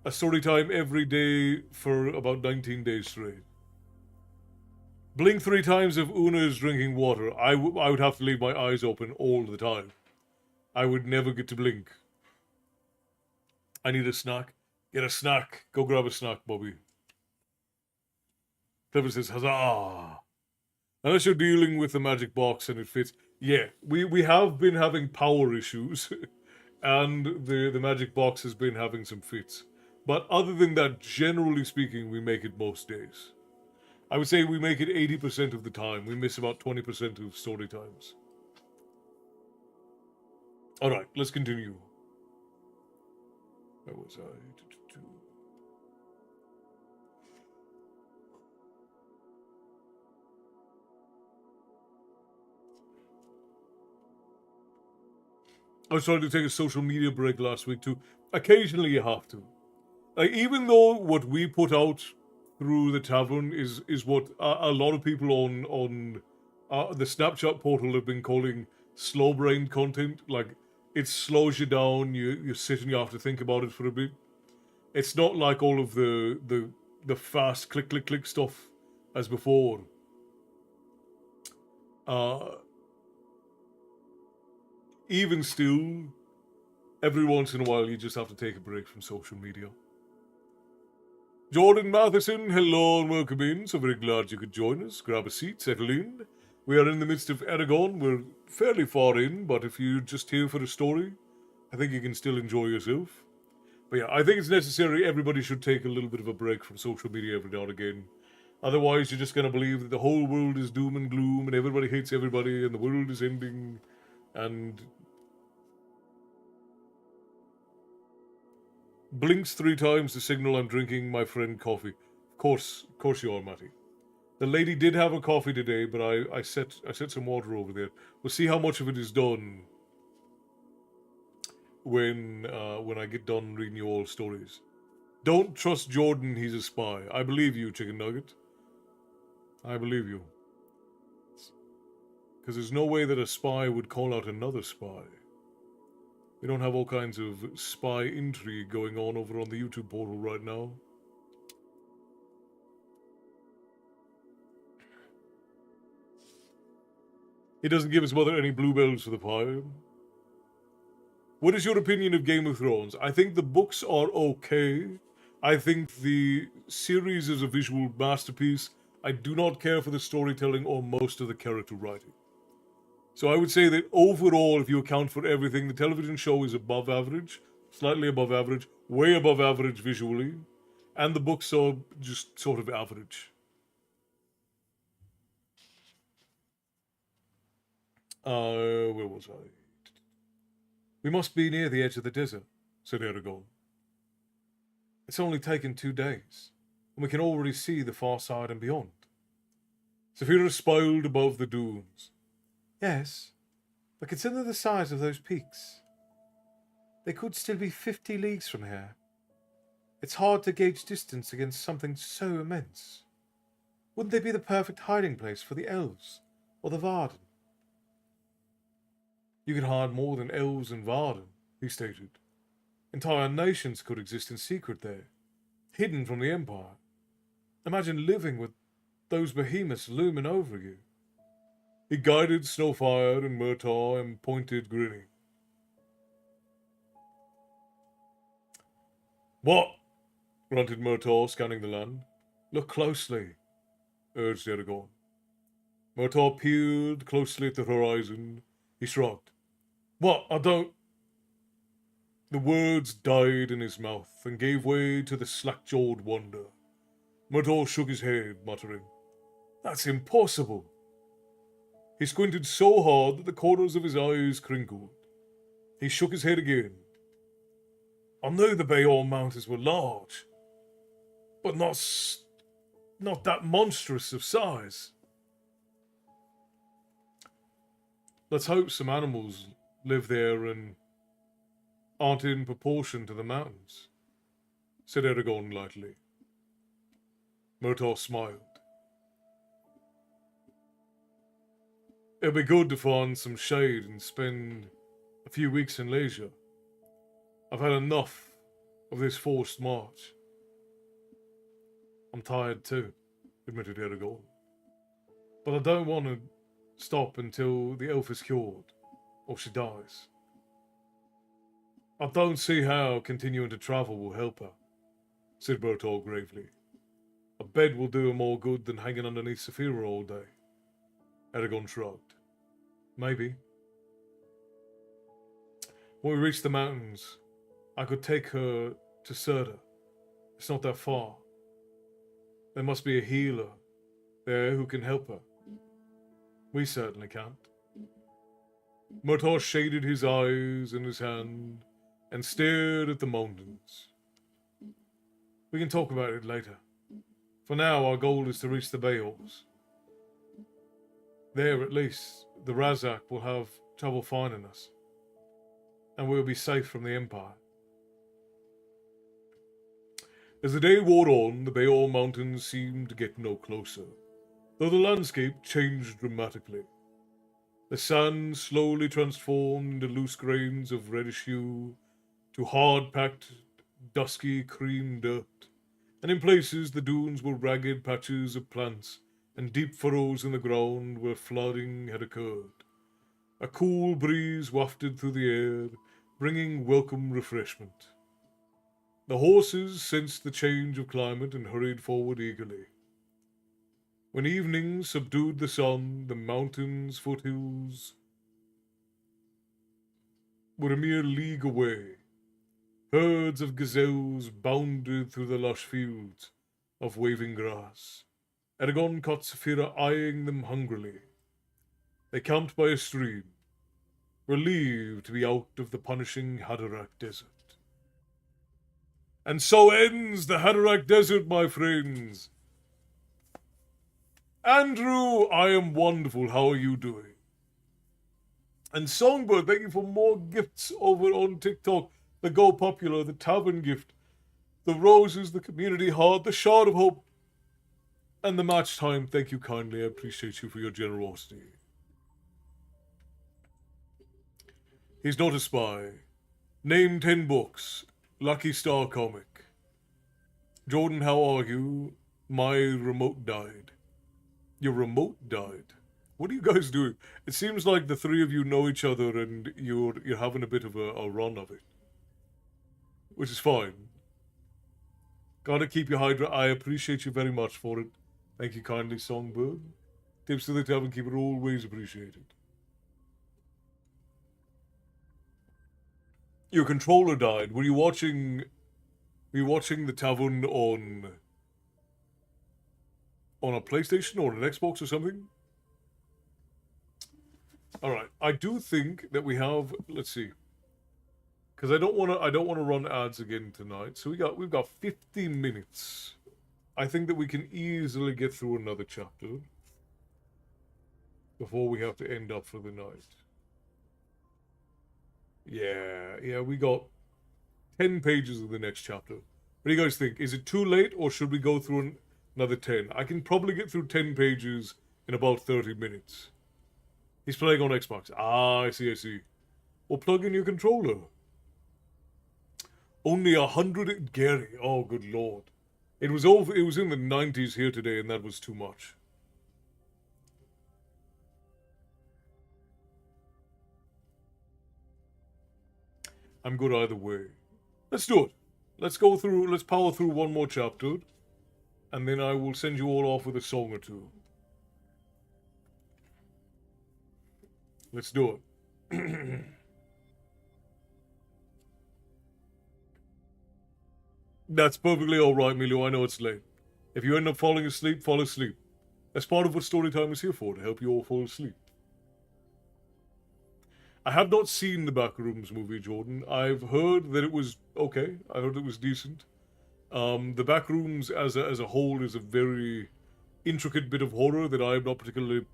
a Storytime every day for about 19 days straight. Blink 3 times if Una is drinking water. I would have to leave my eyes open all the time. I would never get to blink. I need a snack. Get a snack. Go grab a snack, Bobby. Clever says, huzzah! Unless you're dealing with the magic box and it fits. Yeah, we have been having power issues. And the magic box has been having some fits. But other than that, generally speaking, we make it most days. I would say we make it 80% of the time. We miss about 20% of story times. Alright, let's continue. Where was I? I was trying to take a social media break last week too. Occasionally you have to. Even though what we put out through the tavern is what a lot of people on the Snapchat portal have been calling slow-brained content. Like, it slows you down, you sit and you have to think about it for a bit. It's not like all of the fast click stuff as before. Even still, every once in a while you just have to take a break from social media. Jordan Matheson, hello and welcome in. So very glad you could join us. Grab a seat, settle in. We are in the midst of Eragon. We're fairly far in, but if you're just here for the story, I think you can still enjoy yourself. But yeah, I think it's necessary. Everybody should take a little bit of a break from social media every now and again. Otherwise, you're just going to believe that the whole world is doom and gloom and everybody hates everybody and the world is ending and... Blinks 3 times to signal I'm drinking my friend coffee. Of course you are, Matty. The lady did have a coffee today, but I set some water over there. We'll see how much of it is done when I get done reading you all stories. Don't trust Jordan, he's a spy. I believe you, Chicken Nugget. I believe you. Because there's no way that a spy would call out another spy. We don't have all kinds of spy intrigue going on over on the YouTube portal right now. He doesn't give his mother any bluebells for the pie. What is your opinion of Game of Thrones? I think the books are okay. I think the series is a visual masterpiece. I do not care for the storytelling or most of the character writing. So I would say that overall, if you account for everything, the television show is above average, slightly above average, way above average visually, and the books are just sort of average. Where was I? We must be near the edge of the desert, said Eragon. It's only taken 2 days, and we can already see the far side and beyond. Saphira smiled above the dunes. Yes, but consider the size of those peaks. They could still be 50 leagues from here. It's hard to gauge distance against something so immense. Wouldn't they be the perfect hiding place for the elves or the Varden? You can hide more than elves and Varden, he stated. Entire nations could exist in secret there, hidden from the Empire. Imagine living with those behemoths looming over you. He guided Snowfire and Murtaugh and pointed, grinning. What? Grunted Murtaugh, scanning the land. Look closely, urged Eragon. Murtaugh peered closely at the horizon. He shrugged. What? I don't... The words died in his mouth and gave way to the slack-jawed wonder. Murtaugh shook his head, muttering, That's impossible. He squinted so hard that the corners of his eyes crinkled. He shook his head again. I knew the Beorn Mountains were large, but not that monstrous of size. Let's hope some animals live there and aren't in proportion to the mountains, said Eragon lightly. Murtaugh smiled. It'll be good to find some shade and spend a few weeks in leisure. I've had enough of this forced march. I'm tired too, admitted Eragon. But I don't want to stop until the elf is cured, or she dies. I don't see how continuing to travel will help her, said Murtaugh gravely. A bed will do her more good than hanging underneath Saphira all day. Eragon shrugged. Maybe. When we reach the mountains, I could take her to Serta. It's not that far. There must be a healer there who can help her. We certainly can't. Murtaugh shaded his eyes in his hand and stared at the mountains. We can talk about it later. For now, our goal is to reach the Beors. There, at least, the Razak will have trouble finding us, and we'll be safe from the Empire. As the day wore on, the Beor Mountains seemed to get no closer, though the landscape changed dramatically. The sand slowly transformed into loose grains of reddish hue to hard-packed, dusky cream dirt, and in places the dunes were ragged patches of plants and deep furrows in the ground where flooding had occurred. A cool breeze wafted through the air, bringing welcome refreshment. The horses sensed the change of climate and hurried forward eagerly. When evening subdued the sun, the mountains' foothills were a mere league away. Herds of gazelles bounded through the lush fields of waving grass. Eragon caught Saphira eyeing them hungrily. They camped by a stream, relieved to be out of the punishing Haderach Desert. And so ends the Haderach Desert, my friends. Andrew, I am wonderful. How are you doing? And Songbird, thank you for more gifts over on TikTok. The Go Popular, the Tavern Gift, the Roses, the Community Heart, the Shard of Hope, and the Match Time. Thank you kindly. I appreciate you for your generosity. He's not a spy. Name 10 books. Lucky Star Comic. Jordan, how are you? My remote died. Your remote died? What are you guys doing? It seems like the three of you know each other and you're having a bit of a run of it, which is fine. Gotta keep you hydrated. I appreciate you very much for it. Thank you kindly, Songbird. Tips to the tavern keeper always appreciated. Your controller died. Were you watching? Were you watching the tavern on a PlayStation or an Xbox or something? All right. I do think that we have. Let's see. Because I don't want to run ads again tonight. So we've got 15 minutes. I think that we can easily get through another chapter before we have to end up for the night. Yeah, we got 10 pages of the next chapter. What do you guys think? Is it too late or should we go through another 10? I can probably get through 10 pages in about 30 minutes. He's playing on Xbox. Ah, I see. Well, plug in your controller. Only 100 Gary. Oh, good lord. It was in the 90s here today and that was too much. I'm good either way. Let's do it. Let's power through one more chapter, and then I will send you all off with a song or two. Let's do it. That's perfectly alright, Milo. I know it's late. If you end up falling asleep, fall asleep. That's part of what Storytime is here for, to help you all fall asleep. I have not seen the Backrooms movie, Jordan. I've heard that it was okay. I heard it was decent. The Backrooms as a whole is a very intricate bit of horror that I am not particularly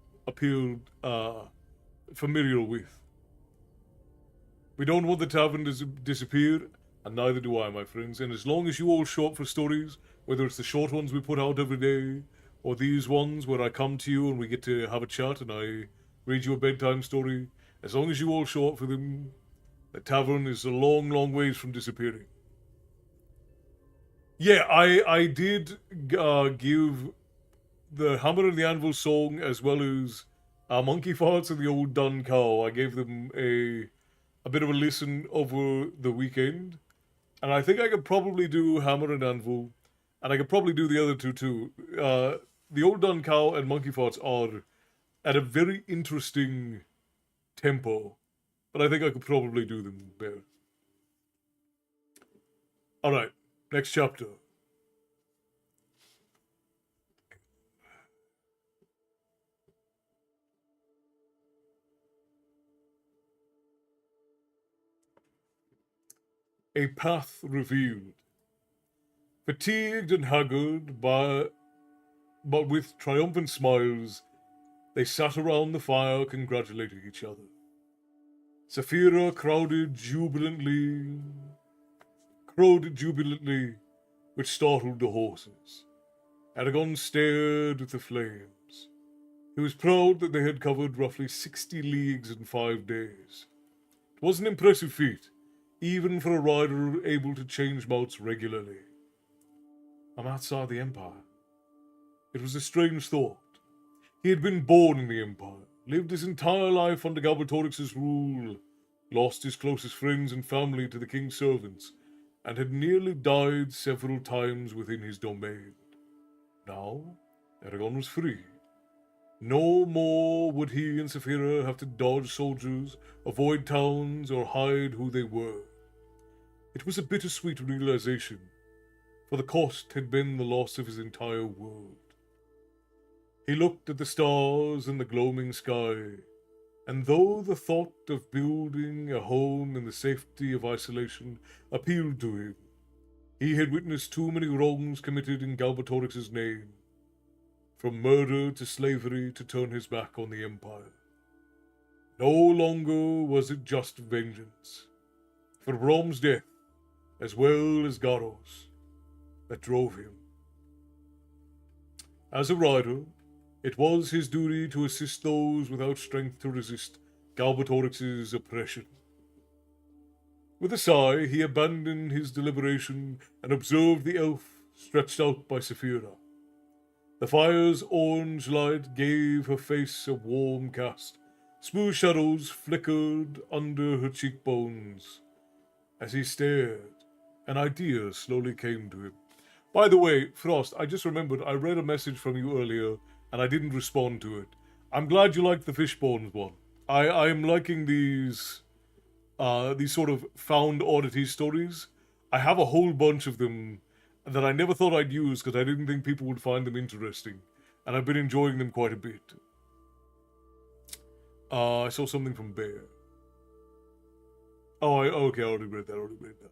familiar with. We don't want the tavern to disappear, and neither do I, my friends. And as long as you all show up for stories, whether it's the short ones we put out every day, or these ones where I come to you and we get to have a chat and I read you a bedtime story, as long as you all show up for them, the tavern is a long, long ways from disappearing. Yeah, I did give the Hammer and the Anvil song as well as Monkey Farts and the Old Dun Cow. I gave them a bit of a listen over the weekend, and I think I could probably do Hammer and Anvil, and I could probably do the other two too. The Old Dun Cow and Monkey Farts are at a very interesting tempo, but I think I could probably do them better. All right, next chapter. A path revealed. Fatigued and haggard, but with triumphant smiles, they sat around the fire congratulating each other. Saphira crowed jubilantly, which startled the horses. Eragon stared at the flames. He was proud that they had covered roughly 60 leagues in 5 days. It was an impressive feat, even for a rider able to change mounts regularly. I'm outside the Empire. It was a strange thought. He had been born in the Empire, lived his entire life under Galbatorix's rule, lost his closest friends and family to the king's servants, and had nearly died several times within his domain. Now, Eragon was free. No more would he and Saphira have to dodge soldiers, avoid towns, or hide who they were. It was a bittersweet realization, for the cost had been the loss of his entire world. He looked at the stars and the gloaming sky, and though the thought of building a home in the safety of isolation appealed to him, he had witnessed too many wrongs committed in Galbatorix's name, from murder to slavery to turn his back on the Empire. No longer was it just vengeance, for Brom's death, as well as Garos, that drove him. As a rider, it was his duty to assist those without strength to resist Galbatorix's oppression. With a sigh, he abandoned his deliberation and observed the elf stretched out by Saphira. The fire's orange light gave her face a warm cast. Smooth shadows flickered under her cheekbones. As he stared, an idea slowly came to him. By the way, Frost, I just remembered I read a message from you earlier and I didn't respond to it. I'm glad you liked the Fishbones one. I am liking these sort of found oddity stories. I have a whole bunch of them that I never thought I'd use because I didn't think people would find them interesting, and I've been enjoying them quite a bit. I saw something from Bear. Oh, okay, I already read that.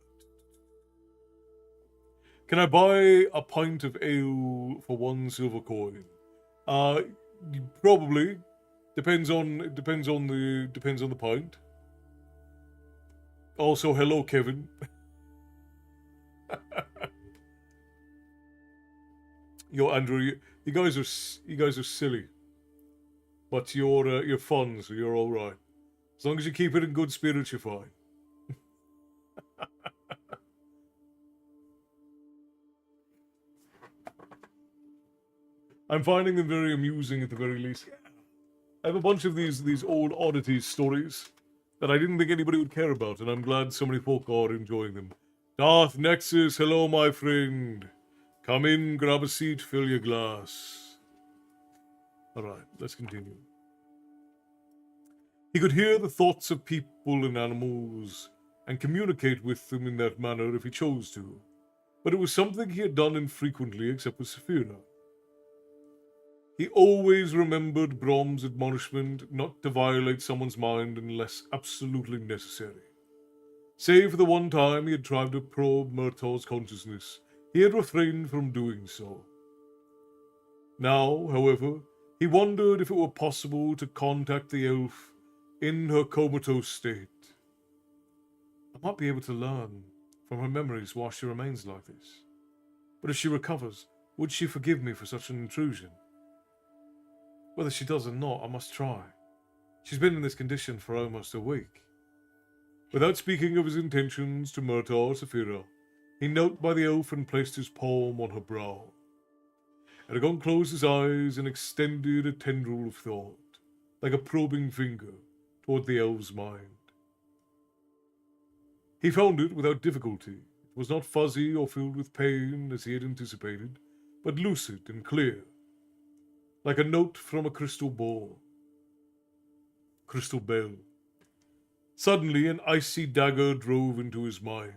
Can I buy a pint of ale for 1 silver coin? Probably. Depends on the pint. Also, hello, Kevin. Yo, Andrew, you guys are silly, but you're fun, so you're all right. As long as you keep it in good spirits, you're fine. I'm finding them very amusing at the very least. I have a bunch of these old oddities stories that I didn't think anybody would care about, and I'm glad so many folk are enjoying them. Darth Nexus, hello, my friend. Come in, grab a seat, fill your glass. Alright, let's continue. He could hear the thoughts of people and animals, and communicate with them in that manner if he chose to, but it was something he had done infrequently except with Saphira. He always remembered Brom's admonishment not to violate someone's mind unless absolutely necessary. Save for the one time he had tried to probe Murtaugh's consciousness, he had refrained from doing so. Now, however, he wondered if it were possible to contact the elf in her comatose state. I might be able to learn from her memories while she remains like this. But if she recovers, would she forgive me for such an intrusion? Whether she does or not, I must try. She's been in this condition for almost a week. Without speaking of his intentions to Murtaugh or Saphira, he knelt by the elf and placed his palm on her brow. Eragon closed his eyes and extended a tendril of thought, like a probing finger, toward the elf's mind. He found it without difficulty. It was not fuzzy or filled with pain as he had anticipated, but lucid and clear, like a note from a crystal bell. Suddenly, an icy dagger drove into his mind.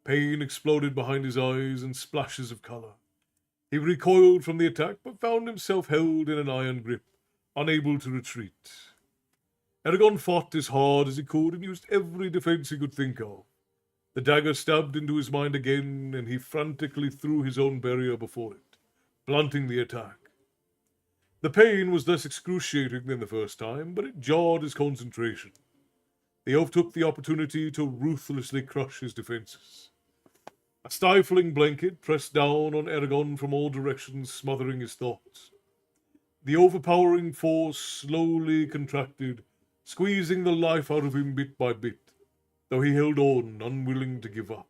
Pain exploded behind his eyes in splashes of color. He recoiled from the attack, but found himself held in an iron grip, unable to retreat. Eragon fought as hard as he could and used every defense he could think of. The dagger stabbed into his mind again, and he frantically threw his own barrier before it, blunting the attack. The pain was less excruciating than the first time, but it jarred his concentration. The elf took the opportunity to ruthlessly crush his defenses. A stifling blanket pressed down on Eragon from all directions, smothering his thoughts. The overpowering force slowly contracted, squeezing the life out of him bit by bit, though he held on, unwilling to give up.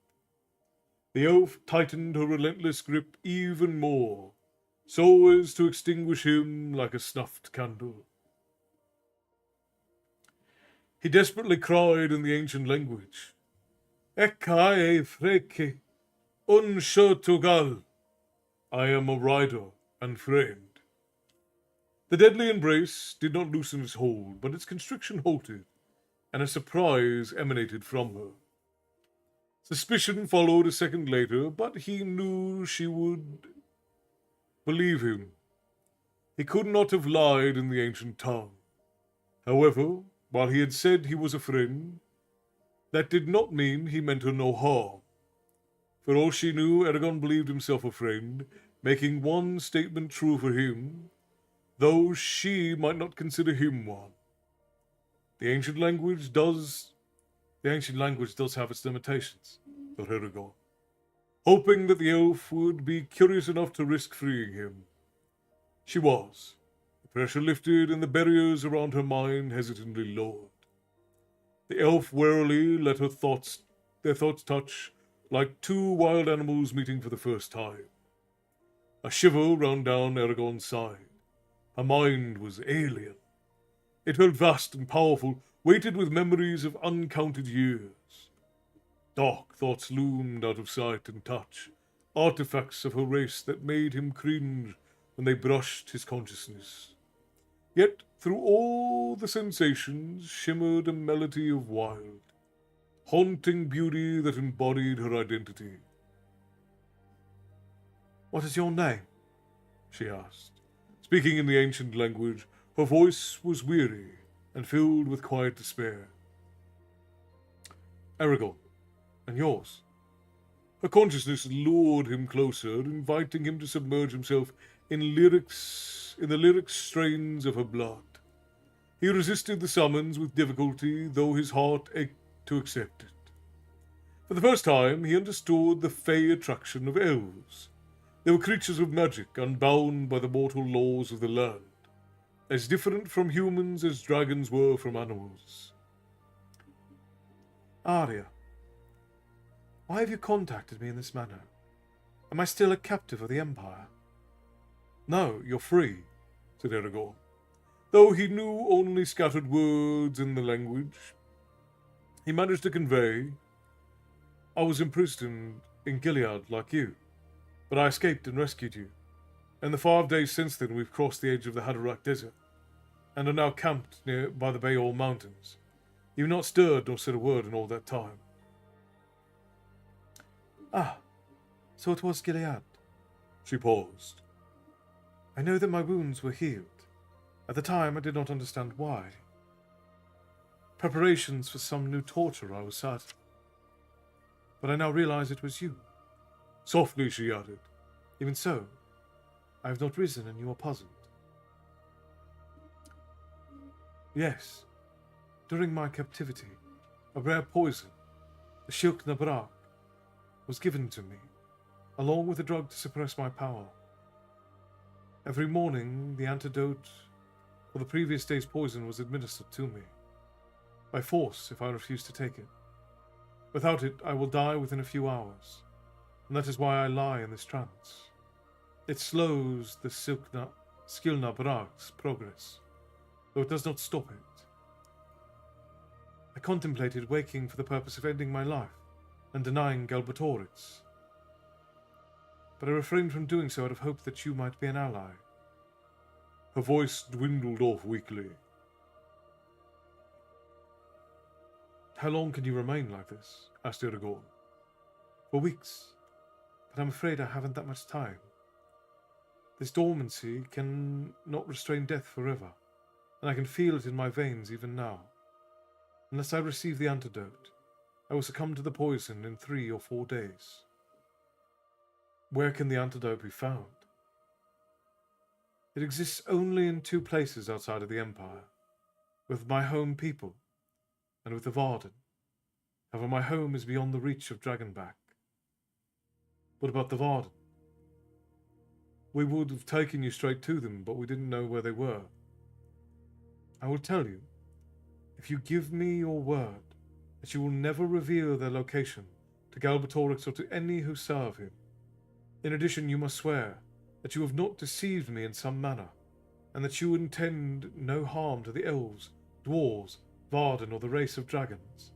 The elf tightened her relentless grip even more, so as to extinguish him like a snuffed candle. He desperately cried in the ancient language, Ekae freke, unshotugal. I am a rider and friend. The deadly embrace did not loosen his hold, but its constriction halted, and a surprise emanated from her. Suspicion followed a second later, but he knew she would believe him. He could not have lied in the ancient tongue. However, while he had said he was a friend, that did not mean he meant her no harm. For all she knew, Eragon believed himself a friend, making one statement true for him, though she might not consider him one. The ancient language does have its limitations, thought Eragon, hoping that the elf would be curious enough to risk freeing him. She was. The pressure lifted and the barriers around her mind hesitantly lowered. The elf warily let their thoughts touch like two wild animals meeting for the first time. A shiver ran down Eragon's side. Her mind was alien. It felt vast and powerful, weighted with memories of uncounted years. Dark thoughts loomed out of sight and touch, artifacts of her race that made him cringe when they brushed his consciousness. Yet, through all the sensations, shimmered a melody of wild, haunting beauty that embodied her identity. "What is your name?" she asked. Speaking in the ancient language, her voice was weary and filled with quiet despair. "Eragon, and yours?" Her consciousness lured him closer, inviting him to submerge himself in the lyric strains of her blood. He resisted the summons with difficulty, though his heart ached to accept it. For the first time, he understood the fey attraction of elves. They were creatures of magic, unbound by the mortal laws of the land, as different from humans as dragons were from animals. "Arya, why have you contacted me in this manner? Am I still a captive of the Empire?" "No, you're free," said Eragon. Though he knew only scattered words in the language, he managed to convey, "I was imprisoned in Gilead like you, but I escaped and rescued you. In the 5 days since then, we've crossed the edge of the Haderach Desert, and are now camped near by the Bayol Mountains. You've not stirred nor said a word in all that time." "Ah, so it was Gilead." She paused. "I know that my wounds were healed. At the time, I did not understand why. Preparations for some new torture, I was certain. But I now realize it was you." Softly she added, "Even so, I have not risen and you are puzzled." "Yes. During my captivity, a rare poison, the Shilk Nabrak, was given to me, along with a drug to suppress my power. Every morning, the antidote for the previous day's poison was administered to me, by force if I refused to take it. Without it, I will die within a few hours, and that is why I lie in this trance. It slows the Skilna Brak's progress, though it does not stop it. I contemplated waking for the purpose of ending my life and denying Galbatorix, but I refrained from doing so out of hope that you might be an ally." Her voice dwindled off weakly. "How long can you remain like this?" asked Eragon. "For weeks, but I'm afraid I haven't that much time. This dormancy can not restrain death forever, and I can feel it in my veins even now. Unless I receive the antidote, I will succumb to the poison in 3 or 4 days." "Where can the antidote be found?" "It exists only in 2 places outside of the Empire, with my home people and with the Varden. However, my home is beyond the reach of Dragonback." "What about the Varden?" "We would have taken you straight to them, but we didn't know where they were. I will tell you, if you give me your word that you will never reveal their location to Galbatorix or to any who serve him. In addition, you must swear that you have not deceived me in some manner, and that you intend no harm to the elves, dwarves, Varden, or the race of dragons."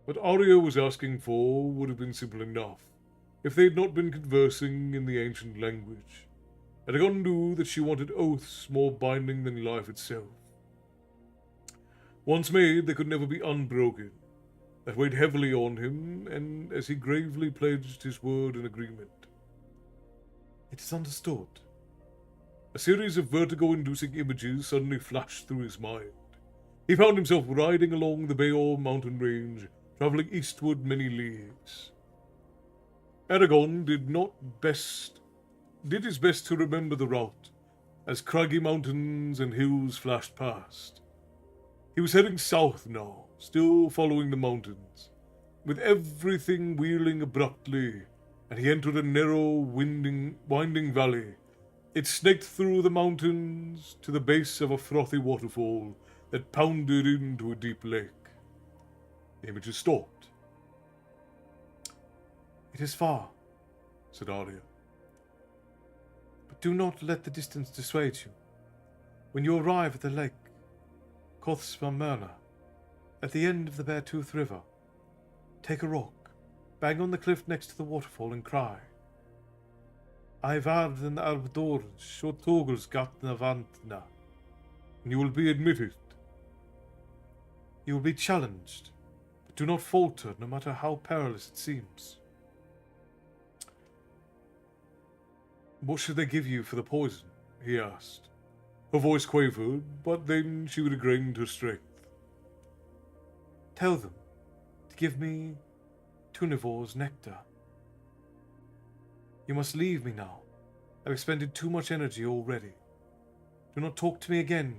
What Arya was asking for would have been simple enough, if they had not been conversing in the ancient language. Eragon knew that she wanted oaths more binding than life itself. Once made, they could never be unbroken. That weighed heavily on him, and as he gravely pledged his word in agreement. "It is understood." A series of vertigo-inducing images suddenly flashed through his mind. He found himself riding along the Bayol mountain range, traveling eastward many leagues. Eragon did his best to remember the route, as craggy mountains and hills flashed past. He was heading south now, still following the mountains, with everything wheeling abruptly, and he entered a narrow, winding valley. It snaked through the mountains to the base of a frothy waterfall that pounded into a deep lake. The images stopped. "It is far," said Arya. do not let the distance dissuade you. When you arrive at the lake, Kothsvamerna, at the end of the Beartooth River, take a rock, bang on the cliff next to the waterfall and cry, I varden arbdor shotogurs gatna vantna, and you will be admitted. You will be challenged, but do not falter no matter how perilous it seems. What should they give you for the poison? He asked. Her voice quavered, but then she regained her strength. Tell them to give me Tunivor's nectar. You must leave me now. I've expended too much energy already. Do not talk to me again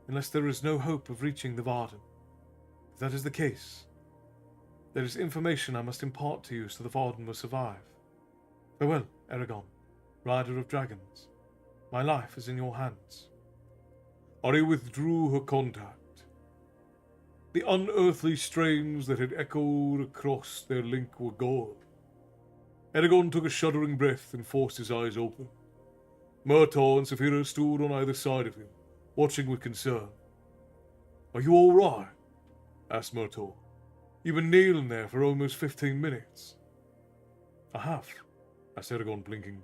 unless there is no hope of reaching the Varden. If that is the case, there is information I must impart to you so the Varden will survive. Farewell, Eragon, rider of dragons. My life is in your hands. Ari withdrew her contact. The unearthly strains that had echoed across their link were gone. Eragon took a shuddering breath and forced his eyes open. Murtaugh and Saphira stood on either side of him, watching with concern. Are you all right? Asked Murtaugh. You've been kneeling there for almost 15 minutes. I have, asked Eragon, blinking.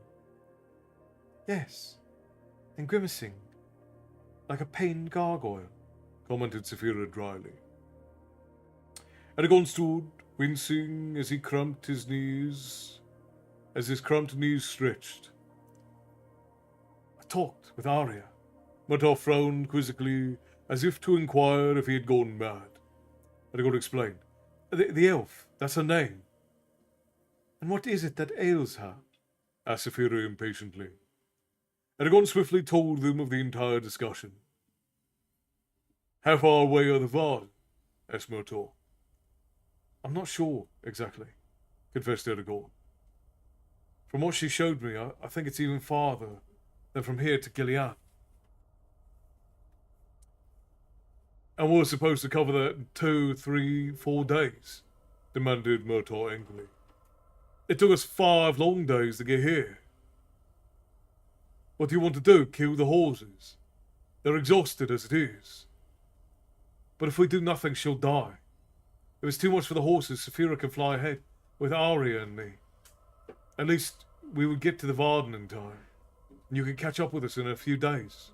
Yes, and grimacing, like a pained gargoyle, commented Saphira dryly. Eragon stood, wincing as his cramped knees stretched. I talked with Arya. Murtaugh frowned quizzically, as if to inquire if he had gone mad. Eragon explained. The elf, that's her name. And what is it that ails her? Asked Saphira impatiently. Eragon swiftly told them of the entire discussion. How far away are the Varden? Asked Murtaugh. I'm not sure, exactly, confessed Eragon. From what she showed me, I think it's even farther than from here to Gilead. And we're supposed to cover that in 2, 3, 4 days, demanded Murtaugh angrily. It took us 5 long days to get here. What do you want to do, kill the horses? They're exhausted as it is. But if we do nothing, she'll die. If it's too much for the horses, Saphira can fly ahead with Arya and me. At least we would get to the Varden in time, and you can catch up with us in a few days.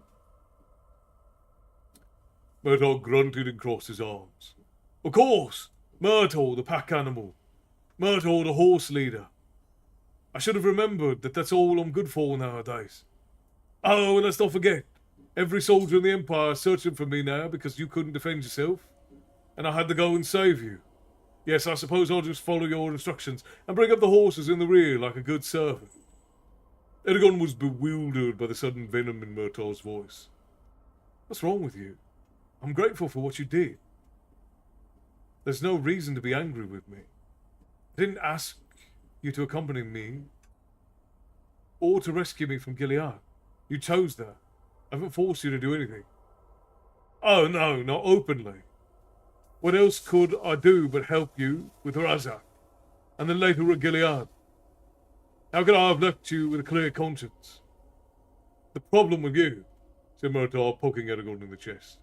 Murtaugh grunted and crossed his arms. Of course! Murtaugh, the pack animal. Murtaugh, the horse leader. I should have remembered that that's all I'm good for nowadays. Oh, and let's not forget, every soldier in the Empire is searching for me now because you couldn't defend yourself, and I had to go and save you. Yes, I suppose I'll just follow your instructions and bring up the horses in the rear like a good servant. Eragon was bewildered by the sudden venom in Murtaugh's voice. What's wrong with you? I'm grateful for what you did. There's no reason to be angry with me. I didn't ask you to accompany me or to rescue me from Gilead. You chose that. I haven't forced you to do anything. Oh no, not openly. What else could I do but help you with Razak, and then later at Gilead? How could I have left you with a clear conscience? The problem with you, said Murtaugh, poking Eragon in the chest,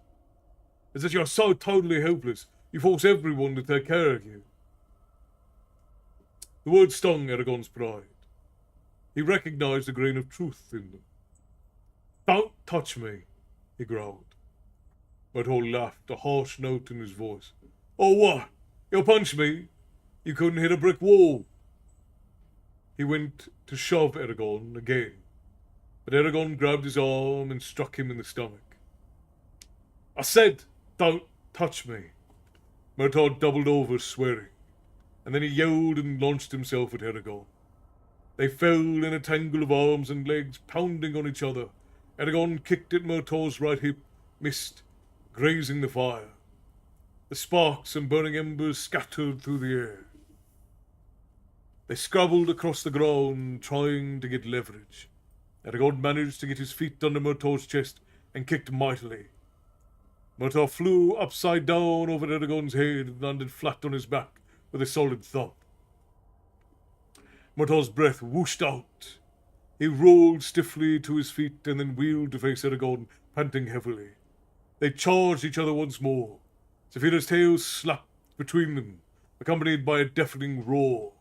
is that you're so totally helpless, you force everyone to take care of you. The word stung Eragon's pride. He recognized a grain of truth in them. Don't touch me, he growled. Murtaugh laughed, a harsh note in his voice. Oh, what? You'll punch me? You couldn't hit a brick wall. He went to shove Eragon again, but Eragon grabbed his arm and struck him in the stomach. I said, don't touch me. Murtaugh doubled over, swearing, and then he yelled and launched himself at Eragon. They fell in a tangle of arms and legs, pounding on each other. Eragon kicked at Murtaugh's right hip, missed, grazing the fire. The sparks and burning embers scattered through the air. They scrabbled across the ground, trying to get leverage. Eragon managed to get his feet under Murtaugh's chest and kicked mightily. Murtaugh flew upside down over Eragon's head and landed flat on his back with a solid thump. Murtaugh's breath whooshed out He rolled stiffly to his feet and then wheeled to face Eragon, panting heavily. They charged each other once more. Saphira's tail slapped between them, accompanied by a deafening roar.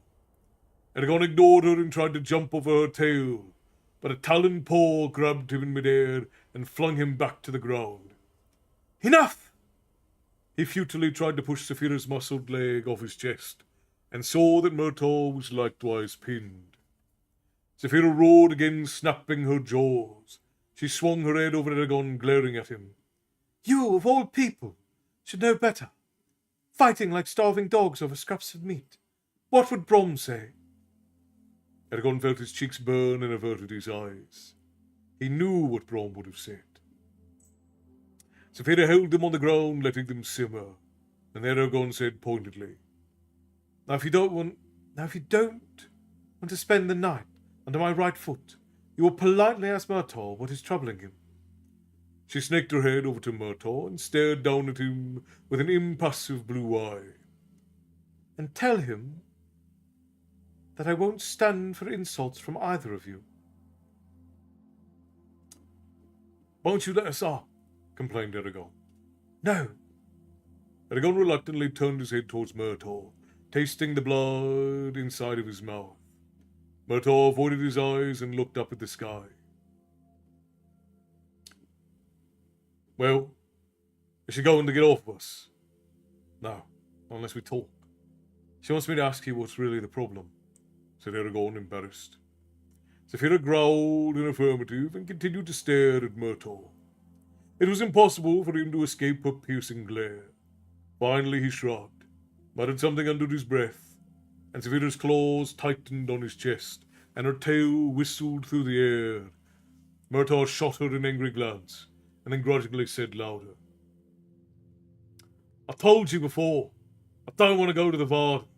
Eragon ignored her and tried to jump over her tail, but a taloned paw grabbed him in midair and flung him back to the ground. Enough! He futilely tried to push Saphira's muscled leg off his chest, and saw that Murtaugh was likewise pinned. Saphira roared again, snapping her jaws. She swung her head over Eragon, glaring at him. You, of all people, should know better. Fighting like starving dogs over scraps of meat. What would Brom say? Eragon felt his cheeks burn and averted his eyes. He knew what Brom would have said. Saphira held them on the ground, letting them simmer, and Eragon said pointedly, Now if you don't want to spend the night under my right foot, you will politely ask Murtaugh what is troubling him. She snaked her head over to Murtaugh and stared down at him with an impassive blue eye. And tell him that I won't stand for insults from either of you. Won't you let us up? Complained Eragon. No. Eragon reluctantly turned his head towards Murtaugh, tasting the blood inside of his mouth. Murtaugh avoided his eyes and looked up at the sky. Well, is she going to get off of us? No, not unless we talk. She wants me to ask you what's really the problem, said Eragon, embarrassed. Saphira growled in affirmative and continued to stare at Murtaugh. It was impossible for him to escape her piercing glare. Finally he shrugged, muttered something under his breath, and Saphira's claws tightened on his chest, and her tail whistled through the air. Murtaugh shot her an angry glance, and then grudgingly said louder, I told you before, I don't want to go to the Varden.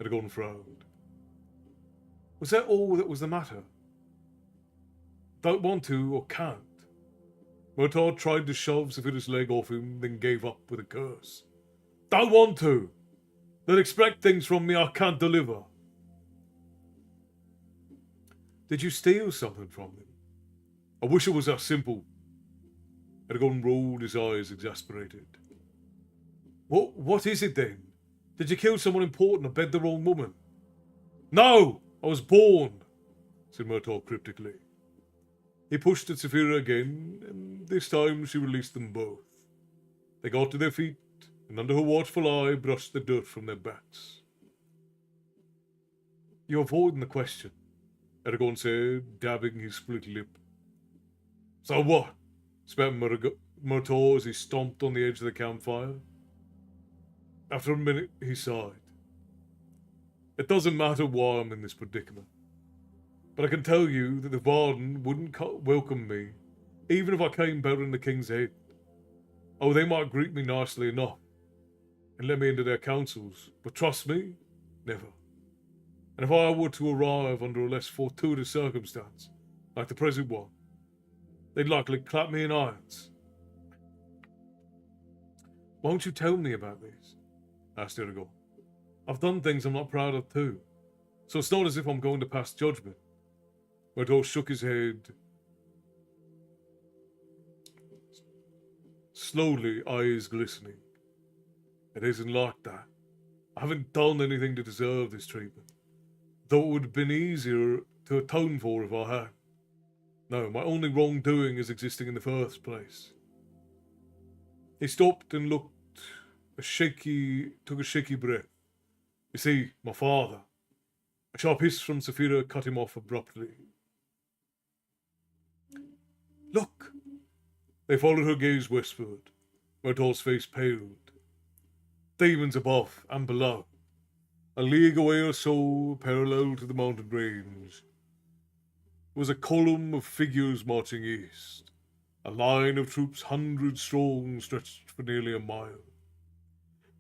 Eragon frowned. Was that all that was the matter? Don't want to or can't? Murtaugh tried to shove Saphira's leg off him, then gave up with a curse. Don't want to! They'll expect things from me I can't deliver. Did you steal something from them? I wish it was that simple. Eragon rolled his eyes, exasperated. What is it then? Did you kill someone important or bed the wrong woman? No! I was born, said Murtaugh cryptically. He pushed at Saphira again, and this time she released them both. They got to their feet, and under her watchful eye brushed the dirt from their backs. You're avoiding the question, Eragon said, dabbing his split lip. So what? Spat Murtaugh as he stomped on the edge of the campfire. After a minute, he sighed. It doesn't matter why I'm in this predicament, but I can tell you that the Varden wouldn't welcome me, even if I came bearing the king's head. Oh, they might greet me nicely enough and let me into their councils, but trust me, never. And if I were to arrive under a less fortuitous circumstance, like the present one, they'd likely clap me in irons. Won't you tell me about these? Asked Eragon. I've done things I'm not proud of too, so it's not as if I'm going to pass judgment. Murtaugh shook his head, slowly, eyes glistening. It isn't like that. I haven't done anything to deserve this treatment, though it would have been easier to atone for if I had. No, my only wrongdoing is existing in the first place. He stopped and took a shaky breath. You see, my father. A sharp hiss from Saphira cut him off abruptly. Look! They followed her gaze westward. Murtaugh's face paled. Demons above and below. A league away or so, parallel to the mountain range, was a column of figures marching east. A line of troops 100 strong stretched for nearly a mile.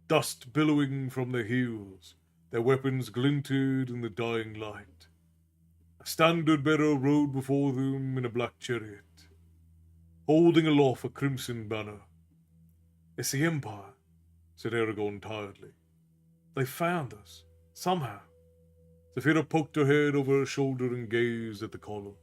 Dust billowing from their heels, their weapons glinted in the dying light. A standard-bearer rode before them in a black chariot, holding aloft a crimson banner. It's the Empire, said Eragon tiredly. They found us, somehow. Saphira poked her head over her shoulder and gazed at the column.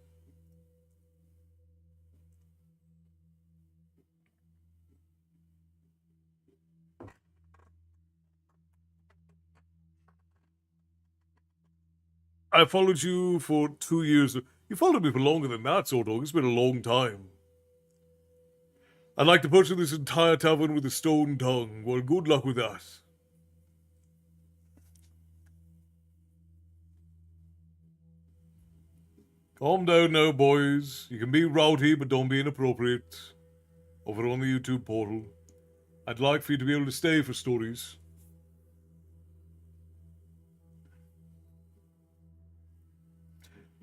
I followed you for 2 years. You followed me for longer than that, Swordog. It's been a long time. I'd like to purchase this entire tavern with a stone tongue. Well, good luck with that. Calm down now, boys. You can be rowdy, but don't be inappropriate. Over on the YouTube portal. I'd like for you to be able to stay for stories.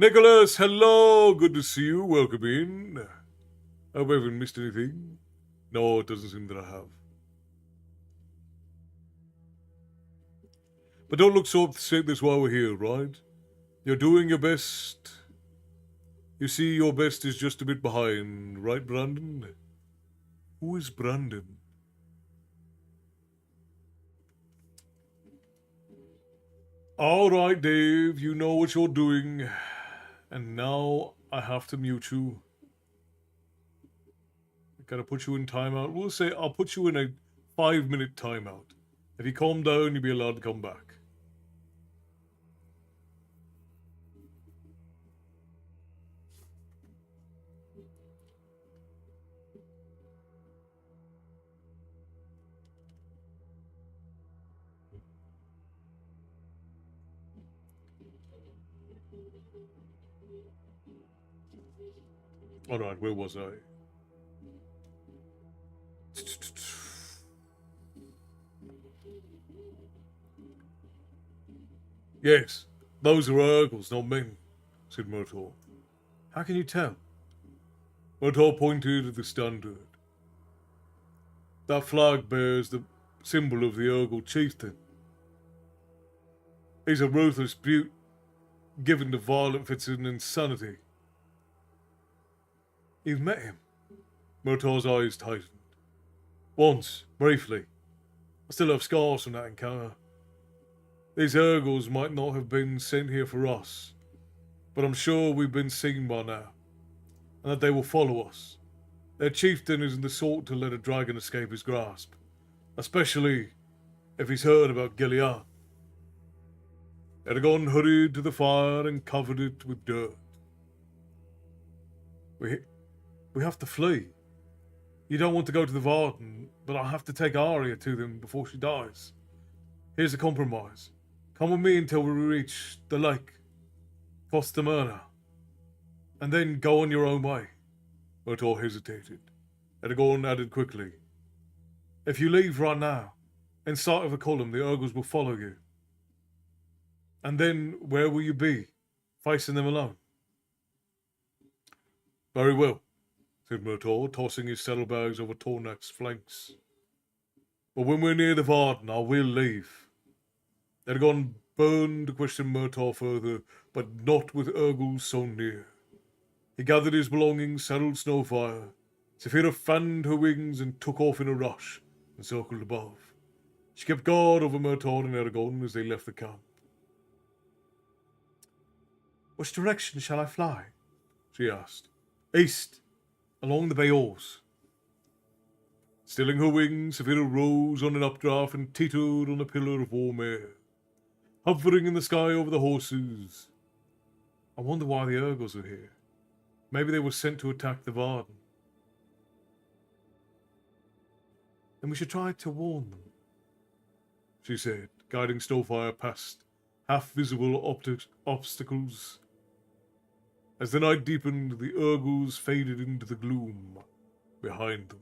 Nicholas, hello! Good to see you. Welcome in. Hope I haven't missed anything. No, it doesn't seem that I have. But don't look so upset this while we're here, right? You're doing your best. You see, your best is just a bit behind, right, Brandon? Who is Brandon? All right, Dave, you know what you're doing. And now I have to mute you. I gotta put you in timeout. We'll say I'll put you in a 5-minute timeout. If you calm down, you'll be allowed to come back. Alright, where was I? Yes, those are Urgles, not men, said Murtaugh. How can you tell? Murtaugh pointed at the standard. That flag bears the symbol of the Urgle chieftain. He's a ruthless brute, given to violent fits and insanity. You've met him? Murtaugh's eyes tightened. Once, briefly. I still have scars from that encounter. These Urgles might not have been sent here for us, but I'm sure we've been seen by now, and that they will follow us. Their chieftain isn't the sort to let a dragon escape his grasp, especially if he's heard about Gilead. Eragon hurried to the fire and covered it with dirt. We have to flee. You don't want to go to the Varden, but I'll have to take Arya to them before she dies. Here's a compromise. Come with me until we reach the lake, cross the Myrna, and then go on your own way. Murtaugh hesitated. Eragon added quickly. If you leave right now, in sight of the column, the Urgles will follow you. And then where will you be, facing them alone? Very well, said Murtaugh, tossing his saddlebags over Tornak's flanks. But when we're near the Varden, I will leave. Eragon burned to question Murtaugh further, but not with Urgles so near. He gathered his belongings, saddled Snowfire. Saphira fanned her wings and took off in a rush and circled above. She kept guard over Murtaugh and Eragon as they left the camp. Which direction shall I fly? She asked. East, along the Bayous. Stilling her wings, Saphira rose on an updraft and teetered on a pillar of warm air, hovering in the sky over the horses. I wonder why the Urgles are here. Maybe they were sent to attack the Varden. Then we should try to warn them, she said, guiding Snowfire past half-visible obstacles. As the night deepened, the Urgles faded into the gloom behind them.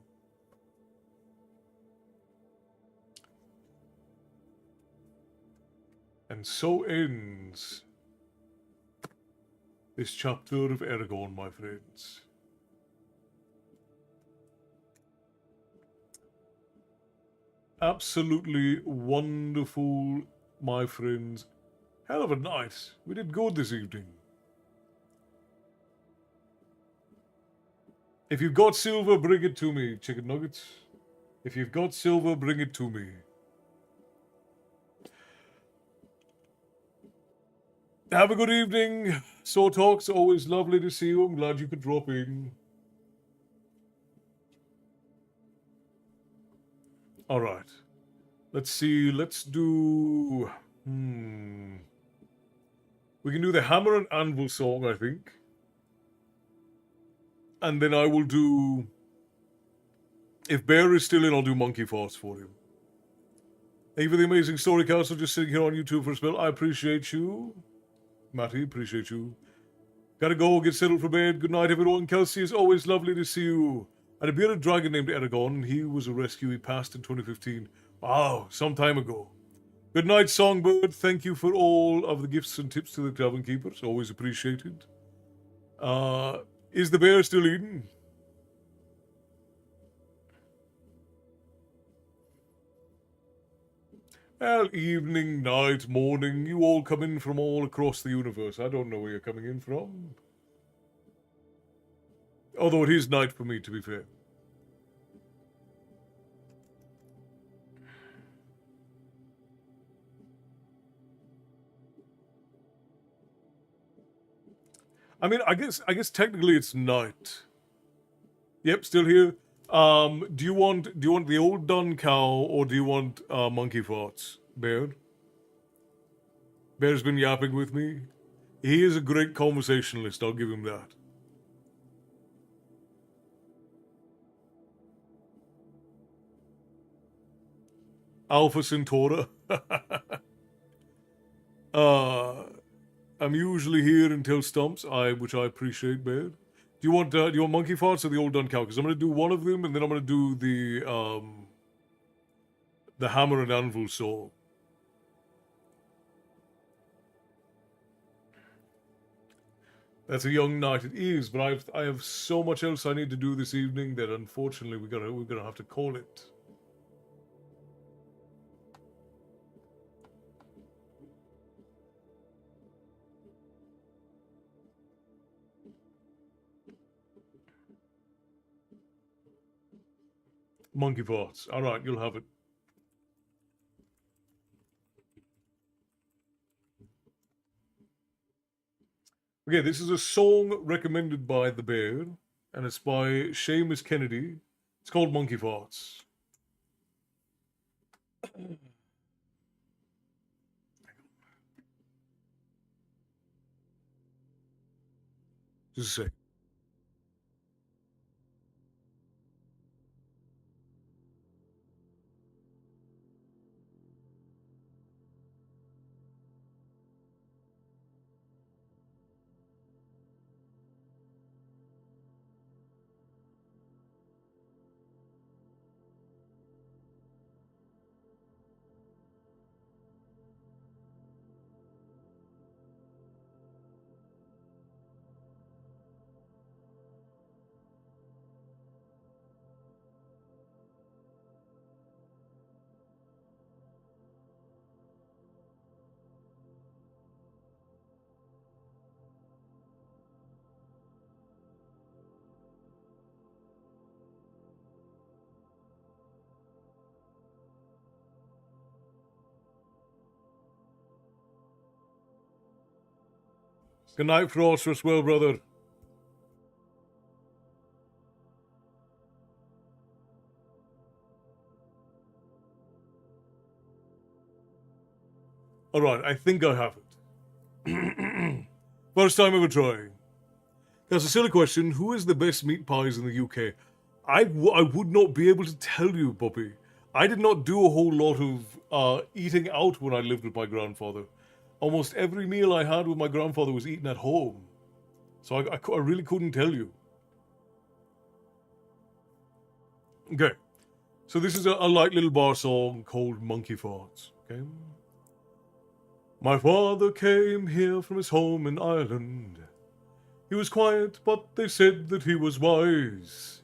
And so ends this chapter of Eragon, my friends. Absolutely wonderful, my friends. Hell of a night. We did good this evening. If you've got silver, bring it to me, chicken nuggets. If you've got silver, bring it to me. Have a good evening. So Talks, always lovely to see you. I'm glad you could drop in. All right. Let's see. Let's do. We can do the Hammer and Anvil song, I think. And then I will do. If Bear is still in, I'll do Monkey Farts for him. Thank you for the amazing story, Castle. Just sitting here on YouTube for a spell. I appreciate you. Matty, appreciate you. Gotta go, get settled for bed. Good night, everyone. Kelsey, it's always lovely to see you. I had a bearded dragon named Eragon. He was a rescue. He passed in 2015. Wow, some time ago. Good night, Songbird. Thank you for all of the gifts and tips to the Tavern Keepers. Always appreciated. Is the bear still eating? Well, evening, night, morning. You all come in from all across the universe. I don't know where you're coming in from. Although it is night for me, to be fair. I mean, I guess technically it's night. Yep, still here. Do you want the old dun cow or do you want monkey farts, Bear? Bear's been yapping with me. He is a great conversationalist. I'll give him that. Alpha Centaura. I'm usually here until stumps, which I appreciate, Bear. Do you want monkey farts or the old dun cow? Because I'm gonna do one of them, and then I'm gonna do the hammer and anvil song. That's a young night. It is, but I have so much else I need to do this evening that unfortunately we're gonna have to call it. Monkey farts. All right, you'll have it. Okay, this is a song recommended by the Bear, and it's by Seamus Kennedy. It's called Monkey Farts. Just a sec. Good night, Frost, as well, brother. All right, I think I have it. First time ever trying. That's a silly question. Who is the best meat pies in the UK? I would not be able to tell you, Bobby. I did not do a whole lot of eating out when I lived with my grandfather. Almost every meal I had with my grandfather was eaten at home. So I really couldn't tell you. Okay. So this is a light little bar song called Monkey Farts. Okay. My father came here from his home in Ireland. He was quiet, but they said that he was wise.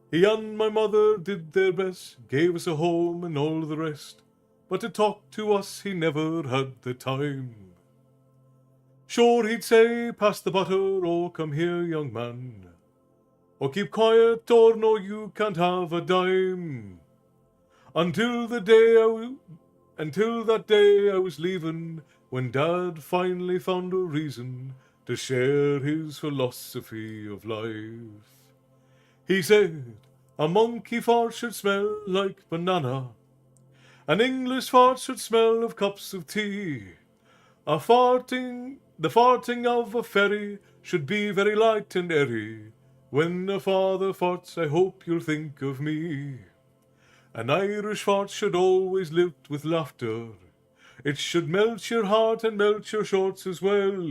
He and my mother did their best, gave us a home and all the rest, but to talk to us he never had the time. Sure he'd say, pass the butter, or come here, young man, or keep quiet, or no, you can't have a dime. Until that day I was leaving, when Dad finally found a reason to share his philosophy of life. He said, a monkey fart should smell like banana. An English fart should smell of cups of tea. The farting of a fairy should be very light and airy. When a father farts, I hope you'll think of me. An Irish fart should always lift with laughter. It should melt your heart and melt your shorts as well.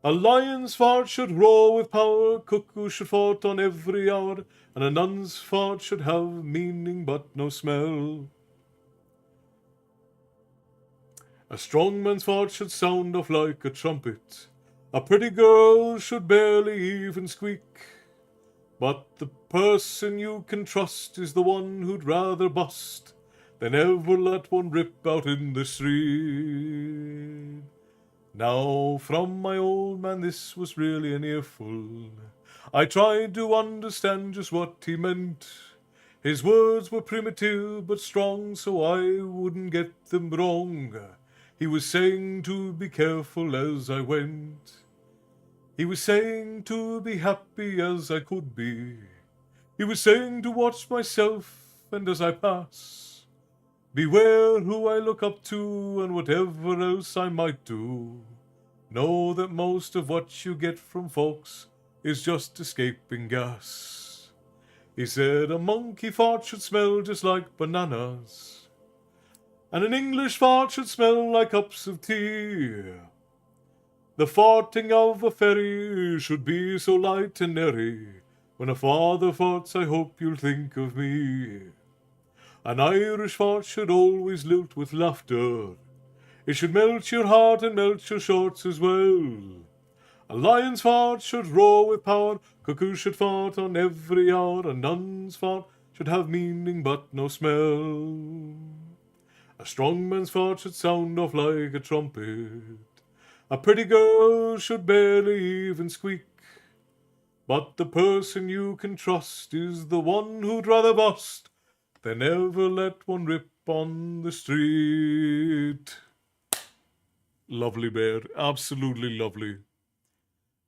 A lion's fart should roar with power, cuckoo should fart on every hour, and a nun's fart should have meaning but no smell. A strong man's fart should sound off like a trumpet. A pretty girl should barely even squeak. But the person you can trust is the one who'd rather bust than ever let one rip out in the street. Now, from my old man, this was really an earful. I tried to understand just what he meant. His words were primitive but strong, so I wouldn't get them wrong. He was saying to be careful as I went. He was saying to be happy as I could be. He was saying to watch myself, and as I pass, beware who I look up to, and whatever else I might do, know that most of what you get from folks is just escaping gas. He said a monkey fart should smell just like bananas, and an English fart should smell like cups of tea. The farting of a fairy should be so light and airy. When a father farts, I hope you'll think of me. An Irish fart should always lilt with laughter. It should melt your heart and melt your shorts as well. A lion's fart should roar with power, cuckoo should fart on every hour, a nun's fart should have meaning but no smell. A strong man's fart should sound off like a trumpet. A pretty girl should barely even squeak. But the person you can trust is the one who'd rather bust than ever let one rip on the street. Lovely, Bear. Absolutely lovely.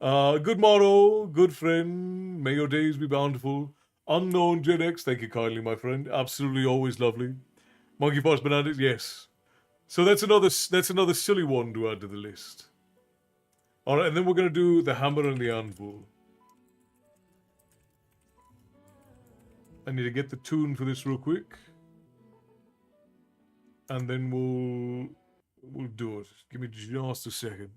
Good morrow, good friend. May your days be bountiful. Unknown Gen X, thank you kindly, my friend. Absolutely always lovely. Monkey Farts Bananas, yes. So that's another silly one to add to the list. Alright, and then we're going to do the hammer and the anvil. I need to get the tune for this real quick. And then we'll do it. Give me just a second.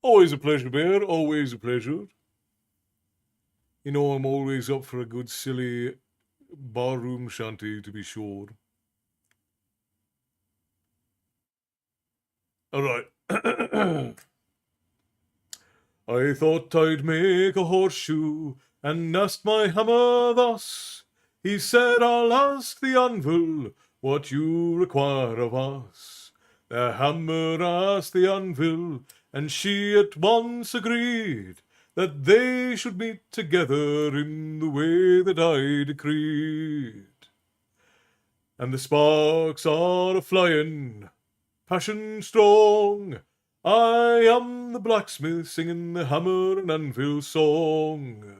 Always a pleasure, Bear. Always a pleasure. You know I'm always up for a good silly barroom shanty, to be sure. Alright. I thought I'd make a horseshoe and asked my hammer thus. He said, I'll ask the anvil what you require of us. The hammer asked the anvil, and she at once agreed that they should meet together in the way that I decreed. And the sparks are a-flying, passion strong. I am the blacksmith singing the hammer and anvil song.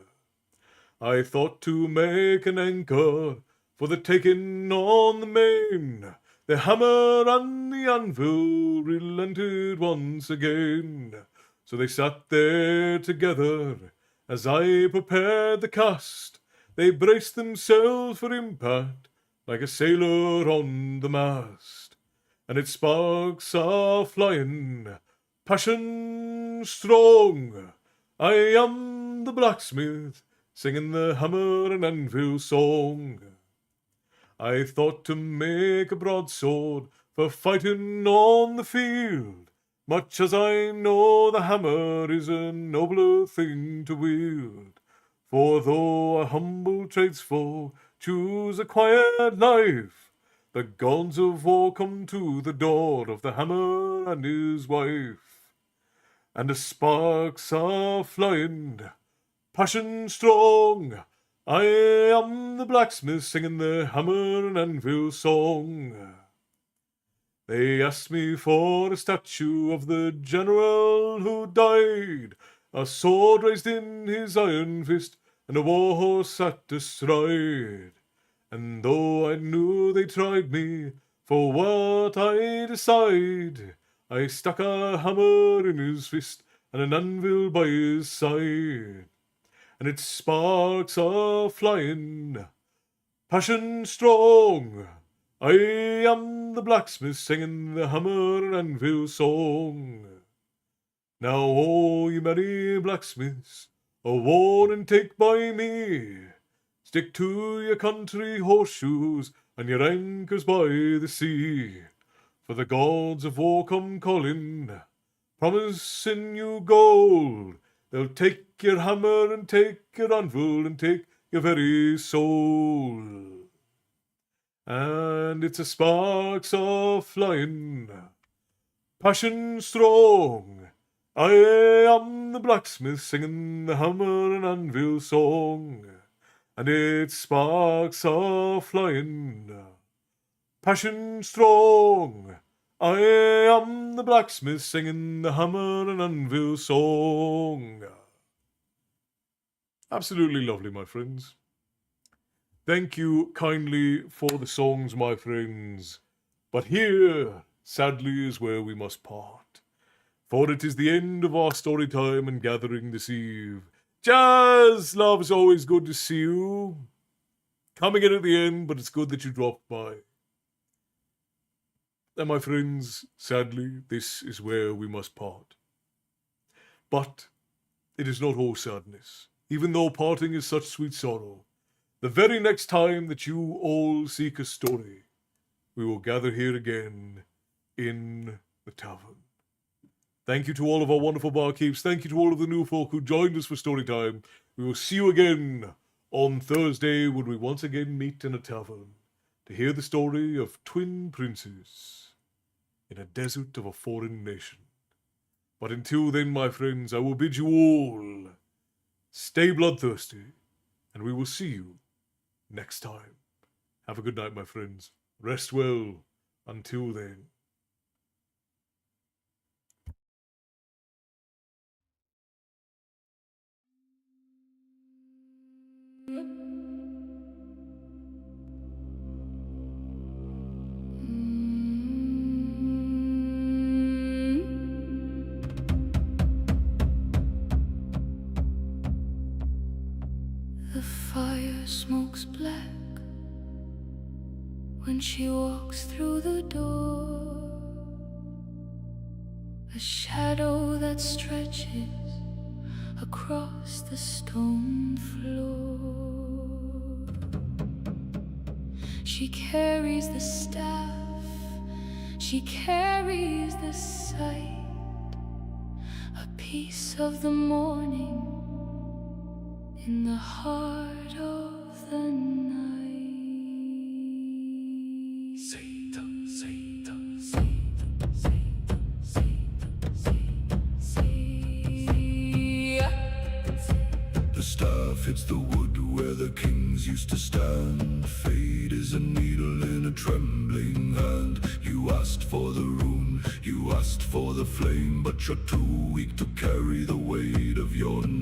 I thought to make an anchor for the taking on the main. The hammer and the anvil relented once again. So they sat there together As I prepared the cast, they braced themselves for impact, like a sailor on the mast. And its sparks are flying, passion strong. I am the blacksmith, singing the hammer and anvil song. I thought to make a broadsword for fighting on the field, much as I know the hammer is a nobler thing to wield. For though a humble tradesfolk choose a quiet life, the gods of war come to the door of the hammer and his wife. And the sparks are flying, passion strong. I am the blacksmith singing the hammer and anvil song. They asked me for a statue of the general who died, a sword raised in his iron fist, and a war horse sat astride. And though I knew they tried me for what I decide, I stuck a hammer in his fist and an anvil by his side. And its sparks are flying, passion strong. I am the blacksmith singing the hammer and anvil song. Now, oh, ye merry blacksmiths, a warning take by me. Stick to your country horseshoes and your anchors by the sea. For the gods of war come calling, promising you gold. They'll take your hammer and take your anvil and take your very soul. And its sparks are flying, passion strong. I am the blacksmith singing the hammer and anvil song. And its sparks are flying, passion strong. I am the blacksmith singing the hammer and anvil song. Absolutely lovely, my friends. Thank you kindly for the songs, my friends. But here, sadly, is where we must part. For it is the end of our story time and gathering this eve. Jazz, love, it's always good to see you. Coming in at the end, but it's good that you dropped by. And my friends, sadly, this is where we must part. But it is not all sadness, even though parting is such sweet sorrow. The very next time that you all seek a story, we will gather here again in the tavern. Thank you to all of our wonderful barkeeps. Thank you to all of the new folk who joined us for Storytime. We will see you again on Thursday when we once again meet in a tavern to hear the story of twin princes in a desert of a foreign nation. But until then, my friends, I will bid you all stay bloodthirsty, and we will see you next time. Have a good night, my friends. Rest well until then. The fire smokes black when she walks through the door, a shadow that stretches across the stone floor. She carries the staff, she carries the sight, a piece of the morning in the heart of the night. Satan, Satan, Satan, Satan, Satan, Satan. The staff hits the wood where the kings used to stand. Fate is a needle in a trembling hand. You asked for the rune, you asked for the flame, but you're too weak to carry the weight of your name.